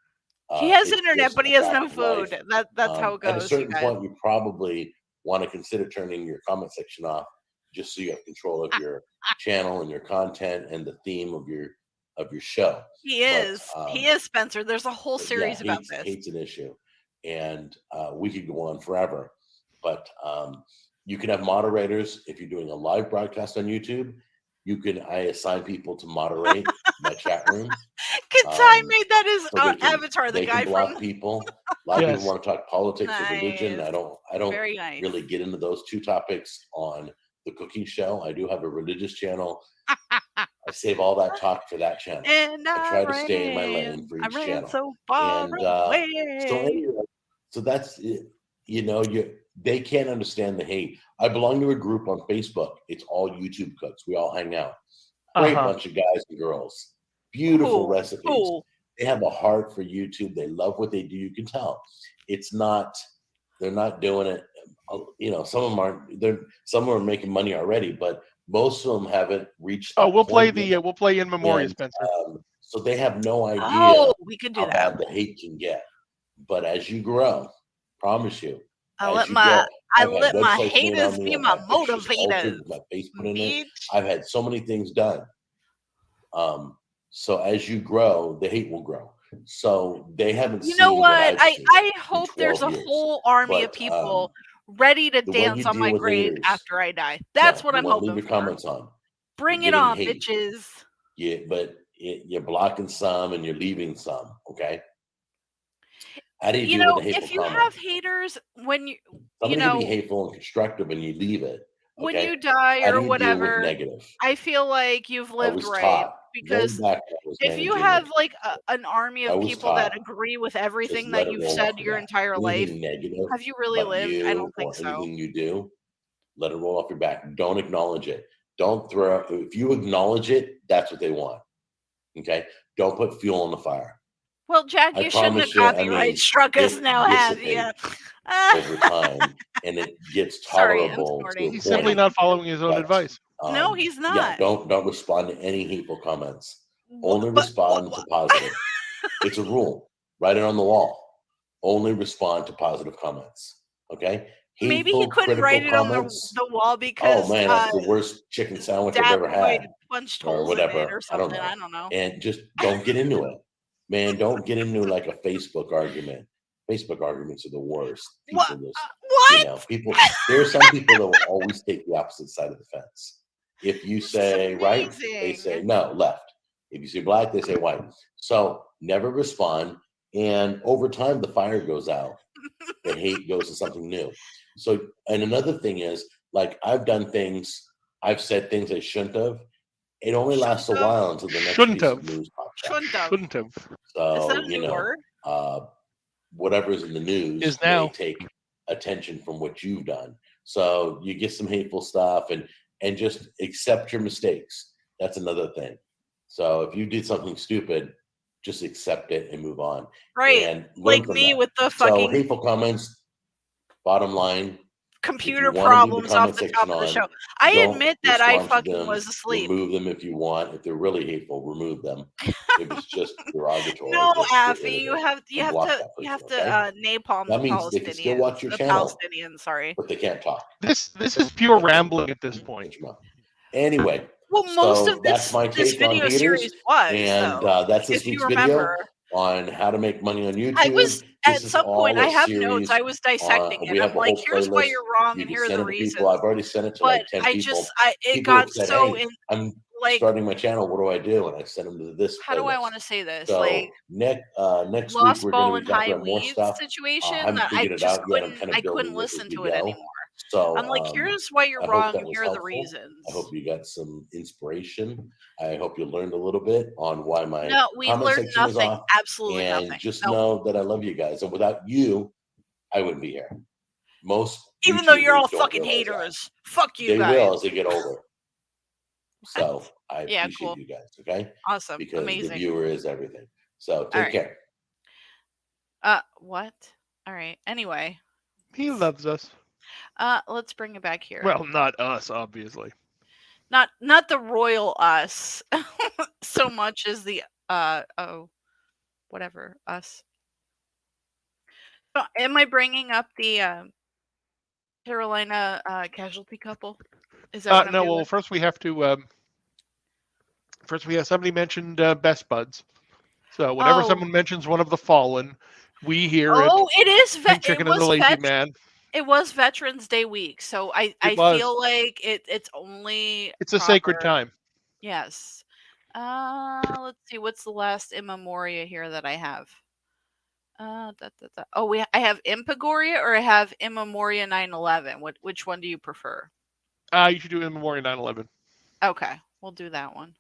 He has internet, but he has no food. That's how it goes. At a certain point, you probably want to consider turning your comment section off, just so you have control of your channel and your content and the theme of your show. He is Spencer. There's a whole series about this. Hate's an issue, and we could go on forever. But you can have moderators if you're doing a live broadcast on YouTube. I assign people to moderate my chat room. Katai made that his avatar. The guy can block from people. A lot of people want to talk politics or religion. I don't really get into those two topics on the cooking show. I do have a religious channel. I save all that talk for that channel. And I try to stay in my lane for each channel. So far away. So that's it. They can't understand the hate. I belong to a group on Facebook. It's all YouTube cooks. We all hang out. Great bunch of guys and girls. Beautiful recipes. Cool. They have a heart for YouTube. They love what they do. You can tell. They're not doing it. Some of them aren't. Some of them are making money already, but most of them haven't reached. We'll play in memoriam, Spencer. So they have no idea we could do how that. bad the hate can get. But as you grow, promise you. I let my haters be my motivators. I've had so many things done. So as you grow, the hate will grow. So they haven't seen. You know what? I hope there's a whole army of people ready to dance on my grave after I die. That's what I'm hoping for. Leave your comments on. Bring it on, bitches. Yeah, but you're blocking some and you're leaving some. Okay. How do you deal with the hateful if you comment? have haters, when Somebody can be hateful and constructive and you leave it. When you die or whatever, negative? I feel like you've lived right. Because if you have like an army of people that agree with everything that you've said your entire life, have you really lived? I don't think so. Anything you do, let it roll off your back. Don't acknowledge it. Don't throw. If you acknowledge it, that's what they want. Okay. Don't put fuel on the fire. Well, Jack, I you shouldn't have promise you, I copyright mean, struck us it now, have you? dissipates over time, and it gets Sorry, I'm tolerable to snorting. a He's simply point. not following his own But, advice. No, he's Yeah, not. don't respond to any hateful comments. Only respond to positive. It's a rule. Write it on the wall. Only respond to positive comments. Okay? Maybe he Hateful, couldn't critical write it on comments. the wall because Oh man, that's the worst chicken sandwich I've Dad ever Boy had, punched or holes in it whatever. or I don't something. know. I don't know. And just don't get into it, man. Don't get into like a Facebook argument. Facebook arguments are the worst. People just, you know, people. There are some people that will always take the opposite side of the fence. If you say right, they say no, left. If you say black, they say white. So never respond. And over time, the fire goes out. The hate goes to something new. So, and another thing is, like, I've done things, I've said things I shouldn't have. It only lasts a while until the next piece of news pops up. Shouldn't have. So, Is that a you new know, word? whatever's in the news Is now. may take attention from what you've done. So you get some hateful stuff and just accept your mistakes. That's another thing. So if you did something stupid, just accept it and move on. Right. And Like me with the fucking so hateful comments, bottom line, computer problems off the top of the show. I don't admit that I respond to fucking them. was asleep. Remove them if you want. If they're really hateful, remove them. If it's just derogatory, No, just get rid Affy, of you it have and block that you person, have to okay? napalm That the means they can still Palestinians. watch your The channel, Palestinians, sorry. but they can't talk. This is pure rambling at this point. Anyway, Well, most so of that's my this take on video haters, series was, and though, that's this if you week's video remember. on how to make money on YouTube. I was at This is some point. all I a have series notes. I was dissecting we it. have I'm a like, whole here's why playlist. you're wrong, You and can here are send the it to reasons. people. I've already sent it to But like 10 I people. just, it People got have said, so hey, in. I'm Like, starting my channel. What do I do? And I send them to this how do I playlist. want to say this? So Like, next week Lost we're Ball going and to be talking High about more Weave stuff. I situation haven't that I figured it just out yet. I'm couldn't. kind of I building couldn't this as listen we to it go. anymore. So I'm like, here's why you're I hope wrong, that and was here are the helpful. reasons. I hope you got some inspiration. I hope you learned a little bit on why my No, we comment learned section is nothing. off. Absolutely and nothing. just No. know that I love you guys. And without you, I wouldn't be here. Most Even though you're all YouTubers don't fucking realize that. haters. Fuck you They guys. will as they get older. So I Yeah, appreciate cool. you guys. Okay. Awesome. Because Amazing. the viewer is everything. So All take right. care. What? All right. Anyway. He loves us. Let's bring it back here. Well, not us, obviously. Not the royal us so much as the whatever us. So, am I bringing up the Carolina Casualty Couple? Is that what I'm No. doing? Well, first we have to. First we have somebody mentioned Best Buds. So whenever someone mentions one of the fallen, we hear it. Oh, it is. Pink Chicken and the Lazy Man. It was Veterans Day week, so I feel like it's only. It's a sacred time. Yes. Let's see. What's the last in memoria here that I have? Oh, I have Impagoria or I have in memoria 9/11. Which one do you prefer? You should do in memoria 9/11. Okay, we'll do that one.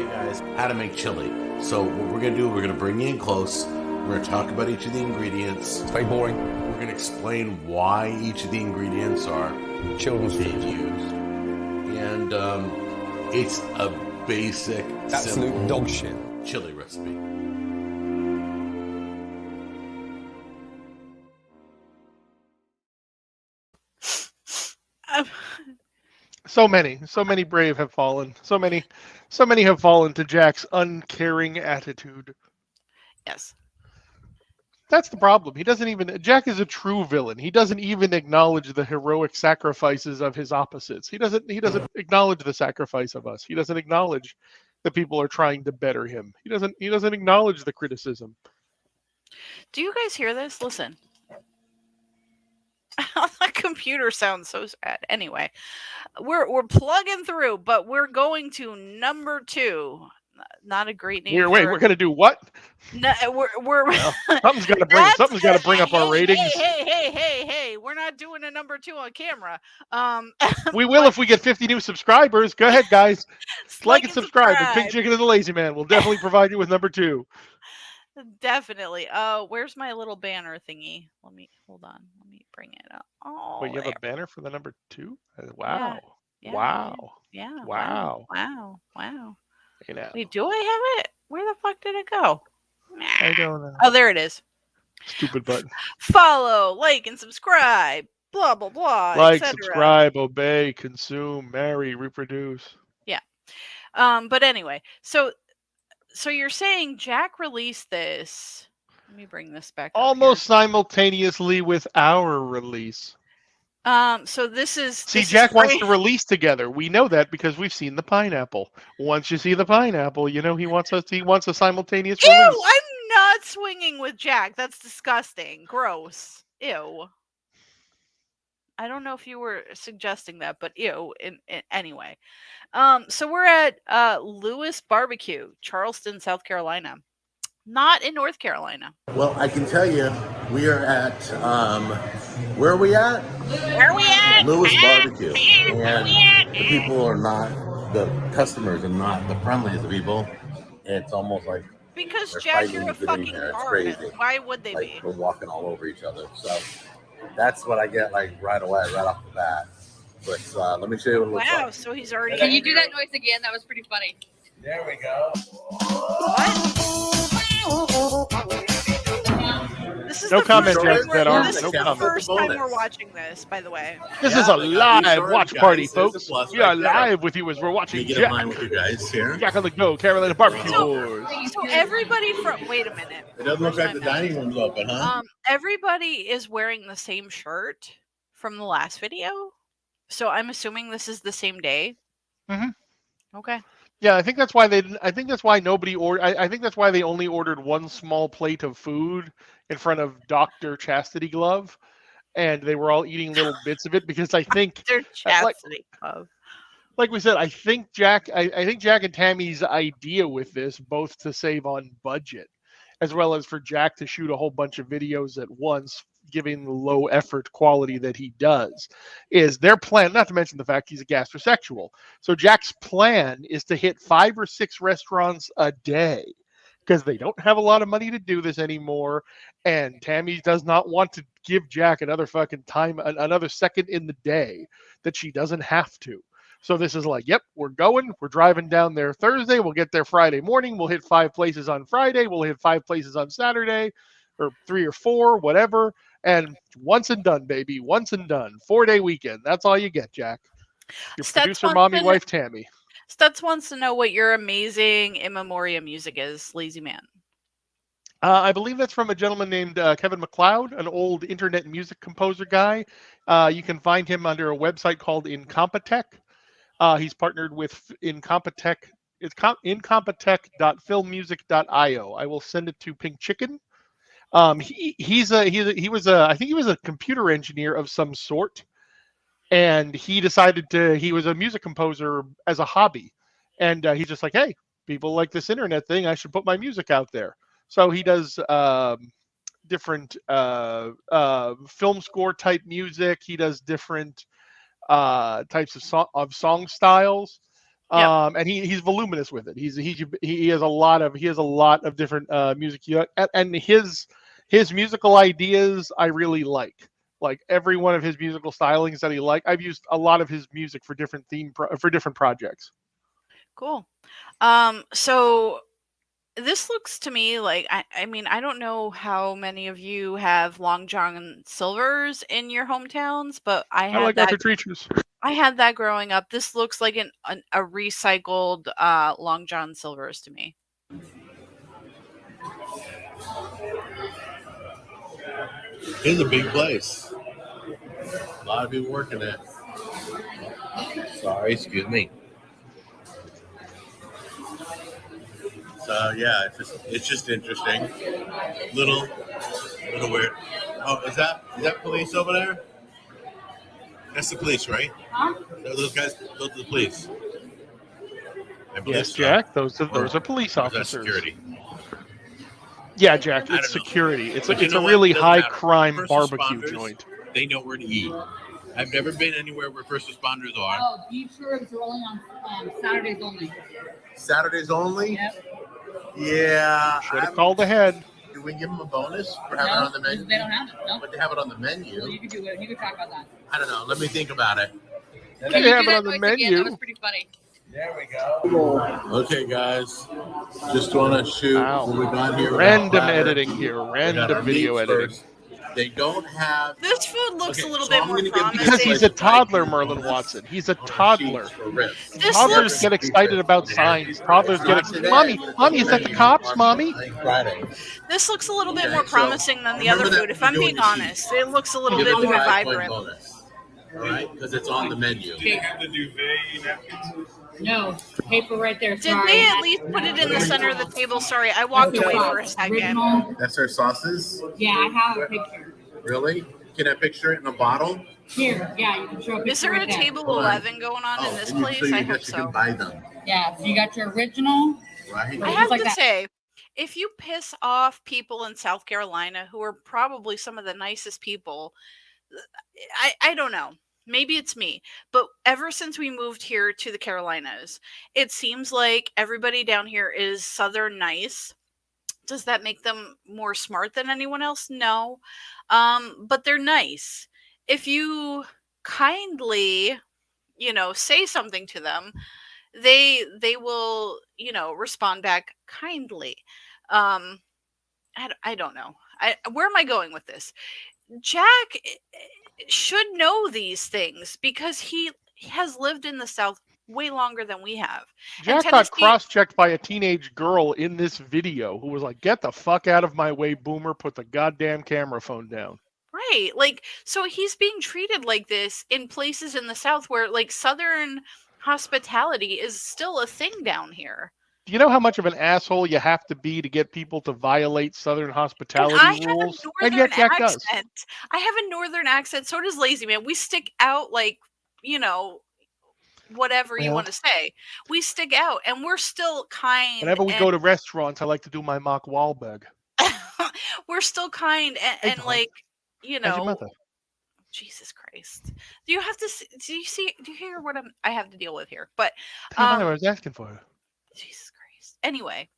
you guys how to make chili. So what we're gonna do, we're gonna bring you in close. We're gonna talk about each of the ingredients. It's very boring. We're gonna explain why each of the ingredients are children's being used. And it's a basic, absolute simple dog shit chili recipe. So many brave have fallen. So many have fallen to Jack's uncaring attitude. Yes. That's the problem. Jack is a true villain. He doesn't even acknowledge the heroic sacrifices of his opposites. He doesn't acknowledge the sacrifice of us. He doesn't acknowledge that people are trying to better him. He doesn't acknowledge the criticism. Do you guys hear this? Listen. The computer sounds so sad. Anyway, we're plugging through, but we're going to number 2. Not a great name. We're gonna do what? No, we're something's got to bring up our ratings. Hey! We're not doing a number 2 on camera. We will if we get 50 new subscribers. Go ahead, guys. Like and subscribe. And Pink Chicken and the Lazy Man will definitely provide you with number 2. Definitely. Where's my little banner thingy? Hold on. Let me bring it up. Oh, wait, you have a banner for the number 2? Wow. Yeah. Wow. Yeah. Wow. You know. Wait, do I have it? Where the fuck did it go? I don't know. Oh, there it is. Stupid button. Follow, like, and subscribe. Blah blah blah. Like, subscribe, obey, consume, marry, reproduce. Yeah. But anyway, so you're saying Jack released this? Let me bring this back. Almost simultaneously with our release. So this is. See, Jack wants to release together. We know that because we've seen the pineapple. Once you see the pineapple, you know he wants a simultaneous release. Ew! I'm not swinging with Jack. That's disgusting. Gross. Ew. I don't know if you were suggesting that, but ew. Anyway, so we're at Lewis Barbecue, Charleston, South Carolina. Not in North Carolina. Well, I can tell you, we are at, where are we at? Where are we at? Lewis Barbecue. And the people are not, the customers are not the friendliest of people. It's almost like because Jack, you're a fucking crazy. Why would they be? We're walking all over each other. So that's what I get right away, right off the bat. But let me show you what it looks like. Wow, so he's already. Can you do that noise again? That was pretty funny. There we go. This is no the comment, first Jack. That this is no the comment. first time we're watching this, by the way. This is a live watch party, folks. We are live with you as we're watching Jack. With you guys here. Jack on the go, Carolina Barbecue Wars. So everybody from wait a minute. It doesn't look like the dining room's open, huh? Everybody is wearing the same shirt from the last video, so I'm assuming this is the same day. Mm-hmm. Okay. Yeah, I think that's why they. I think that's why nobody ordered. I think that's why they only ordered one small plate of food in front of Dr. Chastity Glove, and they were all eating little bits of it because I think Dr. Chastity Glove. Like we said, I think Jack and Tammy's idea with this, both to save on budget, as well as for Jack to shoot a whole bunch of videos at once, giving the low effort quality that he does, is their plan, not to mention the fact he's a gastrosexual. So Jack's plan is to hit 5 or 6 restaurants a day because they don't have a lot of money to do this anymore. And Tammy does not want to give Jack another fucking time, another second in the day that she doesn't have to. So this is like, yep, we're driving down there Thursday. We'll get there Friday morning. We'll hit 5 places on Friday. We'll hit 5 places on Saturday, or 3 or 4, whatever. And once and done, baby. Once and done. 4-day weekend. That's all you get, Jack. Your producer, mommy, wife, Tammy. Stutz wants to know what your amazing in memoriam music is, Lazy Man. I believe that's from a gentleman named Kevin MacLeod, an old internet music composer guy. You can find him under a website called Incompetech. He's partnered with Incompetech. It's incompetech.filmmusic.io. I will send it to Pink Chicken. He was a computer engineer of some sort, and he was a music composer as a hobby, and he's just like, hey, people like this internet thing, I should put my music out there. So he does different film score type music. He does different types of song styles. And he's voluminous with it. He has a lot of different music, and his musical ideas I really like. Like every one of his musical stylings that he like, I've used a lot of his music for different for different projects. Cool. So this looks to me like, I mean, I don't know how many of you have Long John Silvers in your hometowns, but I like that for treatures. I had that growing up. This looks like a recycled Long John Silvers to me. It's a big place. A lot of people working there. Sorry, excuse me. So yeah, it's just interesting. Little weird. Oh, is that police over there? That's the police, right? Huh? Those guys, those are the police. Yes, Jack. Those are police officers. Security. Yeah, Jack. It's security. It's a really high crime barbecue joint. They know where to eat. I've never been anywhere where first responders are. Oh, beef ribs are only on Saturdays only. Saturdays only? Yep. Yeah. Should have called ahead. Do we give them a bonus for having it on the menu? They don't have it. No. But they have it on the menu. Well, you could do it. You could talk about that. I don't know. Let me think about it. Can you have it on the menu? Again? That was pretty funny. There we go. Okay, guys. Just want to shoot what we got here. Random editing here. Random video editing. They don't have. This food looks a little bit more promising. Because he's a toddler, Merlin Watson. He's a toddler. Toddlers get excited about signs. Toddlers get excited. Mommy, is that the cops, Mommy? This looks a little bit more promising than the other food. If I'm being honest, it looks a little bit more vibrant. All right, because it's on the menu. No, paper right there. Did they at least put it in the center of the table? Sorry, I walked away for a second. That's their sauces? Yeah, I have a picture. Really? Can I picture it in a bottle? Here, yeah, you can show a picture. Is there a table 11 going on in this place? I hope so. You can buy them. Yeah, so you got your original. Right. I have to say, if you piss off people in South Carolina who are probably some of the nicest people, I don't know. Maybe it's me, but ever since we moved here to the Carolinas, it seems like everybody down here is Southern nice. Does that make them more smart than anyone else? No. But they're nice. If you kindly, say something to them, they will, respond back kindly. I don't know. Where am I going with this? Jack should know these things because he has lived in the South way longer than we have. Jack got cross-checked by a teenage girl in this video who was like, "Get the fuck out of my way, boomer, put the goddamn camera phone down." Right. So he's being treated like this in places in the South where, Southern hospitality is still a thing down here. Do you know how much of an asshole you have to be to get people to violate Southern hospitality rules? And yet Jack does. I have a Northern accent. So does Lazy Man. We stick out whatever you want to say. We stick out, and we're still kind. Whenever we go to restaurants, I like to do my Mark Wahlberg. We're still kind and How's your mother? Jesus Christ. Do you hear what I have to deal with here? But I was asking for her. Jesus Christ. Anyway,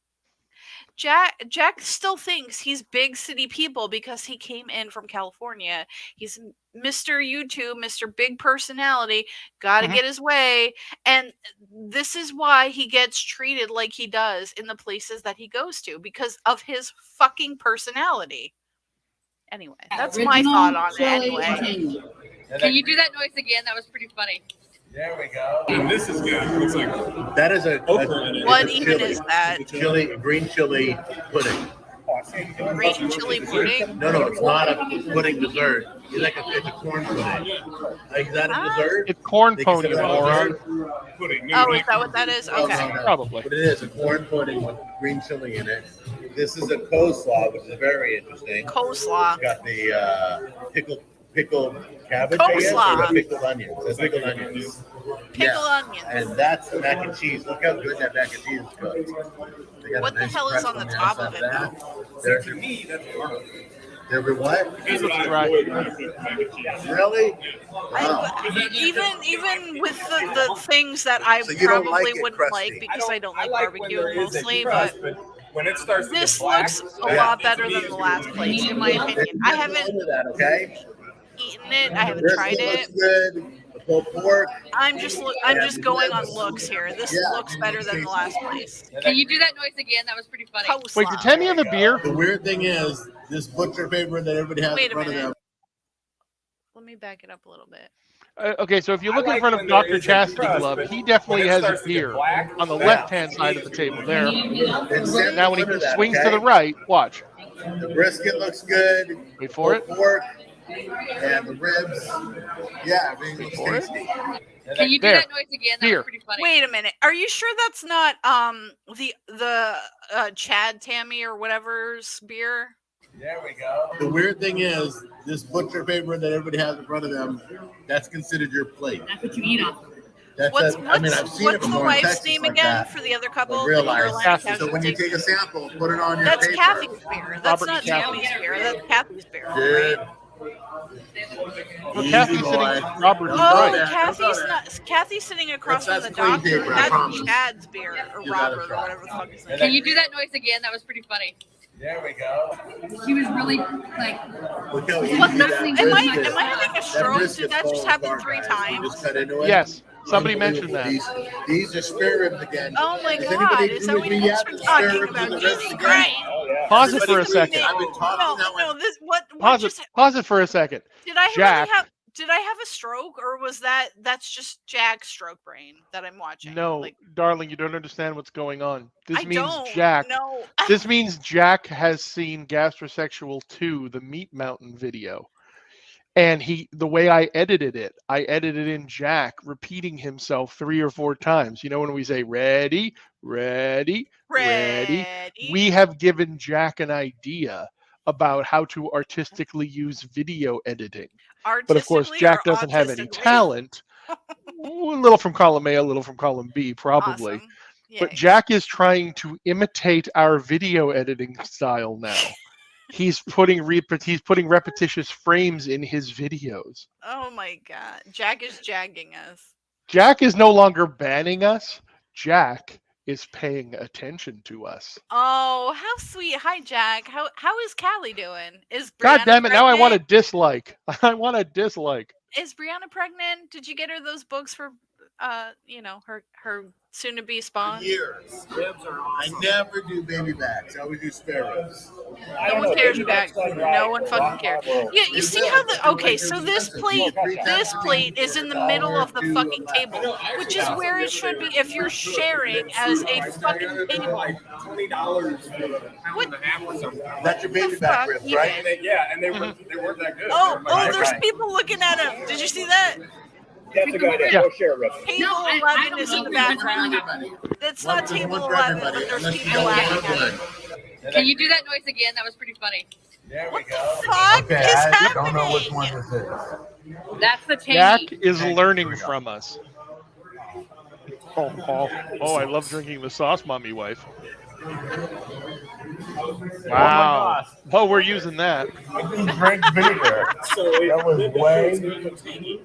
Jack still thinks he's big city people because he came in from California. He's Mr. YouTube, Mr. Big Personality, gotta get his way. And this is why he gets treated like he does in the places that he goes to, because of his fucking personality. Anyway, that's my thought on it anyway. Can you do that noise again? That was pretty funny. There we go. And this is good. Looks like that is what even is that? Green chili pudding. Green chili pudding? No, it's not a pudding dessert. It's a corn pudding. Is that a dessert? It's corn pudding, moron. Oh, is that what that is? Okay. No. Probably. But it is a corn pudding with green chili in it. This is a coleslaw, which is very interesting. Coleslaw. It's got the pickled cabbage, Coleslaw. I guess, or pickled onions. That's pickled onions. Pickled onions. And that's mac and cheese. Look how good that mac and cheese is cooked. What the hell is on the top of it? To me, that's There were what? Right. Really? Even with the things that I So you don't probably like it wouldn't crusty? like because I don't like when barbecue there is a mostly, crust, but when it starts to get this black, looks a lot better than the last place, in my opinion. I haven't Okay. eaten it. I haven't Brisket tried looks it. good. The pulled pork. I'm just going on looks here. This looks better than the last place. Can you do that noise again? That was pretty funny. Wait, did Tammy have a beer? The weird thing is, this butcher paper that everybody has Wait in a front of minute. them. Let me back it up a little bit. Okay, so if you look I in front like of when there Dr. is a Chastity crust, Glove, but he definitely when it has a starts to get beer black, on the yeah. left-hand side of the table there. It's Now when he under that, swings to okay? the right, watch. The brisket looks good. Wait for it. Pulled pork and the ribs. Yeah, everything looks for it. tasty. Can you do There. that noise again? That Beer. was pretty funny. Wait a minute. Are you sure that's not the Chad Tammy or whatever's beer? There we go. The weird thing is, this butcher paper that everybody has in front of them, that's considered your plate. That's what you eat off. That's What's I mean, I've seen it the before in wife's Texas name like again that. for the other couple? But The realize, Carolina so when you Casualty. take a sample, put it on your That's paper. Kathy's beer. That's Robert not and Kathy. Tammy's beer. That's Kathy's beer. Dude. Well, Easy, Kathy's boy. sitting. Robert is Don't Oh, go right. there. Kathy's not. Kathy's sitting across That's from the clean doctor. paper, I That's promise. Chad's beer or Give that a Robert or try. whatever the fuck his name. Can you do that noise again? That was pretty funny. There we go. She was really like, Look how easy What that wrestling Am I brisket- having a that stroke? brisket Did that just falls happen apart, 3 guys. times? You just cut into it. Yes, somebody mentioned Unbelievable. that. These are spare ribs again. Oh my Does God! anybody Is do that with what me you yet? guys were The spare talking ribs about? and the Jesus ribs again? Christ! Oh, yeah. Pause it for a Everybody- second. I've been talking No, that no. way. This what Pause just it. Pause it for a second. did I Jack. really have? Did I have a stroke, or was that's just Jack's stroke brain that I'm watching? No, Like, darling, you don't understand what's going on. This I means don't. Jack. No. This means Jack has seen Gastrosexual 2, the Meat Mountain video. And the way I edited in Jack repeating himself 3 or 4 times. You know, when we say ready, ready, ready, we have given Jack an idea about how to artistically use video editing. But of course, Jack doesn't have any talent. A little from column A, a little from column B, probably. Awesome. But Yay. Jack is trying to imitate our video editing style now. He's putting repetitious frames in his videos. Oh my God! Jack is jagging us. Jack is no longer banning us. Jack is paying attention to us. Oh, how sweet! Hi, Jack. How is Callie doing? Is God Brianna damn it! Now I want a pregnant? dislike. I want a dislike. Is Brianna pregnant? Did you get her those books for, her soon-to-be spawn? Years. I never do baby backs. I always do spare ribs. No one cares, Jack. No one fucking cares. Yeah, you see how so this plate is in the middle of the fucking table, which is where it should be if you're sharing as a fucking table. Like $20 for a pound and a half or something. That's your baby back ribs, right? And they weren't that good. Oh, there's people looking at him. Did you see that? That's a good idea. Yeah. Go share a rib. Table 11 is in the background. It's not table 11, but there's people laughing at it. Can you do that noise again? That was pretty funny. There we go. Fuck Okay, is I happening? don't know which one this is. That's the Jack tangy. is learning from us. Oh, I love drinking the sauce, mommy wife. Wow. Oh, we're using that. I didn't drink vinegar. That was way.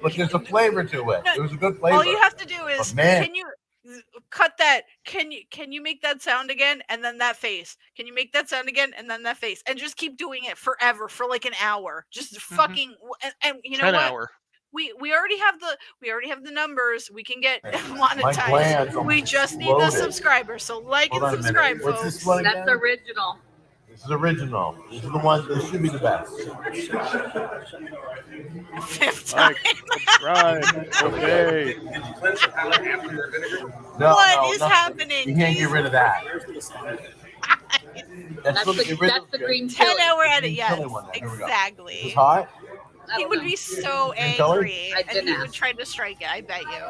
But there's a flavor to it. It was a good flavor. All you have to do is, But man. can you cut that? Can you make that sound again and then that face? Can you make that sound again and then that face? And just keep doing it forever for like an hour. Just fucking and you know 10 what? hour. We already have the numbers. We can get glands monetized. are We just need the loaded. subscribers. So like Hold on a and minute. subscribe, What's folks. this one That's again? the original. This is original. This is the one. This should be the best. Fifth Like, time. subscribe, obey. No, What is no, happening? You can't get rid of that. That's what the, that's the green 10 chili. hour edit, Green yes, chili one, there we go. exactly. It's hot. I He don't would know. be so Green color? angry, I and didn't he would ask. try to strike it. I bet you.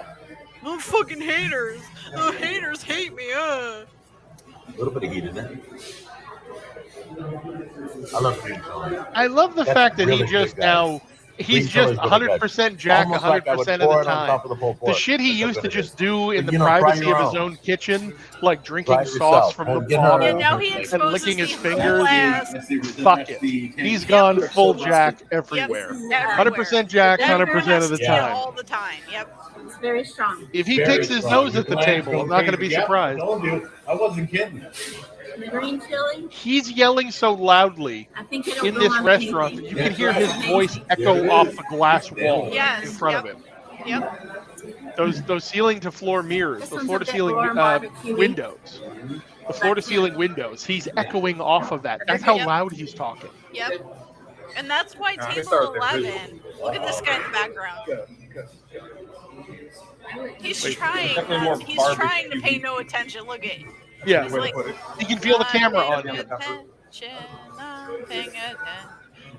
Oh, fucking haters! The haters hate me. A little bit of heat in there. I love green chili. I love the That's fact that really he just good, guys. now He's just 100% Jack 100% of the time. The shit he used to just do in the privacy of his own kitchen, like drinking sauce from the bottle and licking his fingers. Fuck it. He's gone full Jack everywhere. 100% Jack 100% of the time. All the time. Yep. It's very strong. If he picks his nose at the table, I'm not going to be surprised. I told you, I wasn't kidding. The green chili. He's yelling so loudly in this restaurant that you can hear his voice echo off the glass wall in front of him. Yep. Those ceiling to floor mirrors, the floor to ceiling windows, the floor to ceiling windows. He's echoing off of that. That's how loud he's talking. Yep. And that's why table 11. Look at this guy in the background. He's trying to pay no attention. Look at him. Yeah, like, you can feel the camera on him.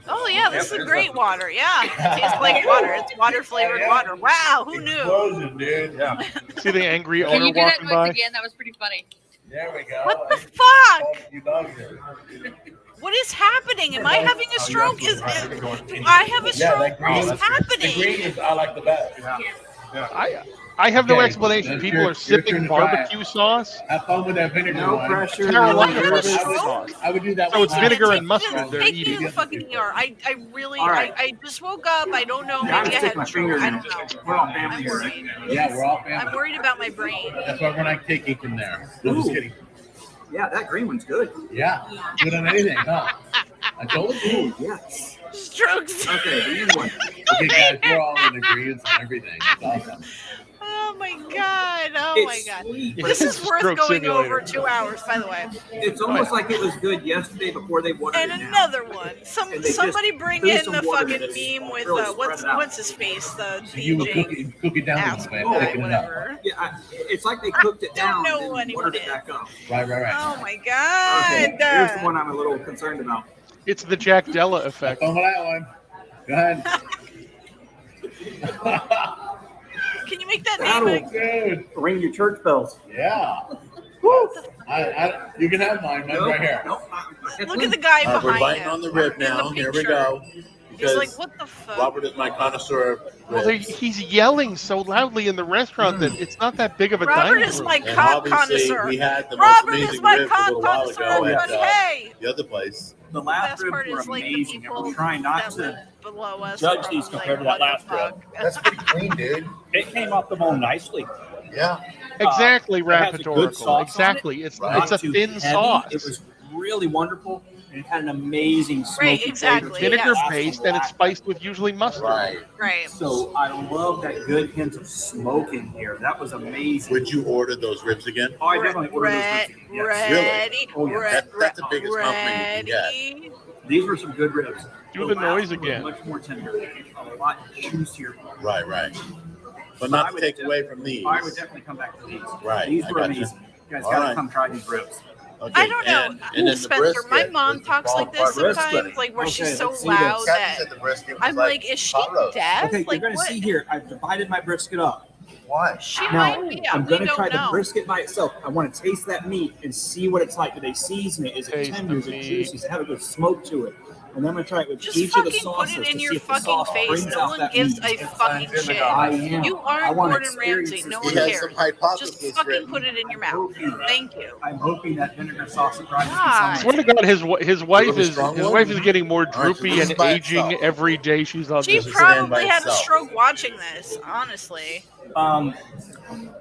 Oh yeah, this is great water. Yeah, it tastes like water. It's water flavored water. Wow, who knew? Explosion, dude. Yeah. See the angry Can owner you do that walking noise by? again? That was pretty funny. There we go. What the fuck? What is happening? Am I having a stroke? Do I have a stroke? What is happening? The green is I like the best. I have no explanation. People are sipping barbecue sauce. Have fun with that vinegar. No one. pressure. Carolina barbecue sauce. I would do that. So it's vinegar and mustard Take they're me to eating. the fucking ER. I really, right. I just woke up. I don't know. Yeah, Maybe I had a stroke. I don't know. We're all family I'm here. worried. Yeah, we're all family. I'm worried about my brain. That's why we're not taking from there. I'm just Ooh. kidding. Yeah, that green one's good. Yeah, good on anything, huh? I told you. Yes. Strokes. Okay, the green one. Okay, guys, we're all in agreement on everything. It's awesome. Oh my god! Oh my It's god! sweet. This is worth Stroke going simulator. over 2 hours, by the way. It's almost like it was good yesterday before they watered And it down. another one. And they just Somebody bring threw in some the water in fucking it. meme with Really spread it out. what's his face? The So you would DJ cook it down a little asshole, bit, picking it up. whatever. Yeah, it's like they cooked it down know and then anyone watered it did. back up. Right. Oh my god! Okay, here's the one I'm a little concerned about. It's the Jack Della effect. Fun with that one. Go ahead. Can you make that That'll name? Dude. ring your church bells. Yeah. You can have mine. Mine's right here. Nope. Look at the guy We're behind biting him. on the rib in the now. pink Here we shirt. go. He's Because like, what the fuck? Robert is my connoisseur. Well, he's yelling so loudly in the restaurant that it's not that big of a Robert dining is room. my And cock obviously, connoisseur. we had the most Robert is amazing my ribs a cock little while connoisseur, ago at everybody. Hey! the other place. The The last best ribs part were is like the amazing. people I'm trying not that to live below us judge are these like, compared to what that the last fuck? That's pretty clean, dude. It came off the bone nicely. Yeah. Exactly, It has a good Rapatorical. sauce on Exactly. It's Right. it's a Too thin heavy. sauce. It was really wonderful. And it had an amazing smoky Right, exactly, flavor. Vinegar yes. based and it's spiced with usually mustard. Right. Right. So I love that good hint of smoke in here. That was amazing. Would you order those ribs again? Oh, I definitely ordered those ribs again. Yes. Ready? Oh, yeah. That's the biggest compliment you can Ready? These were some good ribs. Do the last noise one was again. Much more tender. A lot juicier. Right. But So I not to would take def- away from these. I would definitely come back to these. Right, These I were got you. amazing. You guys All got to right. come try these ribs. Okay, I don't know. And then the Spencer, my brisket mom was the talks like this qualified sometimes, brisket. like where she's Okay, so let's see loud this. that Kathy said the brisket was I'm like, is she hot roast. deaf? Okay, Like, you're going to what? see here. I've divided my brisket up. Why? She Now, might be. I'm We going to don't try know. the brisket by itself. I want to taste that meat and see what it's like. Do they season it? Is it Taste tender? the Is it meat. juicy? Does it have a good smoke to it? And then I'm going to try it with Just each of the fucking put sauces it to in see your if the fucking sauce face. brings No out one that gives meat. a fucking shit. I am. You I aren't want Gordon Ramsay. experiences. No He one has cares. some hypothesis Just fucking written. put it in your mouth. Thank you. I'm hoping that vinegar sauce surprises me. God. I somewhere. swear to God, his wife little is strong one? getting more All right, so droopy this is and by aging itself. every day she's on She this. stand by probably had a itself. stroke watching this, honestly.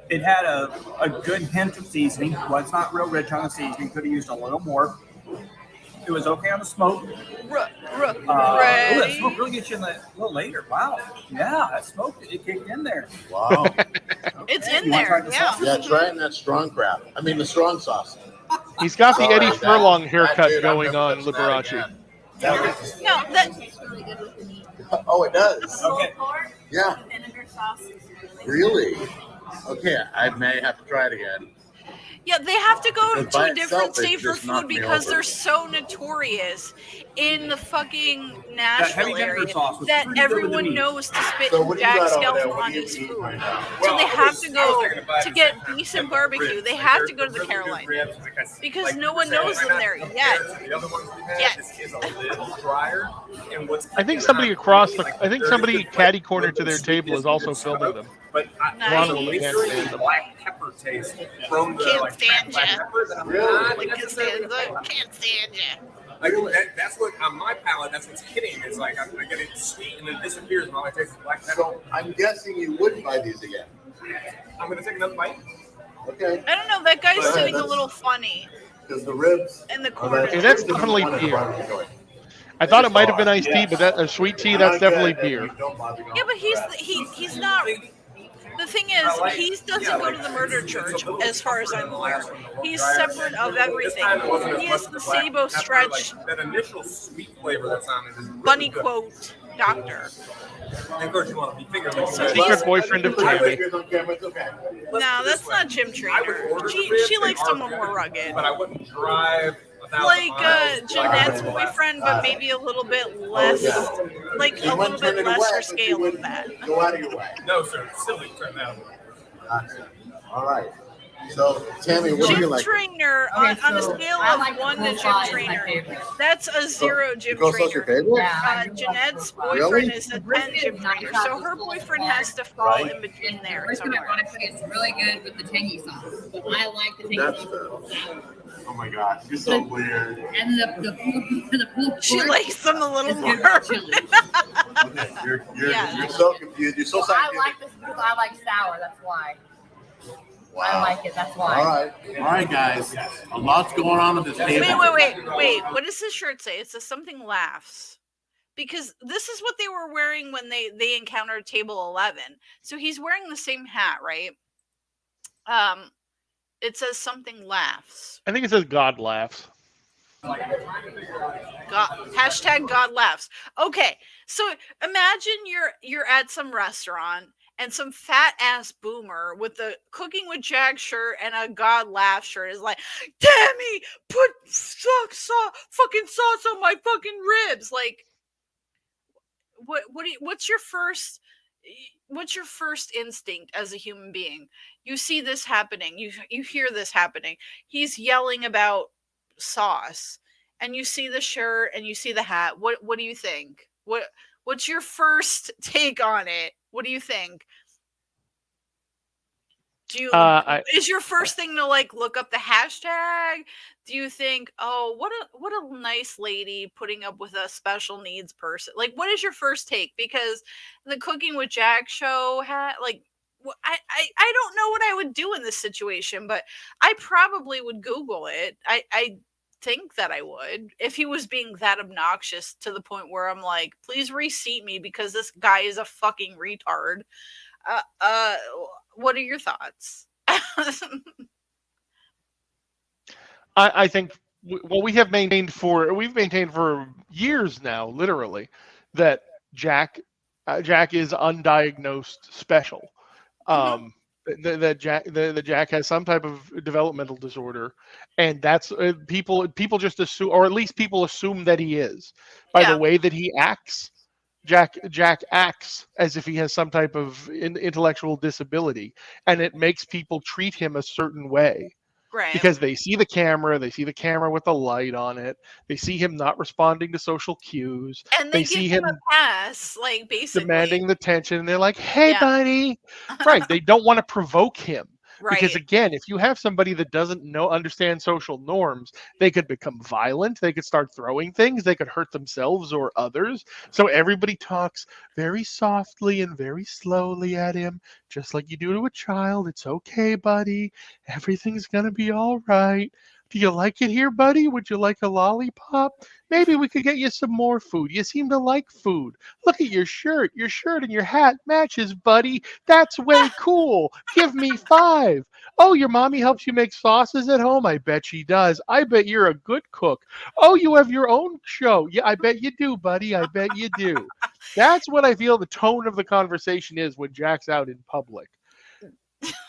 It had a good hint of seasoning. Was not real rich on the seasoning. Could have used a little more. It was okay on the smoke. That smoke really gets you in a little later. Wow. Yeah, that smoke, it kicked in there. Wow. It's Okay, in you wanna try there, the yeah. sauce? Yeah, try it in that strong crab. I mean, the strong sauce. He's got the Sorry, Eddie that- Furlong that haircut dude, I'm going never on, touching that Liberace. again. That was- No, that Tastes really good with the meat. Oh, it does. Okay. Pork, Yeah. the vinegar sauce is really Really? Okay, I may have to try it again. Yeah, they have to go And to by a different itself, it state for just food knocked me because over. they're so notorious in the fucking heavy Nashville vinegar area sauce was that pretty good with the everyone meat. knows to spit So what do you Jack got over there? What are you Scalfani's eating food. right now? So they have to go about to get decent barbecue. They have to go to the Carolina because no one knows them there yet. The other ones we had, Yet. this is a little drier. And what's I think somebody somebody catty cornered to their table is also filming them. But Nice. Ronald the can't stand them. black pepper taste from the Can't like stand black ya. pepper that I'm Really? not Like, necessarily can't stand you. like that's what on my palate. That's what's hitting. Is like I get it sweet and it disappears, and all I taste is black pepper. So I'm guessing you wouldn't buy these again. I'm gonna take another bite. Okay. I don't know. That guy's Go ahead, sitting a that's- little funny Because the ribs. in the are corner. Yeah, that's definitely one of the beer. ones I'm enjoying. I thought it might have been iced tea, but that a sweet tea, that's definitely beer. Yeah, but he's not. The thing is, he doesn't go to the murder church, as far as I'm aware. He's separate of everything. He is the Sabo Stretch That initial sweet flavor that's on it is really bunny good. quote doctor. And of course, you want to be finger licking. So Secret boyfriend of Tammy. No, that's not Jim Trainer. She likes someone more rugged. But I wouldn't drive. Like Jeanette's boyfriend, but maybe a little bit less, like a little bit lesser scale of that. Go out of your way. No, sir. Silly. Turn that away. Gotcha. All right. So, Tammy, what do you Gym like? Trainer on a scale I of like 1 to the Gym full size, my Trainer. favorite. That's a 0 Gym Because that's your Trainer. favorite? Yeah. Jeanette's Really? boyfriend is a 10 Gym Trainer, so her boyfriend has to fall Right. in between there The somewhere. is really good with the tangy sauce, but I like the tangy That's sauce. Oh my gosh, you're so weird. And the pulled She pork likes them a little is more. good with chili. Okay, you're Yeah. so confused. You're so I scientific. like this because I like sour. That's why. Wow. I like it. That's why. All right, guys. A lot's going on at this table. Wait. What does this shirt say? It says something laughs. Because this is what they were wearing when they encountered table 11. So he's wearing the same hat, right? It says something laughs. I think it says God laughs. Hashtag God laughs. Okay, so imagine you're at some restaurant and some fat ass boomer with the Cooking with Jack shirt and a God laughs shirt is like, Tammy, put fucking sauce on my fucking ribs. Like, what's your first instinct as a human being? You see this happening, you hear this happening. He's yelling about sauce, and you see the shirt and you see the hat. What do you think? What's your first take on it? What do you think? Do you is your first thing to like look up the hashtag? Do you think, oh, what a nice lady putting up with a special needs person? Like, what is your first take? Because the Cooking with Jack show had like, I don't know what I would do in this situation, but I probably would Google it. I think that I would, if he was being that obnoxious to the point where I'm like, please reseat me because this guy is a fucking retard. What are your thoughts? I think we've maintained for years now, literally, that Jack is undiagnosed special. That Jack has some type of developmental disorder, and that's people just assume, or at least people assume that he is by the way that he acts. Jack acts as if he has some type of intellectual disability, and it makes people treat him a certain way. Right. Because they see the camera with the light on it. They see him not responding to social cues. And they see give him a pass, like basically demanding the tension. And they're like, "Hey, buddy!" Right? They don't want to provoke him. Right. Because again, if you have somebody that doesn't understand social norms, they could become violent. They could start throwing things. They could hurt themselves or others. So everybody talks very softly and very slowly at him, just like you do to a child. It's okay, buddy. Everything's going to be all right. Do you like it here, buddy? Would you like a lollipop? Maybe we could get you some more food. You seem to like food. Look at your shirt. Your shirt and your hat matches, buddy. That's way cool. Give me 5. Oh, your mommy helps you make sauces at home? I bet she does. I bet you're a good cook. Oh, you have your own show. Yeah, I bet you do, buddy. I bet you do. That's what I feel the tone of the conversation is when Jack's out in public.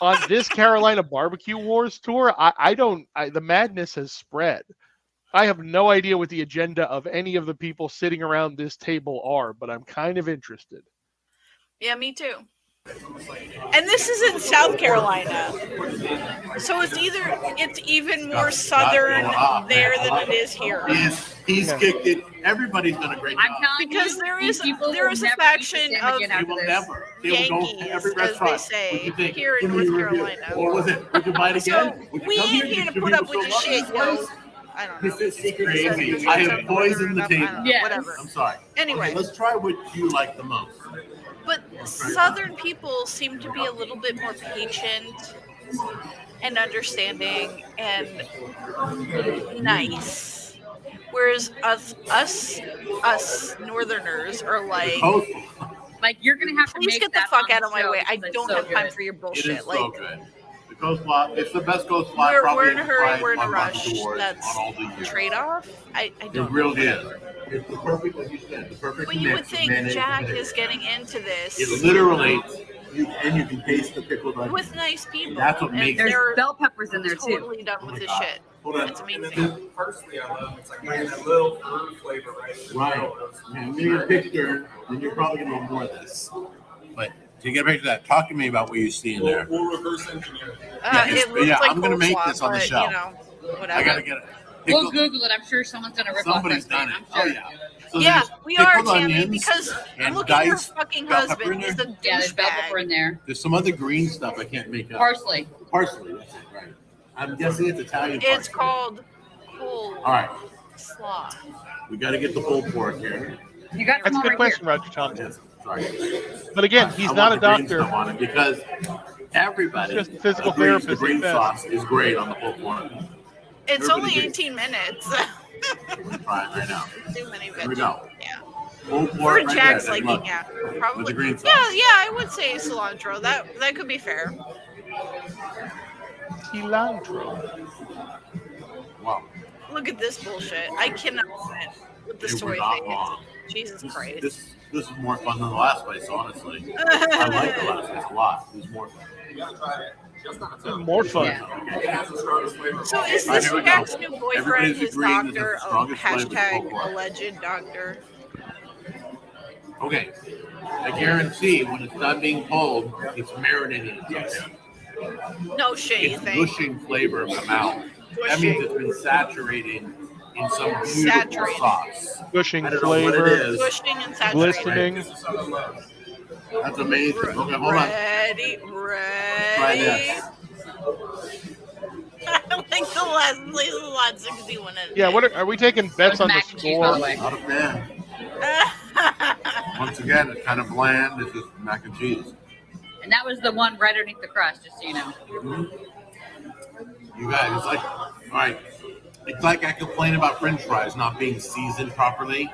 on this Carolina Barbecue Wars tour, the madness has spread. I have no idea what the agenda of any of the people sitting around this table are, but I'm kind of interested. Yeah, me too. And this is in South Carolina, so it's even more southern there than it is here. He's kicked it. Everybody's done a great job. I'm telling Because you, there is a faction of Yankees, as they say, here in North Carolina. What was it? We could buy it again. So we ain't here to put up with your shit, yo. I don't know. This is crazy. I have poisoned the table. Yeah, whatever. I'm sorry. Anyway, okay, let's try what you like the most. But Southern people seem to be a little bit more patient and understanding and nice, whereas us Northerners are like you're gonna have to please make get the that fuck on out of my show way. I because don't it's so have time good. for your It bullshit. is so good. The coastline, it's the best coastline. We're in a hurry. probably We're in a on rush. Barbecue Wars That's on all the years. trade-off. I It don't. really is. It's the perfect, like you said, the perfect But you would mix of think mayonnaise Jack and is getting into this. It literally, you can taste the pickled onion. With nice people. That's what and makes There's they're bell peppers in there too. totally done with this God. shit. Hold on. It's And amazing. then personally, I love it's like getting that little fruit flavor right. Man, when you get a picture, then you're probably going to enjoy this. But to get back to that, talk to me about what you see in there. We'll reverse engineer. It looks like I'm going to make coleslaw, this on the but, shelf. You know, whatever. I got to get it. We'll Google it. I'm sure someone's done a rip-off. Somebody's done it. Oh, yeah. So yeah, there's we are, pickled Tammy, onions because and look at your diced fucking bell pepper husband. in He's there. a Yeah, there's bell pepper douchebag. in there. There's some other green stuff I can't make up. Parsley. Parsley, that's it, right. I'm guessing it's Italian It's parsley. called coleslaw. All right. We got to get the pulled pork here. You got That's some a good right question, here. Roger Thompson. Sorry. But again, he's I not a want the green doctor. stuff on it because everybody He's just a physical agrees therapist the green at best. sauce is great on the pulled pork. It's Everybody only agrees. 18 minutes. We're gonna try it right now. Too many Here we go. Yeah. Pulled For pork right Jack's there. liking, Look, yeah. with the Probably. green sauce. Yeah, I would say cilantro. That could be fair. Cilantro. Wow. Look at this bullshit. I cannot with the They were soy not thing. wrong. Jesus Christ. This is more fun than the last place, honestly. I like the last place a lot. It was more fun. You gotta try it. Just not a ton. More fun. It has the strongest flavor. So is All right, this here we Jack's go. new boyfriend, Everybody's his agreeing that doctor, the strongest flavor is hashtag pulled pork. alleged doctor? Okay. I guarantee when it's done being pulled, it's marinated in something. No shit, you It's think? gushing flavor in the mouth. That means it's been saturated in some beautiful Saturated. sauce. Gushing I don't know what it flavor. is. Gushing and saturated. Glistening. That's amazing. Okay, hold on. Ready. Try this. I like the last 61. Yeah, are we taking bets on the mac and cheese, by score? the way. Not a fan. Once again, it's kind of bland. It's just mac and cheese. And that was the one right underneath the crust, just so you know. You guys, it's like, all right. It's like I complain about French fries not being seasoned properly.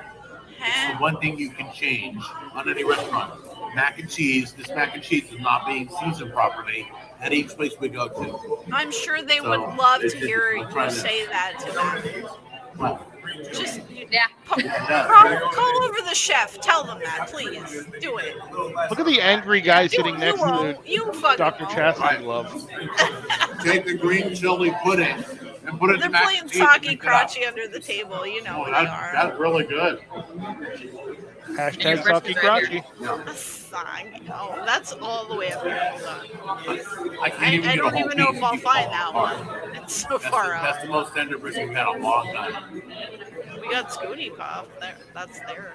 It's the one thing you can change on any restaurant. Mac and cheese. This mac and cheese is not being seasoned properly at each place we go to. I'm sure they So, would love it's to just- hear I'm trying you to- say that to them. Well, Just Yeah. call over the chef. Tell them that, please. Do it. Look at the angry guy sitting You next to won't. You fucking Dr. won't. Chastity Love. take the green chili pudding and put it in They're the mac playing and cheese and sake mix it up. crotchy under the table. You know Oh, what they that's, are. that's really good. Hashtag your Saki breakfast Crotchy. Sake. Oh, that's all the way up here. Hold on. I can't even I get a don't whole even know piece. if I'll It's find all that hard. one. It's so That's far the, out. that's the most tender brisket we've had in a long time. We got Scooty Puff. There, that's there.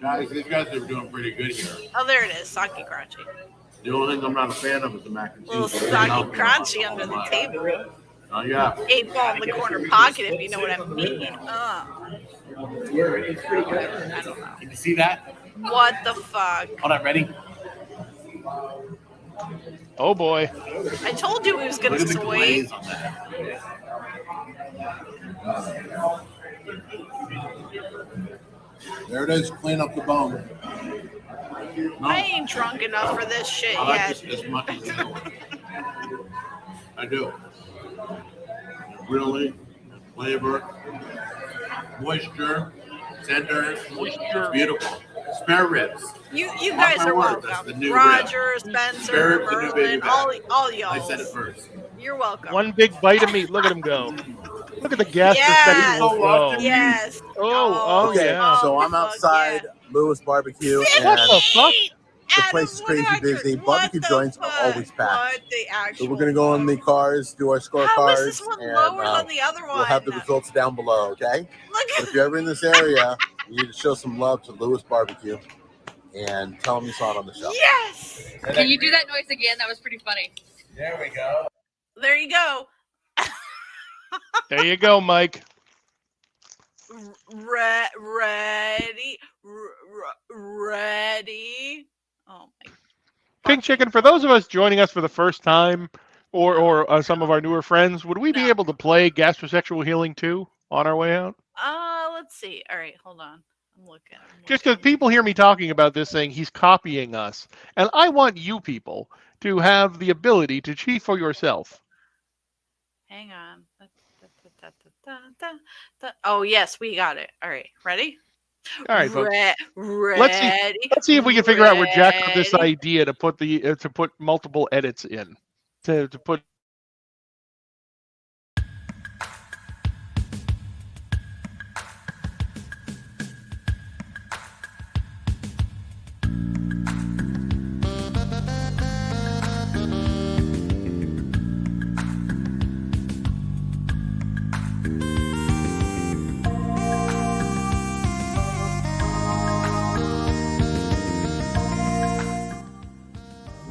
Guys, these guys are doing pretty good here. Oh, there it is. Sake crotchy. The only thing I'm not a fan of is the mac and cheese. Little Everything sake else is crotchy awesome. under the table. Oh, yeah. 8 ball in the corner pocket, if you know what I mean. It's pretty good. I don't know. Can you see that? What the fuck? Hold on, ready? Oh boy. I told you he was gonna Look at the soy. glaze on that. There it is. Clean up the bone. No, I ain't drunk enough for this shit I like yet. this as much as the other one. I do. Really, flavor, moisture, tender, Moisture. beautiful. Spare ribs. You Mark guys my are word, that's welcome. the new Roger, rib. Spencer, Spare rib, the new baby Merlin, back. all y'all. I said it first. You're welcome. One big bite of meat. Look at him go. Look at the gastrosexual go. Yes. Oh, okay, yeah. so I'm outside Lewis Barbecue, and What the fuck? the place is crazy busy. Barbecue joints are always packed. So we're gonna go in the cars, do our scorecards, How is this one and lower than the other one? we'll have the results down below. Okay. But if you're ever in this area, you need to show some love to Lewis Barbecue and tell them you saw it on the show. Yes. Can you do that noise again? That was pretty funny. There we go. There you go. There you go, Mike. Ready. Ready. Oh my. Pink Chicken, for those of us joining us for the first time, or some of our newer friends, would we be able to play Gastrosexual Healing 2 on our way out? Let's see. All right, hold on. I'm looking. Just because people hear me talking about this saying he's copying us, and I want you people to have the ability to cheat for yourself. Hang on. Oh yes, we got it. All right, ready? All right, folks. Ready. Let's see if we can figure out where Jack got this idea to put multiple edits in. To put.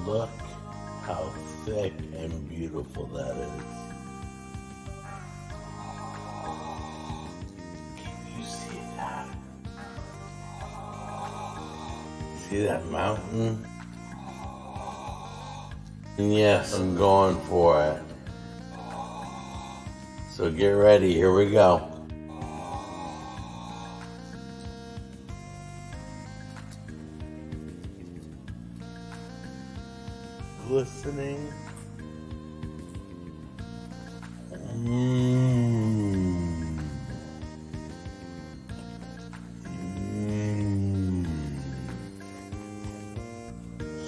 Look how thick and beautiful that is. Can you see that? See that mountain? And yes, I'm going for it. So get ready, here we go. Glistening.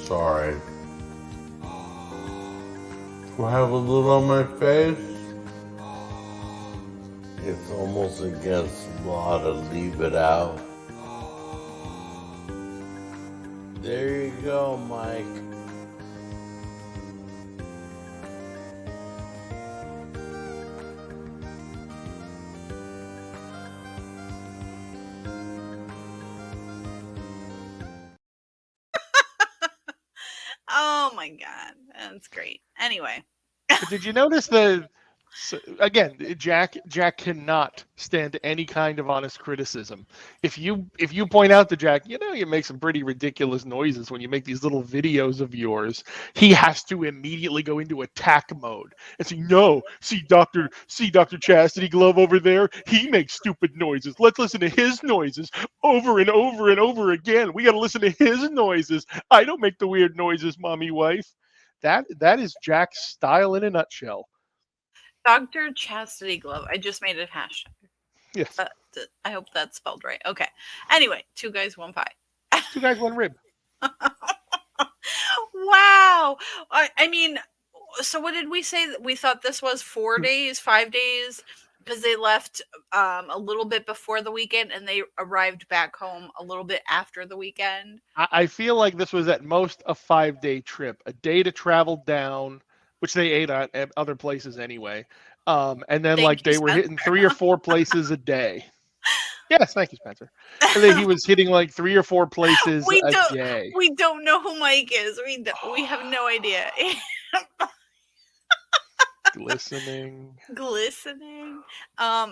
Sorry. Do I have a little on my face? It's almost against law to leave it out. There you go, Mike. Oh my god, that's great. Anyway, But did you notice again, Jack cannot stand any kind of honest criticism. If you point out to Jack, you make some pretty ridiculous noises when you make these little videos of yours, he has to immediately go into attack mode and say, "No, see Dr. Chastity Glove over there, he makes stupid noises. Let's listen to his noises over and over and over again. We got to listen to his noises. I don't make the weird noises, mommy wife." That is Jack's style in a nutshell. Dr. Chastity Glove. I just made it hashtag. Yes. I hope that's spelled right. Okay. Anyway, 2 guys, 1 pie. 2 guys, 1 rib. Wow. I mean, so what did we say? We thought this was 4 days, 5 days, because they left a little bit before the weekend and they arrived back home a little bit after the weekend. I feel like this was at most a 5-day trip, a day to travel down, which they ate at other places anyway. And then they were hitting 3 or 4 places a day. Yes, thank you, Spencer. And then he was hitting 3 or 4 places a day. We don't know who Mike is. We have no idea. Glistening.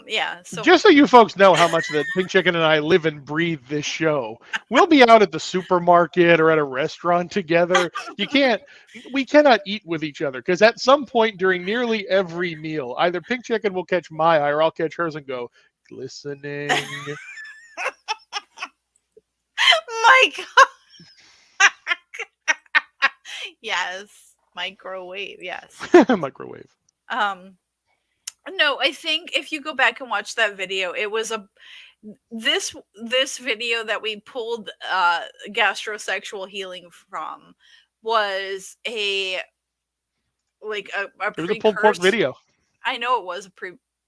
Yeah. So just so you folks know how much that Pink Chicken and I live and breathe this show, we'll be out at the supermarket or at a restaurant together. We cannot eat with each other because at some point during nearly every meal, either Pink Chicken will catch my eye or I'll catch hers and go, glistening. My God. Yes. Microwave. Yes. Microwave. No, I think if you go back and watch that video, it was this video that we pulled gastrosexual healing from was a it was a pulled pork video. I know it was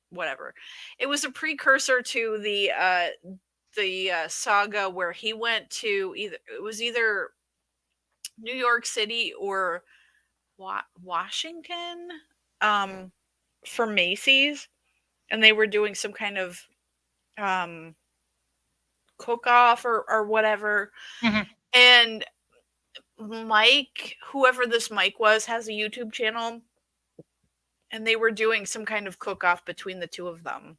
whatever. It was a precursor to the saga where he went to either New York City or Washington for Macy's, and they were doing some kind of cook-off or whatever. Mm-hmm. And Mike, whoever this Mike was, has a YouTube channel, and they were doing some kind of cook-off between the two of them.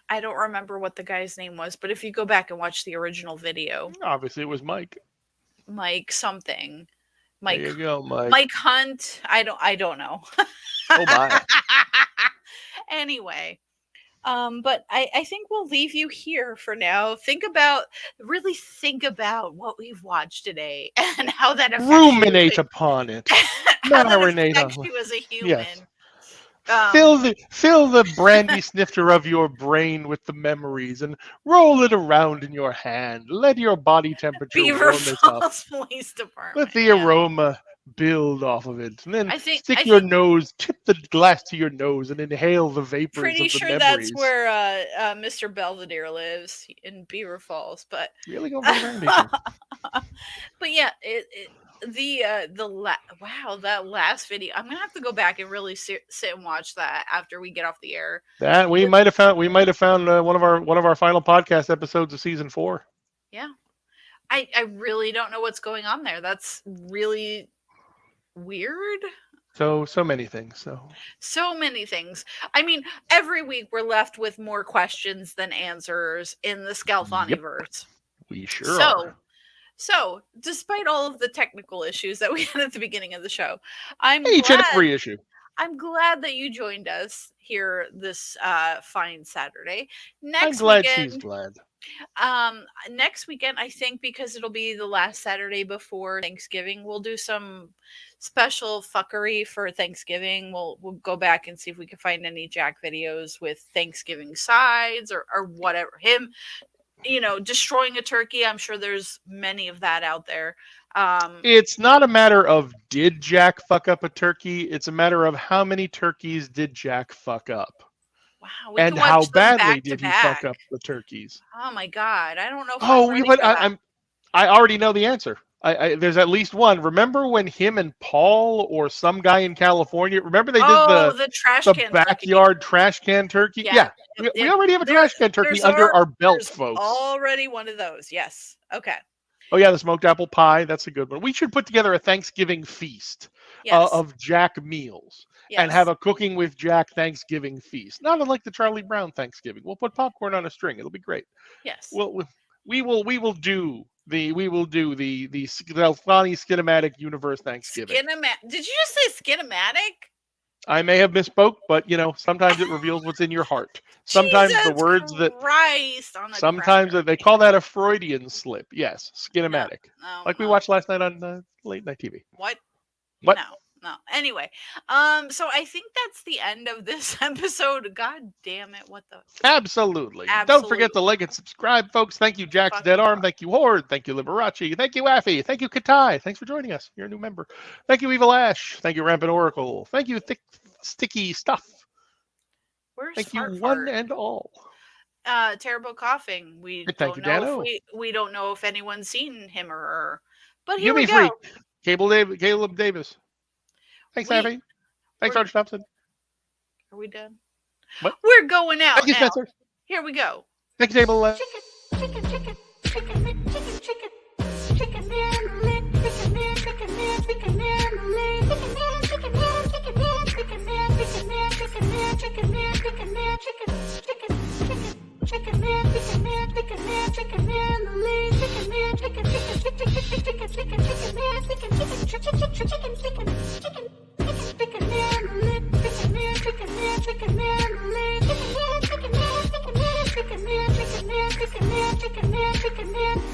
I don't remember what the guy's name was, but if you go back and watch the original video, obviously it was Mike something. Mike. There you go, Mike. Mike Hunt. I don't know. Oh my. Anyway, but I think we'll leave you here for now. Really think about what we've watched today and how that affects ruminate upon it. Marinate on you as a human. Yes. Fill the brandy snifter of your brain with the memories and roll it around in your hand. Let your body temperature Beaver warm it up. Falls Police Department. Let the aroma build off of it, and then tip the glass to your nose, and inhale the vapors pretty of the sure memories. That's where Mr. Belvedere lives in Beaver Falls, but really go for but yeah, that last video, I'm gonna have to go back and really sit and watch that after we get off the air. That we might have found one of our final podcast episodes of season 4. Yeah, I really don't know what's going on there. That's really weird. So many things. So many things. I mean, every week we're left with more questions than answers in the Scalfani-verse. We sure are. So, despite all of the technical issues that we had at the beginning of the show, and every issue. I'm glad that you joined us here this fine Saturday. I'm glad she's glad. Next weekend, I think, because it'll be the last Saturday before Thanksgiving, we'll do some special fuckery for Thanksgiving. We'll go back and see if we can find any Jack videos with Thanksgiving sides or whatever. Him, destroying a turkey. I'm sure there's many of that out there. It's not a matter of did Jack fuck up a turkey. It's a matter of how many turkeys did Jack fuck up. Wow. And how badly did he fuck up the turkeys? Oh my God. I don't know. I already know the answer. There's at least one. Remember when him and Paul or some guy in California, remember they did the backyard trash can turkey? Yeah. We already have a trash can turkey under our belts, folks. Already one of those. Yes. Okay. Oh, yeah, the smoked apple pie. That's a good one. We should put together a Thanksgiving feast of Jack meals and have a cooking with Jack Thanksgiving feast. Not unlike the Charlie Brown Thanksgiving. We'll put popcorn on a string. It'll be great. Yes. We will do the Scalfani Cinematic Universe Thanksgiving. Did you just say Skinematic? I may have misspoke, but sometimes it reveals what's in your heart. Sometimes Jesus the words Christ they call that a Freudian slip. Yes, Skinematic. No, we watched last night on late night TV. What? What? No. Anyway, so I think that's the end of this episode. God damn it! What the? Absolutely. Don't forget to like and subscribe, folks. Thank you, Jack's Dead Arm. Thank you, Horde. Thank you, Liberace. Thank you, Affy. Thank you, Katai. Thanks for joining us. You're a new member. Thank you, Evil Ash. Thank you, Rampant Oracle. Thank you, Thick Sticky Stuff. Thank you, one and all. Terrible coughing. We Thank don't you, know Dano. we don't know if anyone's seen him or her. But here You we be go. free. Caleb Davis. Thanks, Affy. Thanks, Roger Thompson. Are we done? What? We're going out Thank you, now. Spencer. Here we go. Thank you, Table. Chicken man.